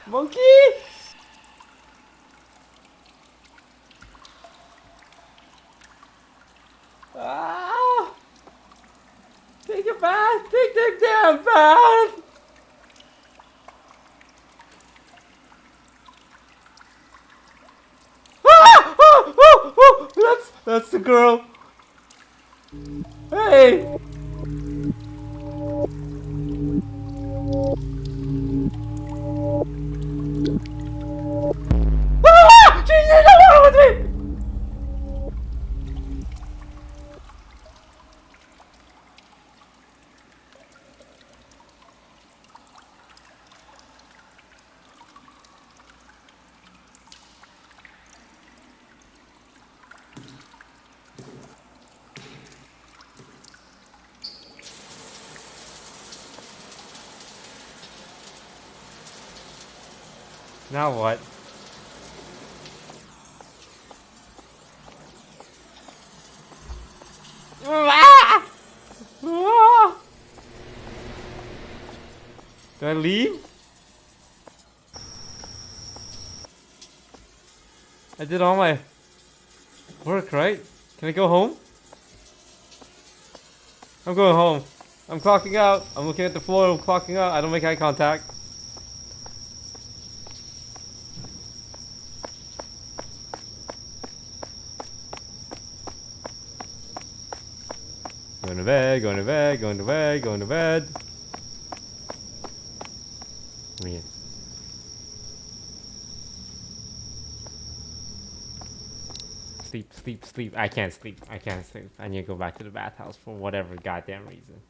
Monkey? Ah! Take a bath! Take the damn bath! Ah! Oh, oh, oh! That's the girl. Hey! Ah! She's in the water with me! Now what? Do I leave? I did all my work, right? Can I go home? I'm going home. I'm clocking out. I'm looking at the floor. I'm clocking out. I don't make eye contact. Going to bed, going to bed, going to bed, going to bed. Weird. Sleep, sleep, sleep. I can't sleep. I can't sleep. I need to go back to the bathhouse for whatever goddamn reason.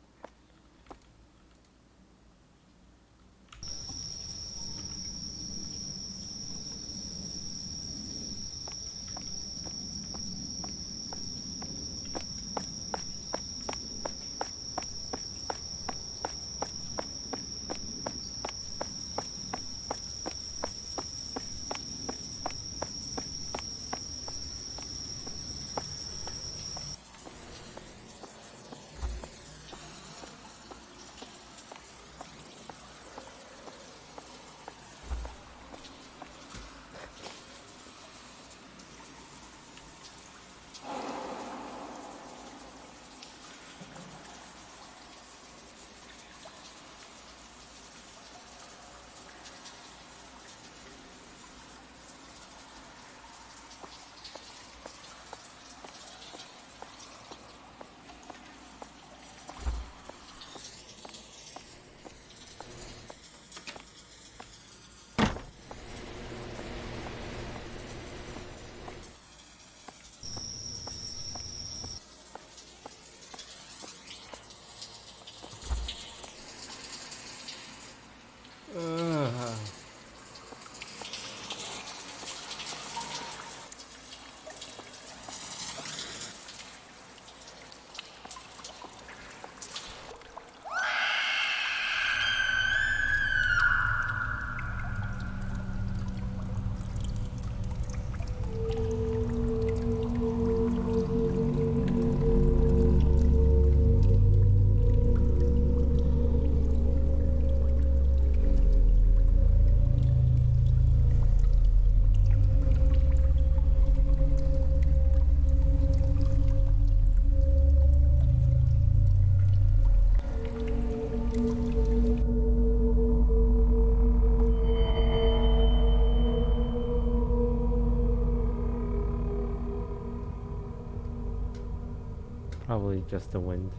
Probably just the wind.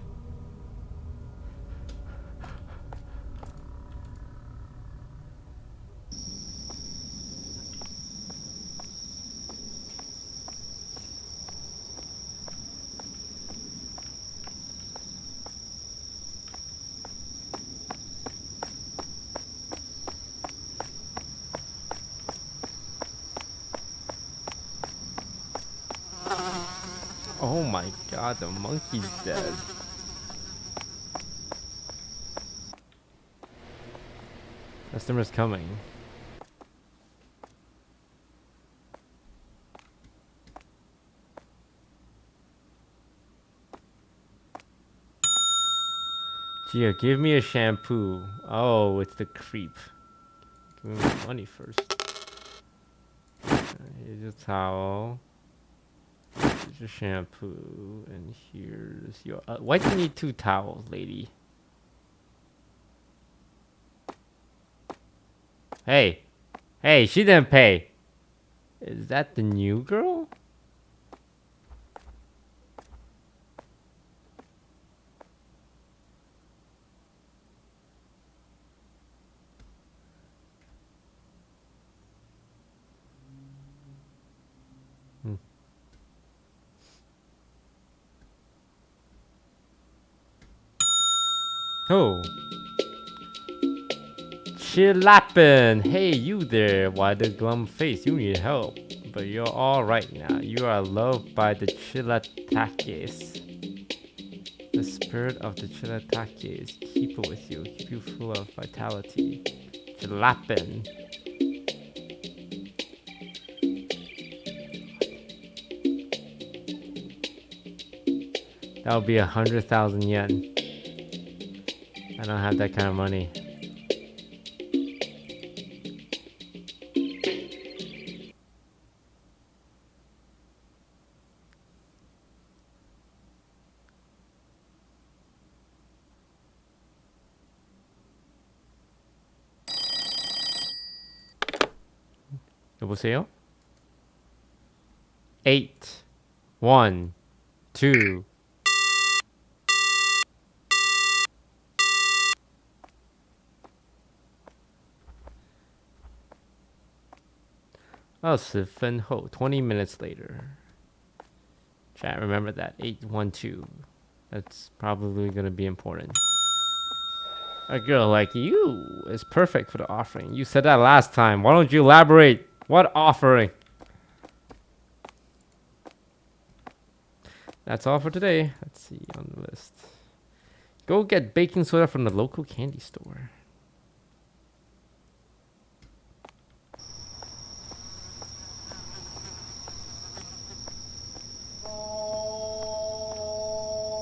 Oh my god, the monkey's dead. Customer's coming. Gia, give me a shampoo. Oh, it's the creep. Give me my money first. Here's your towel. Here's your shampoo. And here's your... why do you need 2 towels, lady? Hey. Hey, she didn't pay. Is that the new girl? Oh. Chillappin'. Hey, you there. Why the glum face? You need help. But you're alright now. You are loved by the Chillatakes. The spirit of the Chillatakes. Keep it with you. Keep you full of vitality. Chillappin'. That would be 100,000 yen. I don't have that kind of money. 여보세요? 8, 1, 2. Oh, 10分后, 20 minutes later. Chat, remember that. 812. That's probably going to be important. A girl like you is perfect for the offering. You said that last time. Why don't you elaborate? What offering? That's all for today. Let's see on the list. Go get baking soda from the local candy store.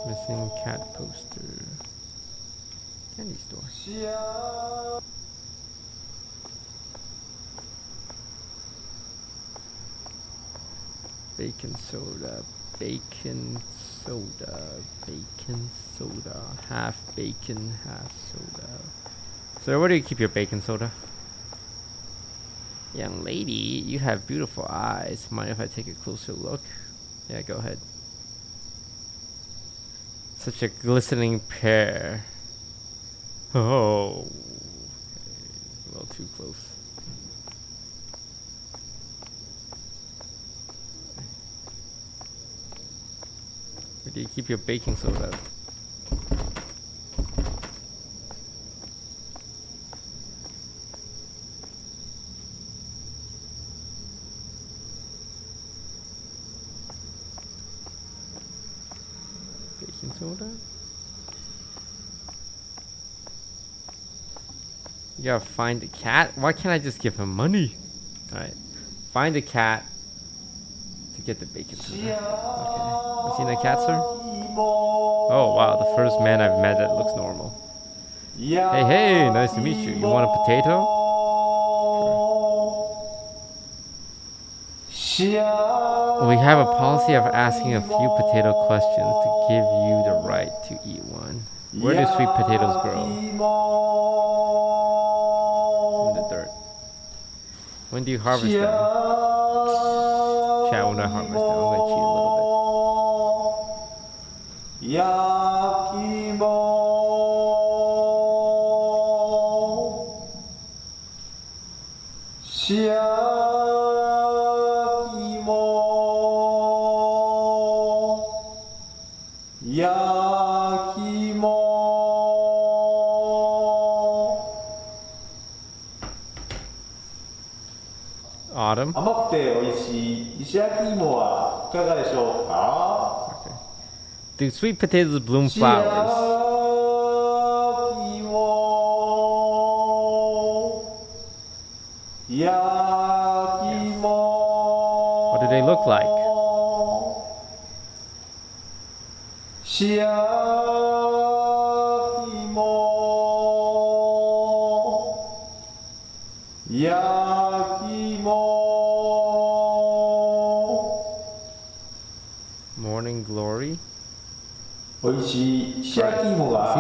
Missing cat poster. Candy store. Bacon soda. Bacon soda. Bacon soda. Half bacon, half soda. So where do you keep your bacon soda? Young lady, you have beautiful eyes. Mind if I take a closer look? Yeah, go ahead. Such a glistening pair. Oh, okay. A little too close. Where do you keep your baking soda? Baking soda? You gotta find the cat? Why can't I just give him money? Alright. Find the cat to get the bacon soda. Okay. You seen a cat, sir? Oh wow, the first man I've met that looks normal. Hey, hey, nice to meet you. You want a potato? Sure. We have a policy of asking a few potato questions to give you the right to eat one. Where do sweet potatoes grow? In the dirt. When do you harvest them? Chat, when I harvest them, I'm gonna cheat a little bit. Autumn. Okay. Do sweet potatoes bloom flowers? Yes. What do they look like? Morning glory. Right. Seem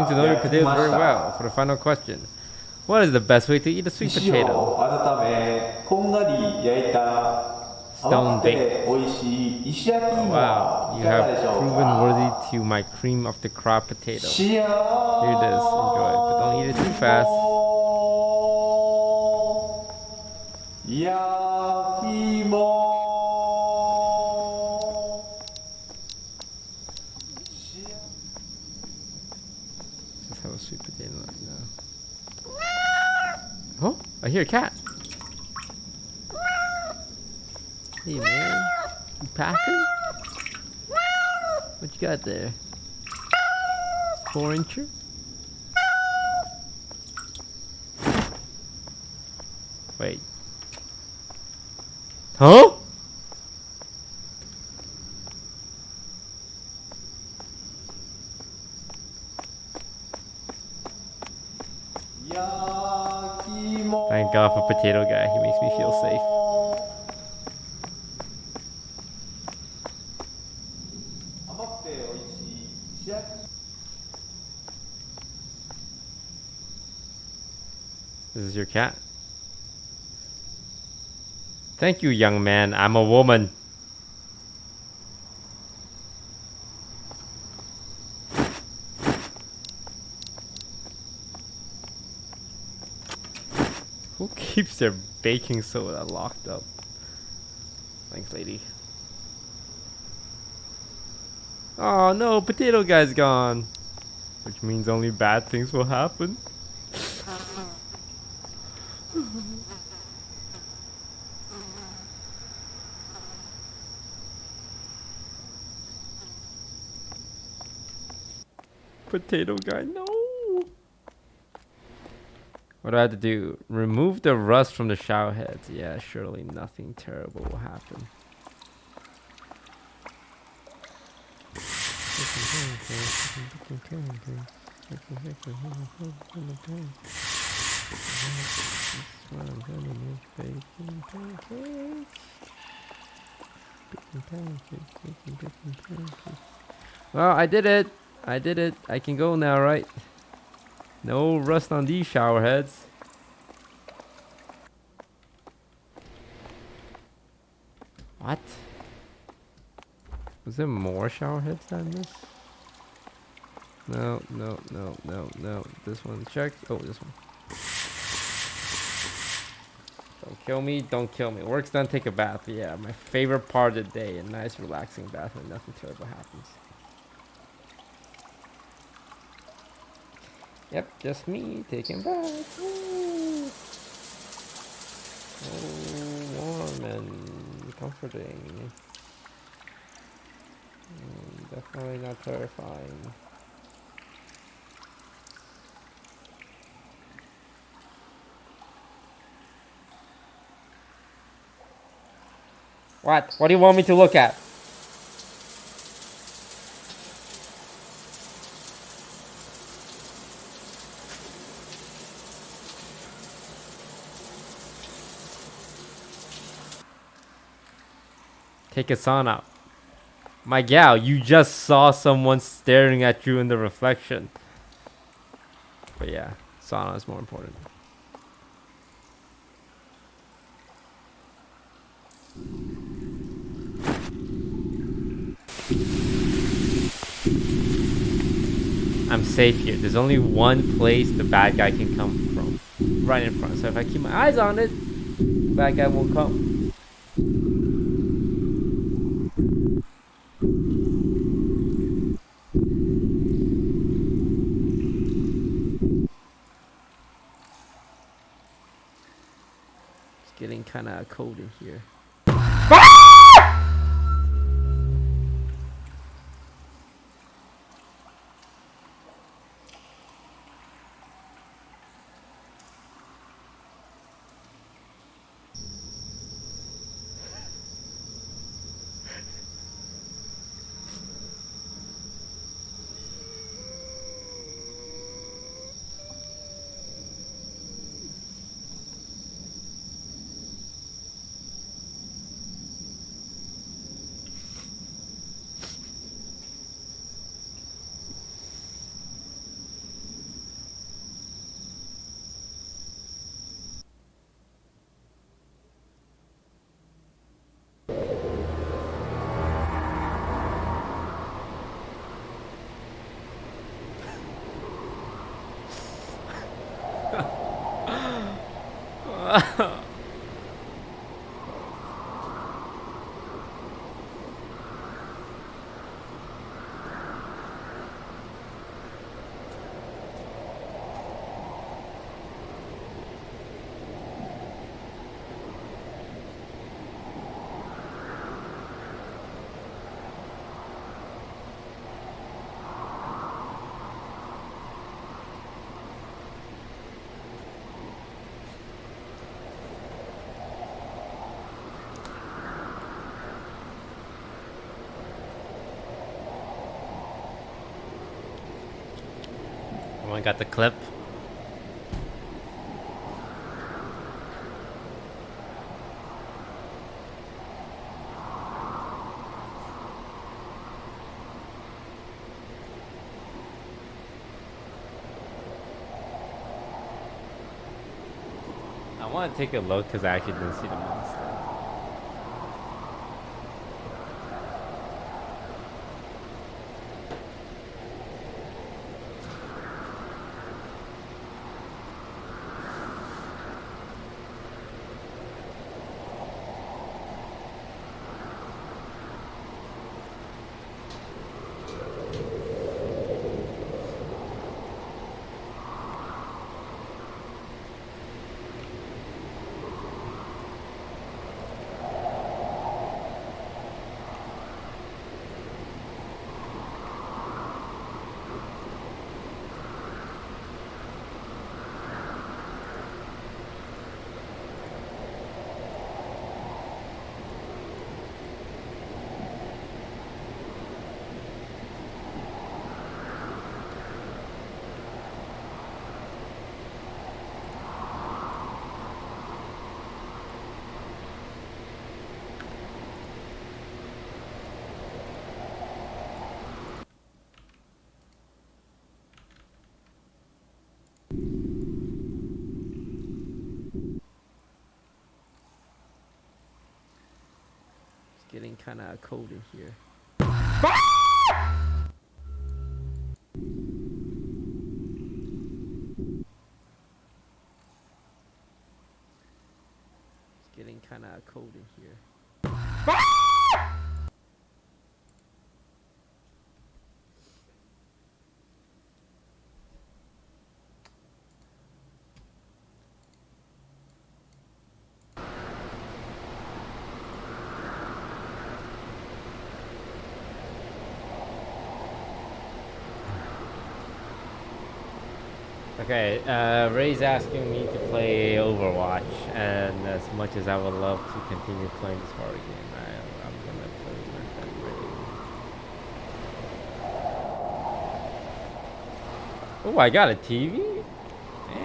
to know your potatoes very well. For the final question, what is the best way to eat a sweet potato? Stone baked. Oh, wow, you have proven worthy to my cream of the crop potato. Here it is. Enjoy it, but don't eat it too fast. Let's have a sweet potato right now. Oh, I hear a cat. Hey man, you packing? What you got there? 4-incher? Wait. Huh? off a potato guy. He makes me feel safe. This is your cat. Thank you, young man. I'm a woman. Who keeps their baking soda locked up? Thanks, lady. Oh no, potato guy's gone. Which means only bad things will happen. Potato guy, no. What do I have to do? Remove the rust from the shower heads. Yeah, surely nothing terrible will happen. Well, I did it. I did it. I can go now, right? No rust on these shower heads. What? Was there more shower heads than this? No, no, no, no, no. This one, check. Oh, this one. Don't kill me, don't kill me. Work's done, take a bath. Yeah, my favorite part of the day. A nice, relaxing bath when nothing terrible happens. Yep, just me taking baths. Woo. Oh, warm and comforting. Definitely not terrifying. What? What do you want me to look at? Take a sauna. My gal, you just saw someone staring at you in the reflection. But yeah, sauna is more important. I'm safe here. There's only one place the bad guy can come from. Right in front. So if I keep my eyes on it, the bad guy won't come. It's getting kind of cold in here. Everyone got the clip? want to take a look because I actually didn't see the monster. It's getting kind of cold in here. It's getting kind of cold in here. Okay, Ray's asking me to play Overwatch, and as much as I would love to continue playing this horror game, I'm gonna play with that Ray. Oh, I got a TV?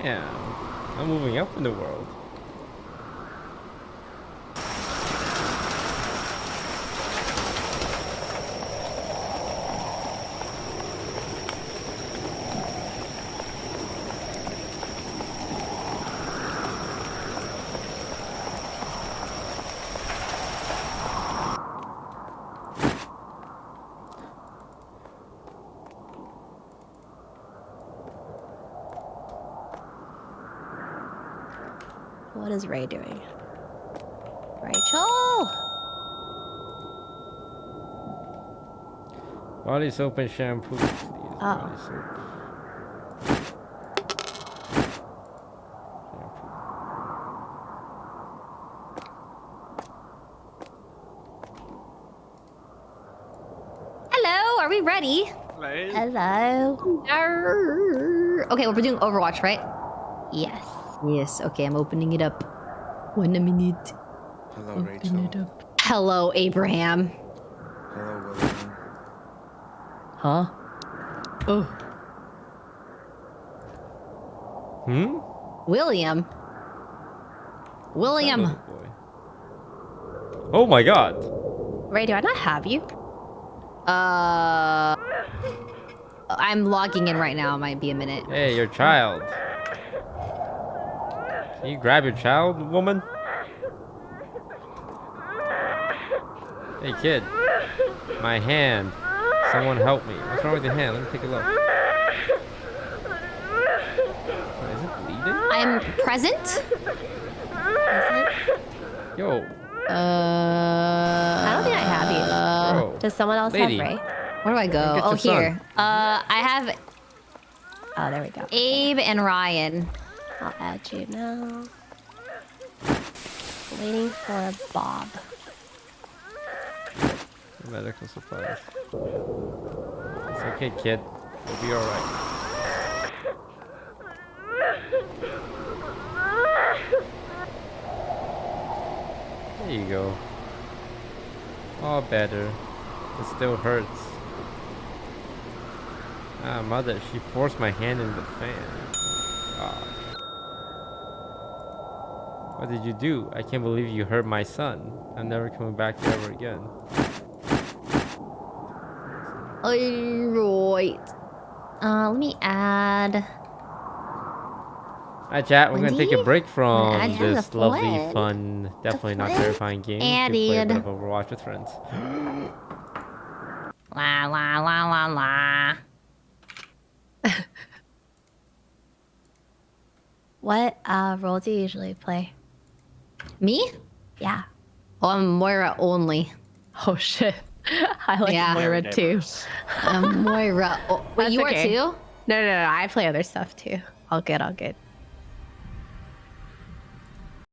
Damn, I'm moving up in the world. What is Ray doing? Rachel! Body soap and shampoo, please. Oh. Body soap. Hello, are we ready? Hello. Okay, well, we're doing Overwatch, right? Yes. Yes, okay, I'm opening it up. 1 minute. Hello, Rachel. Hello, Abraham. Hello, William. Huh? Oh. William? William. Oh my god. Ray, do I not have you? I'm logging in right now. It might be a minute. Hey, your child. Can you grab your child, woman? Hey, kid. My hand. Someone help me. What's wrong with your hand? Let me take a look. Is it bleeding? I'm present. Yo. I don't think I have you. Bro. Does someone else Lady. have Ray? Where do I go? Get Oh, your son. here. I have. Oh, there we go. Abe and Ryan. I'll add you now. Waiting for Bob. Medical supplies. It's okay, kid. You'll be alright. There you go. All better. It still hurts. Ah, mother, she forced my hand in the fan. God. What did you do? I can't believe you hurt my son. I'm never coming back here ever again. Alright. Let me add. Alright, chat, we're gonna take a Wendy? break from Add you to this the lovely, flood. fun, definitely not flood? terrifying game to Added. play a bit of Overwatch with friends. La la la la la. What role do you usually play? Me? Yeah. Oh, I'm Moira only. Oh shit. I like Yeah. Moira Very too. I'm Moira. Oh, wait, That's you okay. are too? No, I play other stuff too. All good.